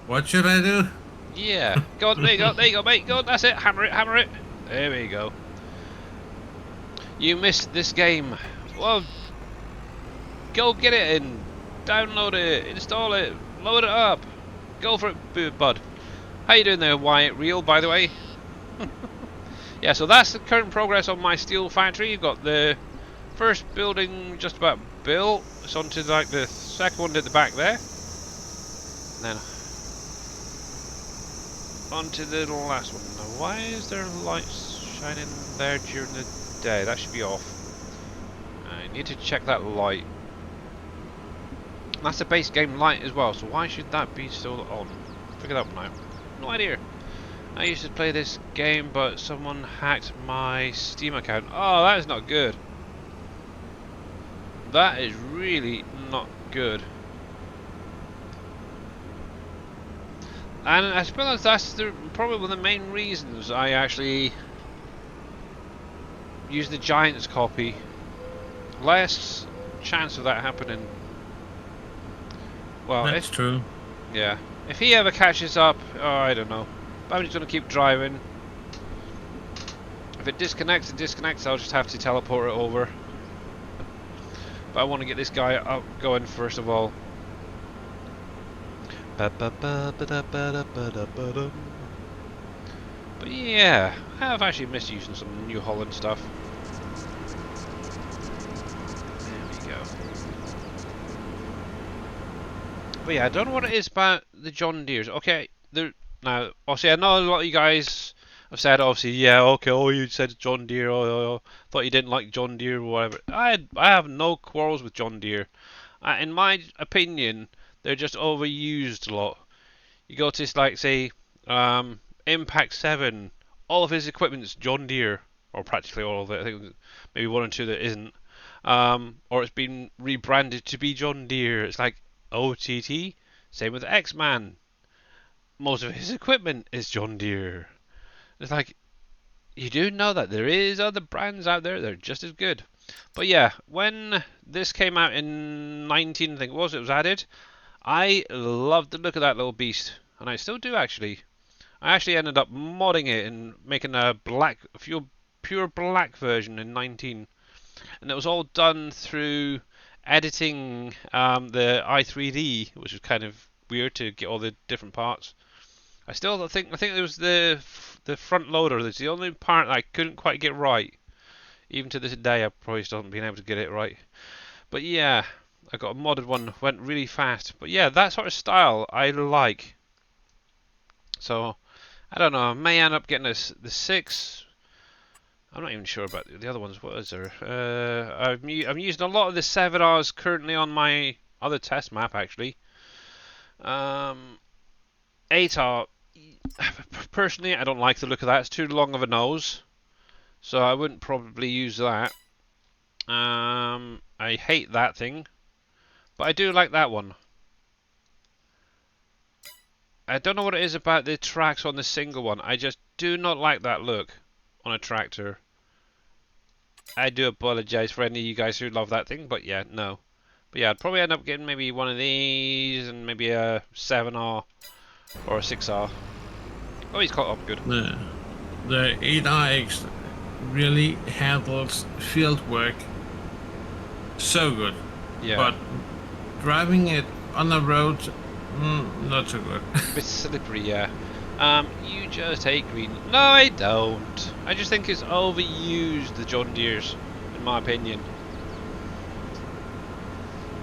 What should I do? Yeah. Go on, there you go, mate. Go on, that's it. Hammer it, hammer it. There we go. You missed this game. Well, go get it and download it, install it, load it up. Go for it, bud. How you doing there, Wyatt Real, by the way? Yeah, so that's the current progress on my steel factory. You've got the first building just about built. It's onto like the second one at the back there. And then onto the last one. Now, why is there lights shining there during the day? That should be off. I need to check that light. That's a base game light as well, so why should that be still on? Figure that one out. No idea. I used to play this game, but someone hacked my Steam account. Oh, that is not good. That is really not good. And I suppose that's probably one of the main reasons I actually use the Giants copy. Less chance of that happening. Well, That's true. Yeah. If he ever catches up, oh, I don't know. But I'm just going to keep driving. If it disconnects, it disconnects. I'll just have to teleport it over. But I want to get this guy up going first of all. But yeah, I have actually missed using some New Holland stuff. There we go. But yeah, I don't know what it is about the John Deeres. Okay, now obviously I know a lot of you guys have said obviously yeah, okay, oh you said John Deere, oh, thought you didn't like John Deere or whatever. I have no quarrels with John Deere. In my opinion, they're just overused a lot. You go to like say Impact 7, all of his equipment's John Deere, or practically all of it. I think maybe one or two that isn't. Or it's been rebranded to be John Deere. It's like OTT. Same with X-Man. Most of his equipment is John Deere. It's like, you do know that there is other brands out there that are just as good. But yeah, when this came out in 19, I think it was added, I loved the look of that little beast. And I still do actually. I actually ended up modding it and making a pure black version in 19. And it was all done through editing the i3D, which was kind of weird to get all the different parts. I think it was the front loader that's the only part that I couldn't quite get right. Even to this day, I probably still haven't been able to get it right. But yeah, I got a modded one, went really fast. But yeah, that sort of style I like. So I don't know. I may end up getting the 6. I'm not even sure about the other ones. What is there? I'm using a lot of the 7Rs currently on my other test map actually. 8R. Personally, I don't like the look of that. It's too long of a nose, so I wouldn't probably use that. I hate that thing, but I do like that one. I don't know what it is about the tracks on the single one. I just do not like that look on a tractor. I do apologize for any of you guys who love that thing, but yeah, no. But yeah, I'd probably end up getting maybe one of these and maybe a 7R or a 6R. Oh, he's caught up good. The 8RX really handles field work so good. Yeah. But driving it on the road, not so good. A bit slippery, yeah. You just hate green. No, I don't. I just think it's overused, the John Deeres, in my opinion.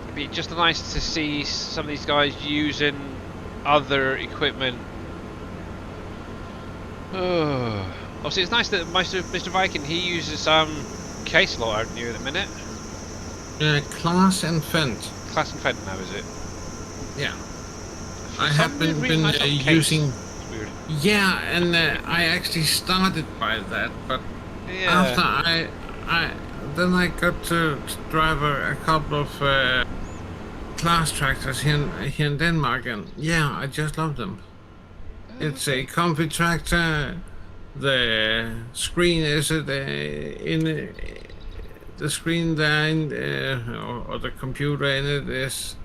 It'd be just nice to see some of these guys using other equipment. Obviously, it's nice that Mr. Viking, he uses case lot, aren't you, at the minute? Class and Fendt. Class and Fendt now, is it? Yeah. For I some have been reason I thought case. using. It's weird. Yeah, and I actually started by that, but Yeah. after then I got to drive a couple of class tractors here in Denmark, and yeah, I just love them. It's a comfy tractor. The screen is the screen there or the computer in it is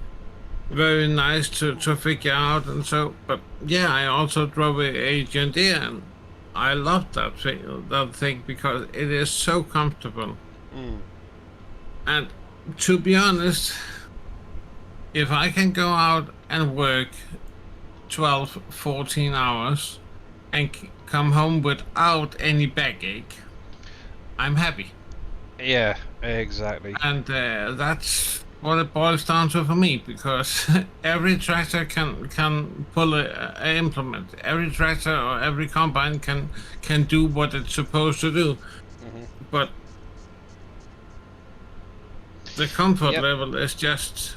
very nice to figure out, and so. But yeah, I also drove a John Deere, and I love that thing because it is so comfortable. And to be honest, if I can go out and work 12, 14 hours and come home without any backache, I'm happy. Yeah, exactly. And that's what it boils down to for me, because every tractor can pull a implement. Every tractor or every combine can do what it's supposed to do. But the comfort level is just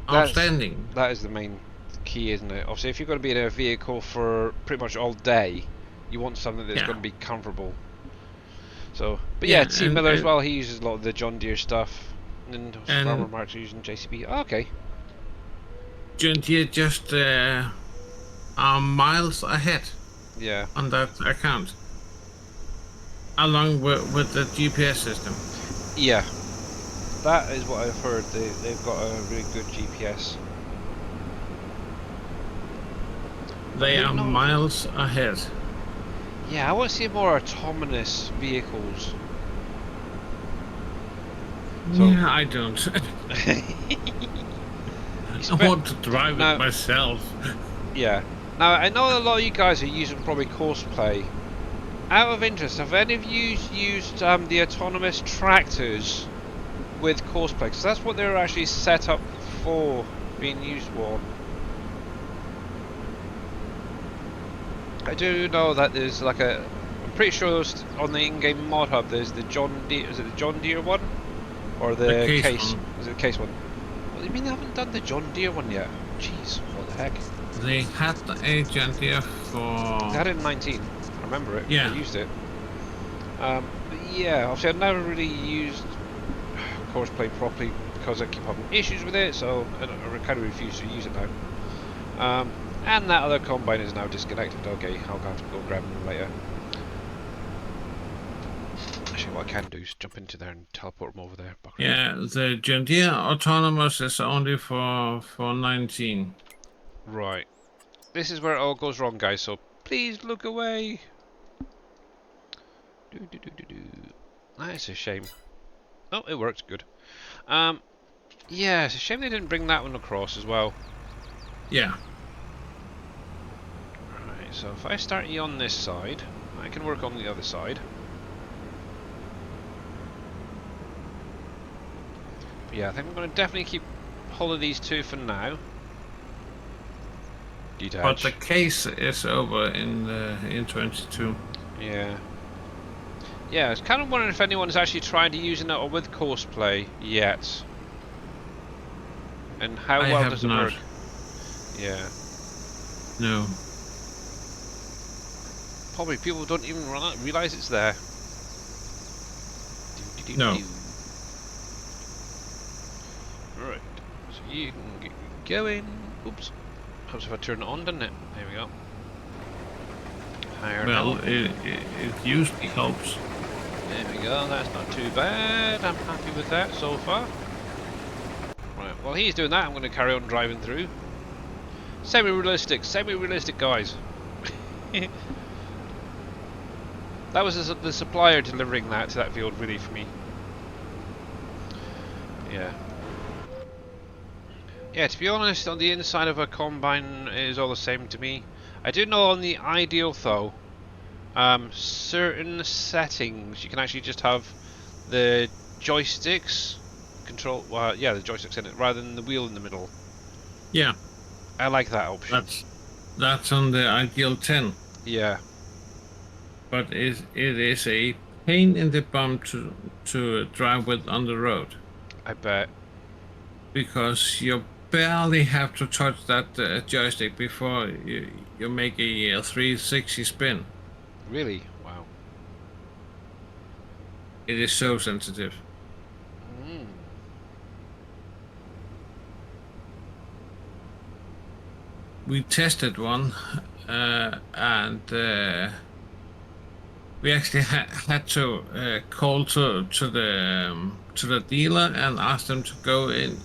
outstanding. That is the main key, isn't it? Obviously, if you're going to be in a vehicle for pretty much all day, you want something that's going to be comfortable. So, but yeah, T Miller as well, he uses a lot of the John Deere stuff. And Farmer Mark's using JCB. Oh, okay. John Deere just are miles ahead. Yeah. On that account. Along with the GPS system. Yeah. That is what I've heard. They've got a really good GPS. They are miles ahead. Yeah, I want to see more autonomous vehicles. So, yeah, I don't. I want to drive it myself. Yeah. Now, I know a lot of you guys are using probably Courseplay. Out of interest, have any of you used the autonomous tractors with Courseplay? Because that's what they're actually set up for being used for. I do know that there's like I'm pretty sure there's, on the in-game mod hub, there's the John Deere, is it the John Deere one? Or the case? Is it the case one? What do you mean they haven't done the John Deere one yet? Jeez, what the heck? They had a John Deere for... They had it in 19, I remember it, yeah. I used it. But yeah, obviously I've never really used Courseplay properly because I keep having issues with it, so I kind of refuse to use it now. And that other combine is now disconnected. Okay, I'll have to go grab them later. Actually, what I can do is jump into there and teleport them over there. Yeah, the John Deere Autonomous is only for 19. Right. This is where it all goes wrong, guys, so please look away. That is a shame. Oh, it worked. Good. Yeah, it's a shame they didn't bring that one across as well. Yeah. Right, so if I start you on this side, I can work on the other side. But yeah, I think I'm going to definitely keep hold of these two for now. Detach. But the case is over in 22. Yeah. Yeah, I was kind of wondering if anyone's actually tried using it with Courseplay yet. And how well does it work? Yeah. No. Probably people don't even realise it's there. No. Right. So you can get going. Oops. Helps if I turn it on, doesn't it? There we go. Higher well, now. it usually helps. There we go. That's not too bad. I'm happy with that so far. Right. While he's doing that, I'm going to carry on driving through. Semi-realistic, guys. That was the supplier delivering that to that field, really, for me. Yeah. Yeah, to be honest, on the inside of a combine it is all the same to me. I do know on the ideal though, certain settings you can actually just have the joysticks control. Well, yeah, the joysticks in it rather than the wheel in the middle. Yeah, I like that option. that's on the ideal 10, Yeah. but it is a pain in the bum to drive with on the road I bet. because you barely have to touch that joystick before you make a 360 spin. Really? Wow. It is so sensitive. Mm. We tested one, and we actually had to call to the dealer and ask them to go in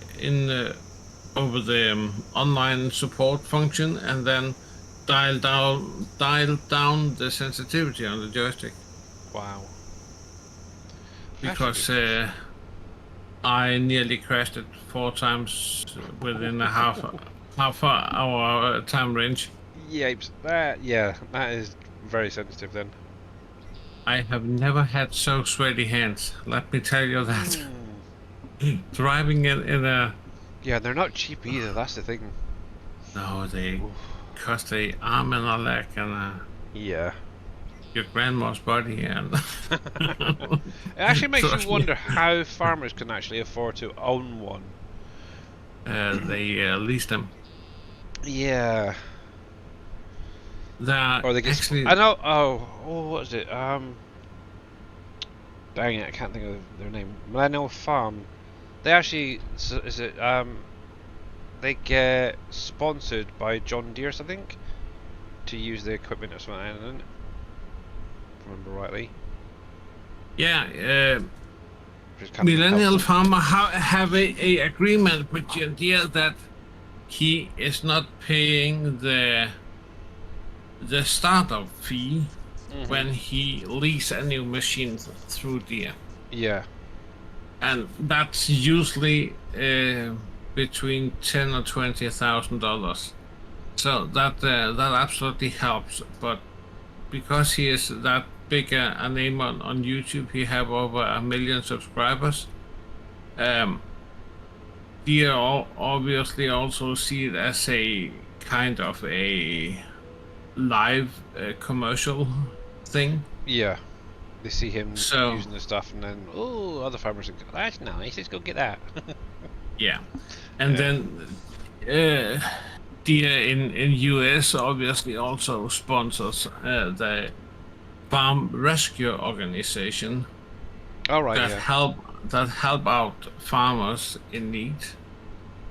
over the online support function and then dial down the sensitivity on the joystick Wow. because I nearly crashed it 4 times within a half hour time range. Yipes. That is very sensitive then. I have never had so sweaty hands. Let me tell you that. Driving in a Yeah, they're not cheap either. That's the thing. no, they cost a arm and a leg and Yeah. your grandma's body and. It actually makes Trust you me. wonder how farmers can actually afford to own one. They lease them. Yeah. That Or they get. actually. I know. What is it? Dang it! I can't think of their name. Millennial Farm. They actually is it? They get sponsored by John Deere, I think, to use the equipment or something. I don't remember rightly. Yeah. Which is kind of Millennial helpful. Farmer have a agreement with John Deere that he is not paying the startup fee when he lease a new machine through Deere, Yeah. and that's usually between $10,000 or $20,000. So that absolutely helps. But because he is that big a name on YouTube, he have over 1 million subscribers. Deere obviously also see it as a kind of a live commercial thing. Yeah. They see him So- using the stuff, and then other farmers think that's nice. Let's go get that. Yeah, and then Deere in US obviously also sponsors the farm rescue organization All right. that Yeah. help out farmers in need.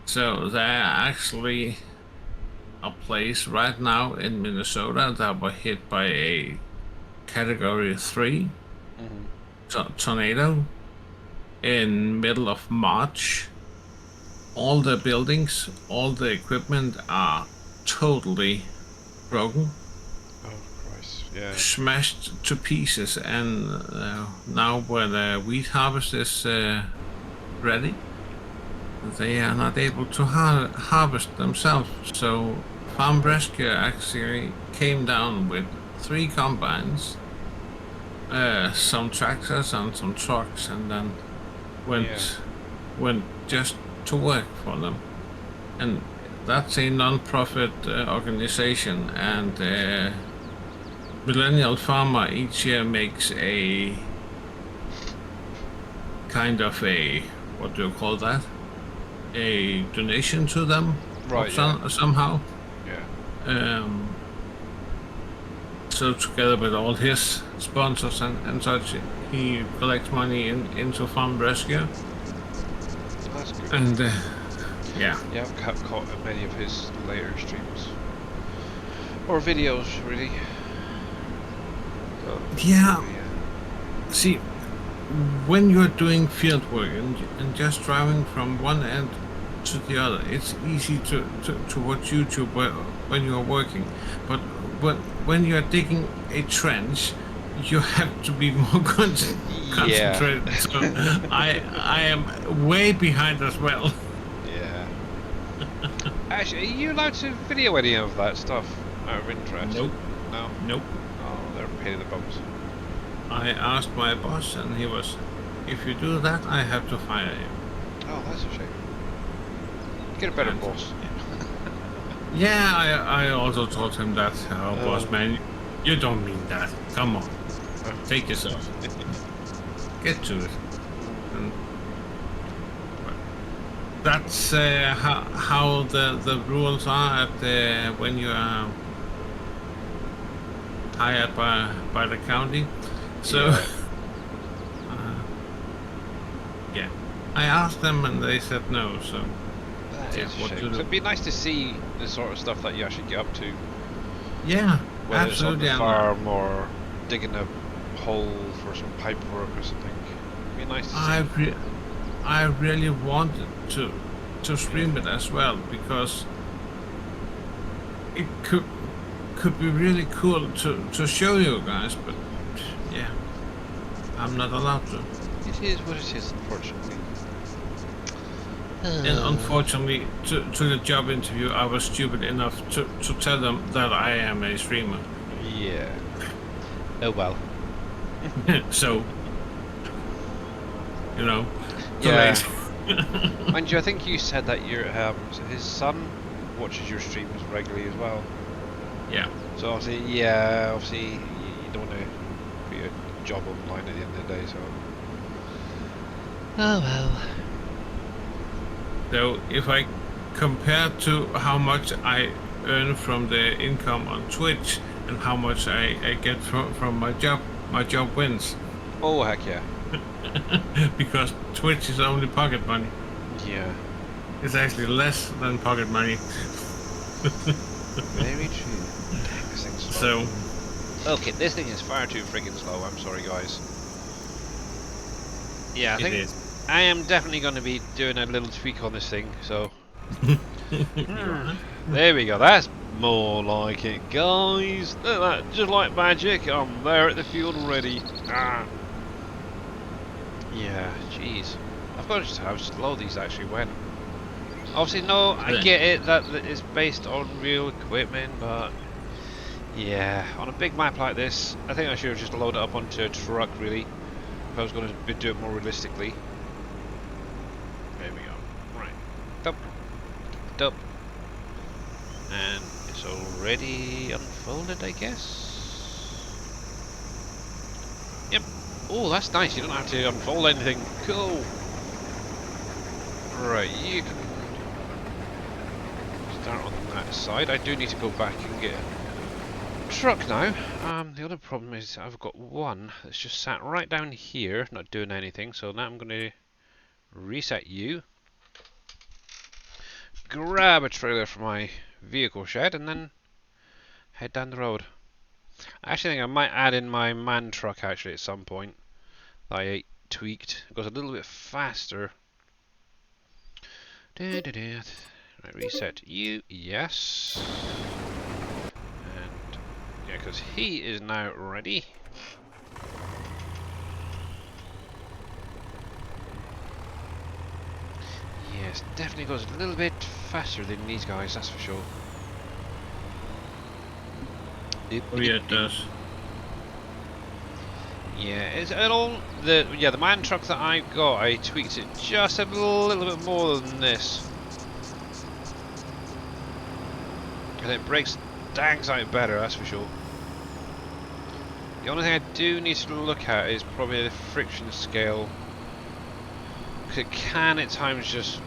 So they're actually a place right now in Minnesota that were hit by a Category 3 tornado in middle of March. All the buildings, all the equipment are totally broken, Oh Christ. Yeah. smashed to pieces, and now when the wheat harvest is ready, they are not able to harvest themselves. So Farm Rescue actually came down with 3 combines, some tractors and some trucks, and then went just to work for them. And that's a non-profit organization, and Millennial Farmer each year makes a kind of a, what do you call that? A donation to them, Right. somehow. Yeah. So together with all his sponsors and such, he collects money into Farm Rescue. That's good. And yeah, Yeah, I've caught many of his later streams or videos, really. So, Yeah. See, when you're doing field work and just driving from one end to the other, it's easy to watch YouTube when you're working. But when you're digging a trench you have to be more concentrated. So I am way behind as well. Yeah. Actually, are you allowed to video any of that stuff out of interest? Nope. No? Nope. Oh, they're a pain in the bums. I asked my boss, and he was, if you do that, I have to fire you. Oh, that's a shame. Get a better And, boss. Yeah, I also told him that, boss man, you don't mean that. Come on, take yourself. Get to it. And that's how the rules are at when you are hired by the county. So Yeah. yeah, I asked them and they said no. So That yeah, is a what shame. to So do? it'd be nice to see the sort of stuff that you actually get up to, Yeah, whether absolutely. it's on the farm or digging a hole for some pipe work or something. It'd be nice to see. I really wanted to stream it as well because it could be really cool to show you guys, but yeah, I'm not allowed to. It is what it is, unfortunately. And unfortunately, to the job interview, I was stupid enough to tell them that I am a streamer. Yeah. Oh well. So, you know, too Yeah. late. Mind you, I think you said that your so his son watches your streams regularly as well. Yeah. So obviously, obviously you don't want to put your job online at the end of the day. So. Oh well. So if I compare to how much I earn from the income on Twitch and how much I get from my job wins. Oh heck yeah. Because Twitch is only pocket money. Yeah. It's actually less than pocket money. Very true. Dang, this thing's slow. So Okay, this thing is far too friggin' slow. I'm sorry, guys. Yeah, I think it is. I am definitely going to be doing a little tweak on this thing. So there we go. That's more like it, guys. Look at that, just like magic. I'm there at the field already. Ah. Yeah, jeez. I've got to just how slow these actually went. Obviously, no, I get it that it's based on real equipment, but yeah, on a big map like this, I think I should have just loaded it up onto a truck, really, if I was going to do it more realistically. There we go. Right. Dump. Dump. And it's already unfolded, I guess. Yep. Oh, that's nice. You don't have to unfold anything. Cool. Right, you can start on that side. I do need to go back and get a truck now. The other problem is I've got one that's just sat right down here, not doing anything. So now I'm going to reset you, grab a trailer from my vehicle shed, and then head down the road. I actually think I might add in my man truck actually at some point that I tweaked. It goes a little bit faster. Right, reset you, yes. And yeah, because he is now ready. Yes, definitely goes a little bit faster than these guys, that's for sure. Oh yeah, it does. Yeah, it's all the man truck that I got. I tweaked it just a little bit more than this, and it brakes dang sight better. That's for sure. The only thing I do need to look at is probably the friction scale, because it can at times just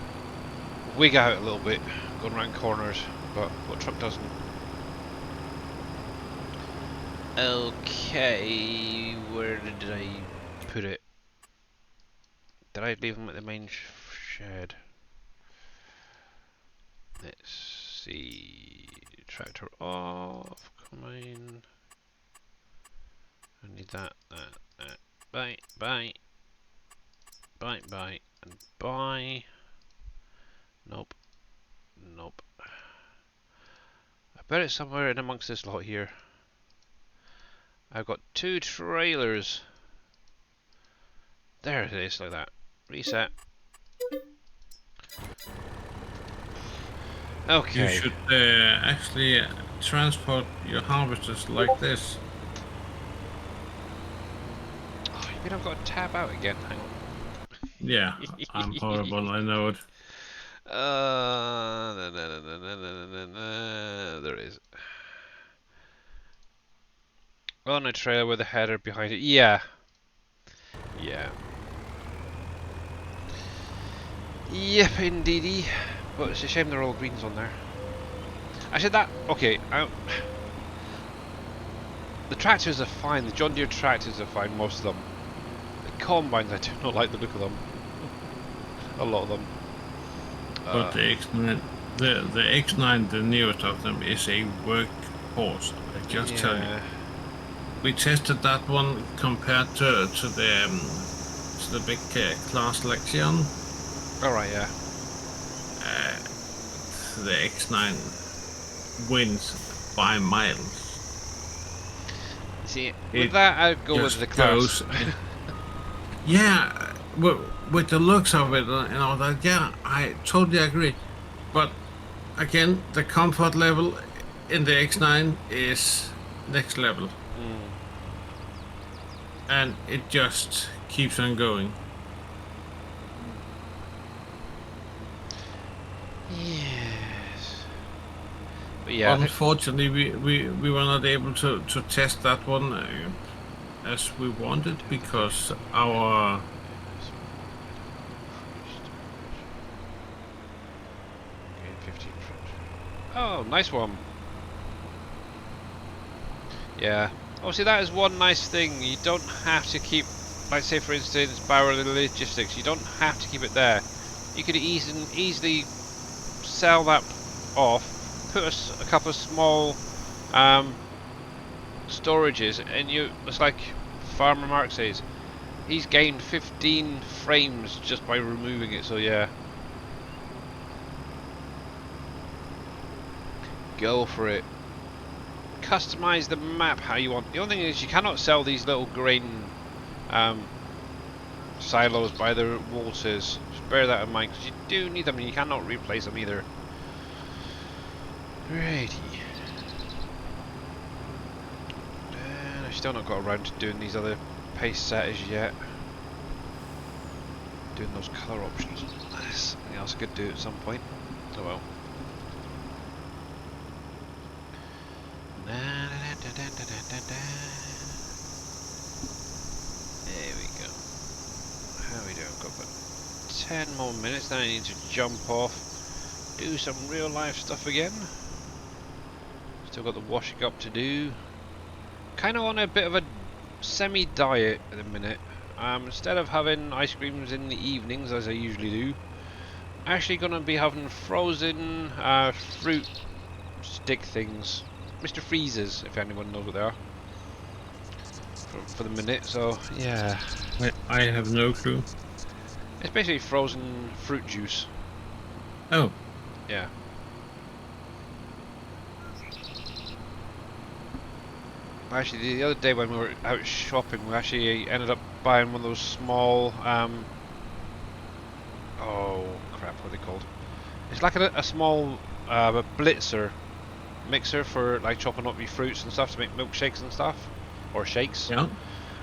wig out a little bit going around corners, but what truck doesn't? Okay, where did I put it? Did I leave them at the main shed? Let's see. Tractor off. Come on. I need that. Bye. Bye. Bye. Bye. And bye. Nope. Nope. I bet it's somewhere in amongst this lot here. I've got 2 trailers. There it is, like that. Reset. Okay. You should actually transport your harvesters like this. Oh, you mean I've got to tab out again? Hang on. Yeah, I'm horrible, I know it. There it is. On a trailer with a header behind it. Yeah. Yeah. Yep, indeedy. But it's a shame they're all greens on there. Actually, that... Okay, the tractors are fine. The John Deere tractors are fine, most of them. The combines, I do not like the look of them. A lot of them. But the X9, the X9, the newest of them, is a workhorse. I just tell you. We tested that one compared to the big class Lexion. All right, yeah. The X9 wins by miles. See, with that, I'd go with the class. Yeah, with the looks of it and all that, yeah, I totally agree. But again, the comfort level in the X9 is next level. And it just keeps on going. Yes. But yeah. Unfortunately, we were not able to test that one as we wanted because our... Oh, nice one. Yeah. Obviously, that is one nice thing. You don't have to keep, like, say for instance, Barrel Logistics. You don't have to keep it there. You could easily sell that off, put a couple of small storages, and it's like Farmer Mark says, he's gained 15 frames just by removing it. So yeah, go for it. Customize the map how you want. The only thing is you cannot sell these little grain silos by the waters. Just bear that in mind because you do need them and you cannot replace them either. Righty. And I've still not got around to doing these other paste setters yet. Doing those colour options. That's something else I could do at some point. Oh well. There we go. How are we doing? Got about 10 more minutes, then I need to jump off, do some real life stuff again. Still got the washing up to do. Kind of on a bit of a semi-diet at the minute. Instead of having ice creams in the evenings as I usually do, actually going to be having frozen fruit stick things. Mr. Freezers, if anyone knows what they are. For the minute, so yeah. I have no clue. It's basically frozen fruit juice. Oh. Yeah. Actually, the other day when we were out shopping, we actually ended up buying one of those small, oh crap, what are they called? It's like a small a blitzer mixer for like chopping up your fruits and stuff to make milkshakes and stuff, or shakes. Yeah.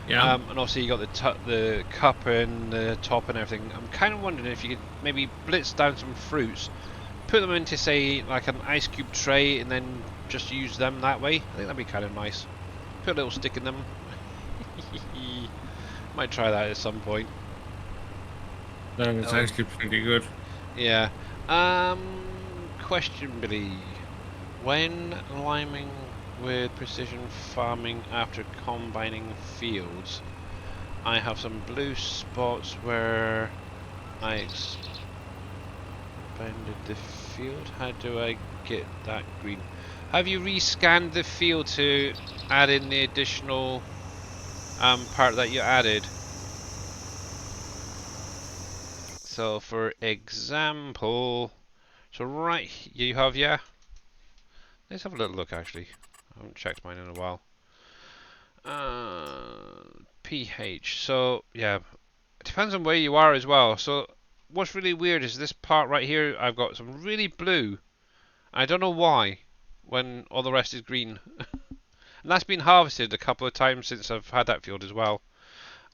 Yeah. And also you got the cup and the top and everything. I'm kind of wondering if you could maybe blitz down some fruits, put them into say like an ice cube tray, and then just use them that way. I think that'd be kind of nice. Put a little stick in them. Might try that at some point. That is actually pretty good. Yeah. Question, Billy. When liming with precision farming after combining fields, I have some blue spots where I expanded the field. How do I get that green? Have you rescanned the field to add in the additional part that you added? So for example, so right you have, yeah. Let's have a little look actually. I haven't checked mine in a while. pH. So yeah, it depends on where you are as well. So what's really weird is this part right here. I've got some really blue. I don't know why, when all the rest is green. And that's been harvested a couple of times since I've had that field as well.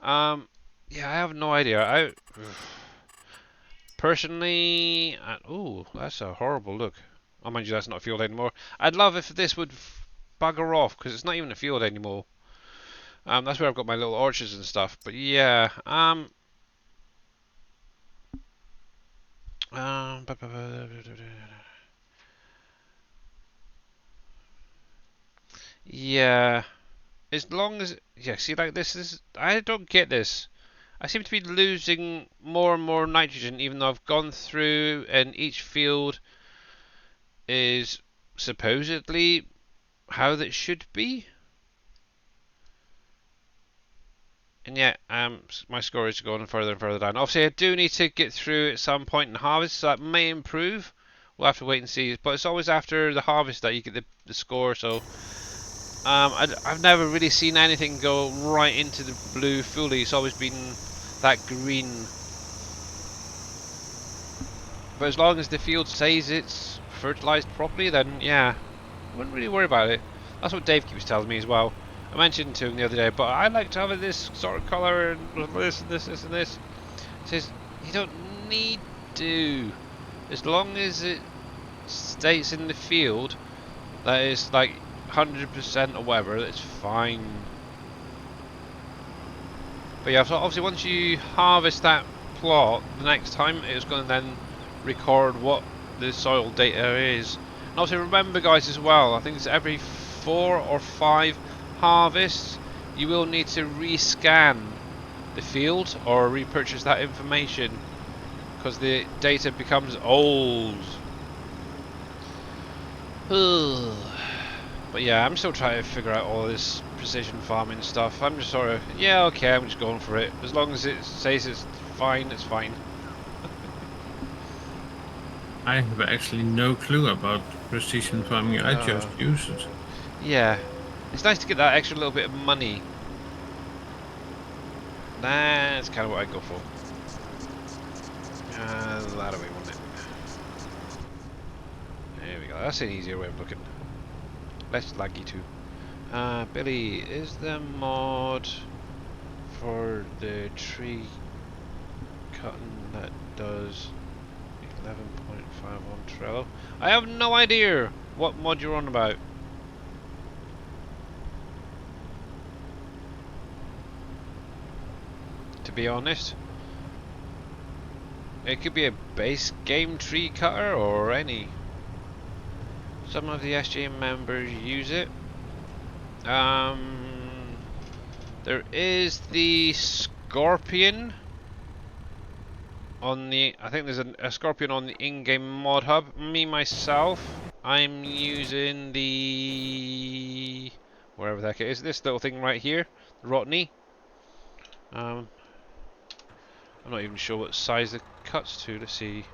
Yeah, I have no idea. I personally, oh, that's a horrible look. Oh, mind you, that's not a field anymore. I'd love if this would bugger off, because it's not even a field anymore. That's where I've got my little orchards and stuff. But yeah, yeah. As long as, yeah, see, like this is, I don't get this. I seem to be losing more and more nitrogen, even though I've gone through and each field is supposedly how that should be. And yet, my score is going further and further down. Obviously, I do need to get through at some point in harvest, so that may improve. We'll have to wait and see. But it's always after the harvest that you get the score, so... I've never really seen anything go right into the blue fully. It's always been that green. But as long as the field says it's fertilized properly, then yeah, I wouldn't really worry about it. That's what Dave keeps telling me as well. I mentioned to him the other day, but I like to have it this sort of colour and this and this, this and this. He says, you don't need to. As long as it states in the field that it's like 100% or whatever, that's fine. But yeah, so obviously once you harvest that plot, the next time it's going to then record what the soil data is. And also remember, guys, as well, I think it's every 4 or 5 harvests you will need to rescan the field or repurchase that information, because the data becomes old. But yeah, I'm still trying to figure out all this precision farming stuff. I'm just sort of, yeah, okay, I'm just going for it. As long as it says it's fine, it's fine. I have actually no clue about precision farming. I just use it. Yeah, it's nice to get that extra little bit of money. That's kind of what I go for. That way, won't it? There we go. That's an easier way of looking. Less laggy too. Billy, is the mod for the tree cutting that does 11.5 on Trello? I have no idea what mod you're on about. To be honest, it could be a base game tree cutter or any. Some of the SGA members use it. There is the Scorpion on the, I think there's a Scorpion on the in-game mod hub. Me myself, I'm using the, wherever the heck it is, this little thing right here, the Rotney. I'm not even sure what size it cuts to. Let's see.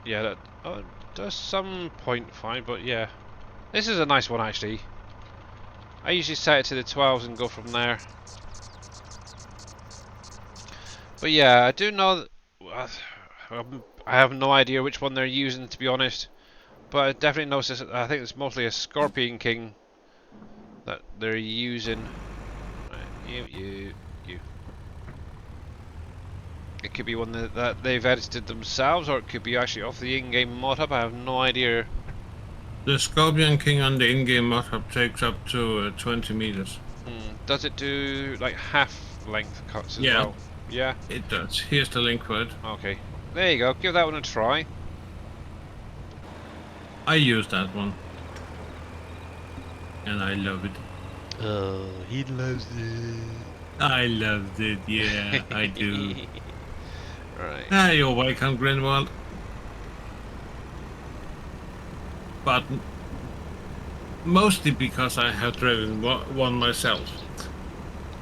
Yeah, that does some 0.5, but yeah, this is a nice one actually. I usually set it to the 12s and go from there. But yeah, I do know that, I have no idea which one they're using, to be honest. But I definitely noticed this, I think it's mostly a Scorpion King that they're using. Right, you. It could be one that they've edited themselves, or it could be actually off the in-game mod hub. I have no idea. The Scorpion King on the in-game mod hub takes up to 20 meters. Does it do like half length cuts as well? Yeah, it does. Here's the link for it. Okay, there you go. Give that one a try. I use that one, and I love it. Oh, he loves it. I loved it. Yeah, I do. Right. Ah, you're welcome, Grinwald. But mostly because I have driven one myself.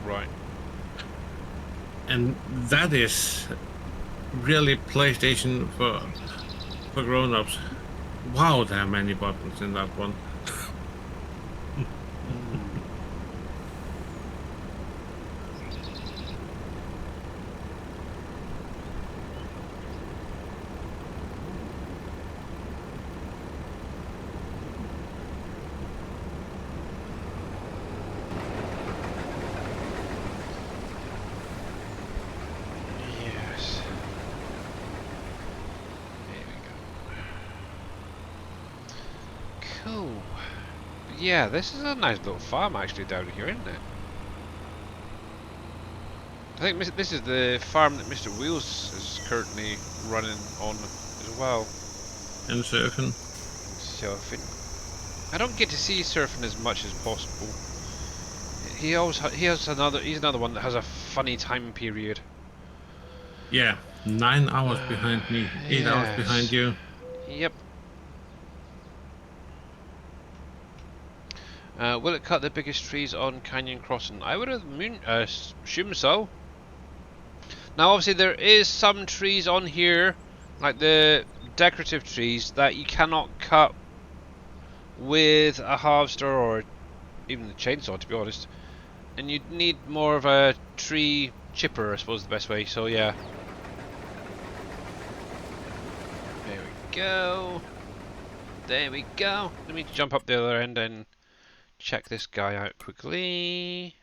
Right. And that is really PlayStation for grown-ups. Wow, there are many buttons in that one. Cool. Yeah, this is a nice little farm actually down here, isn't it? I think this is the farm that Mr. Wheels is currently running on as well. And surfing. Surfing. I don't get to see surfing as much as possible. He's another one that has a funny time period. Yeah, 9 hours behind me, 8 hours behind you. Yep. Will it cut the biggest trees on Canyon Crossing? I would assume so. Now obviously there is some trees on here, like the decorative trees, that you cannot cut with a harvester or even the chainsaw, to be honest. And you'd need more of a tree chipper, I suppose is the best way, so yeah. There we go. There we go. Let me jump up the other end and check this guy out quickly.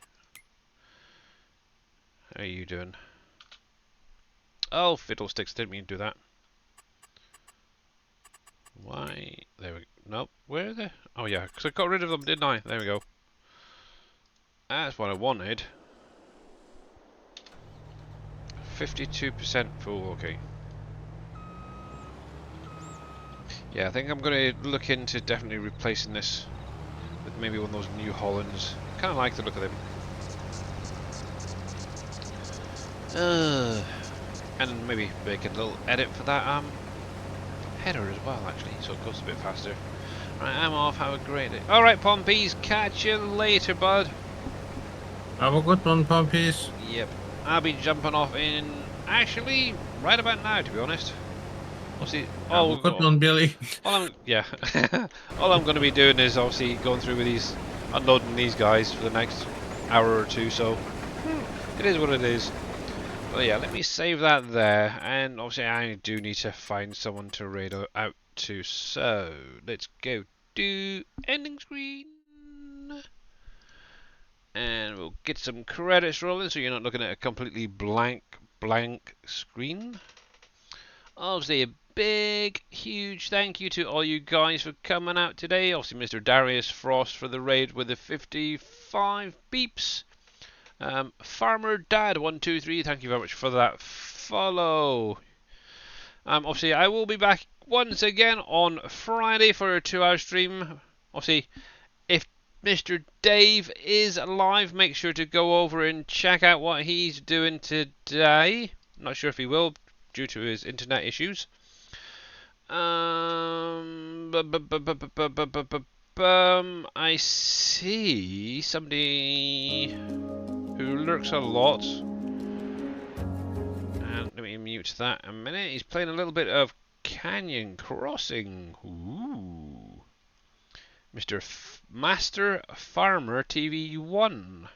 How are you doing? Oh, fiddlesticks, didn't mean to do that. Why? There we go. Nope. Where are they? Oh yeah, because I got rid of them, didn't I? There we go. That's what I wanted. 52% full, okay. Yeah, I think I'm going to look into definitely replacing this with maybe one of those New Hollands. Kind of like the look of them. And maybe make a little edit for that header as well, actually, so it goes a bit faster. Right, I'm off. Have a great day. All right, Pompeys, catch you later, bud. Have a good one, Pompeys. Yep, I'll be jumping off in actually right about now, to be honest. Obviously, Have a good one, Billy. all I'm going to be doing is obviously going through with these, unloading these guys for the next hour or two. So it is what it is. But yeah, let me save that there, and obviously I do need to find someone to raid out to, so let's go to ending screen. And we'll get some credits rolling so you're not looking at a completely blank screen. Obviously a big, huge thank you to all you guys for coming out today. Obviously Mr. Darius Frost for the raid with the 55 beeps. Farmer Dad 123, thank you very much for that follow. Obviously I will be back once again on Friday for a 2-hour stream. Obviously, if Mr. Dave is live, make sure to go over and check out what he's doing today. Not sure if he will due to his internet issues. I see somebody who lurks a lot. And let me mute that a minute. He's playing a little bit of Canyon Crossing. Ooh. Mr. Master Farmer TV1,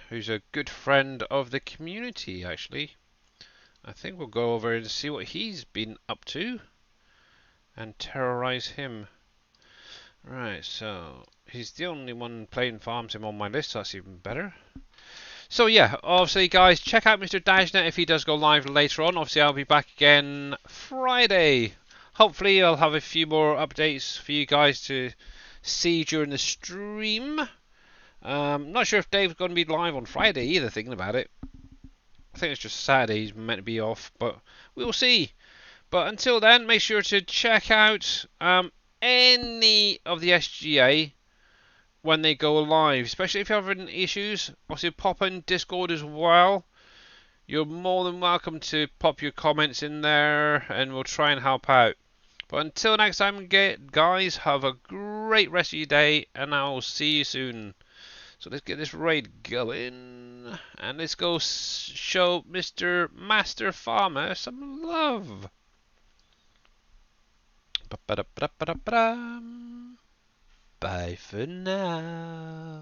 who's a good friend of the community, actually. I think we'll go over and see what he's been up to and terrorize him. Right, so he's the only one playing Farm Sim on my list, so that's even better. So yeah, obviously guys, check out Mr. Dashnet if he does go live later on. Obviously I'll be back again Friday. Hopefully I'll have a few more updates for you guys to see during the stream. Not sure if Dave's going to be live on Friday either, thinking about it. I think it's just Saturday he's meant to be off, but we'll see. But until then, make sure to check out any of the SGA when they go live, especially if you're having issues. Also pop in Discord as well. You're more than welcome to pop your comments in there and we'll try and help out. But until next time, guys, have a great rest of your day and I'll see you soon. So let's get this raid going and let's go show Mr. Master Farmer some love. Bye for now.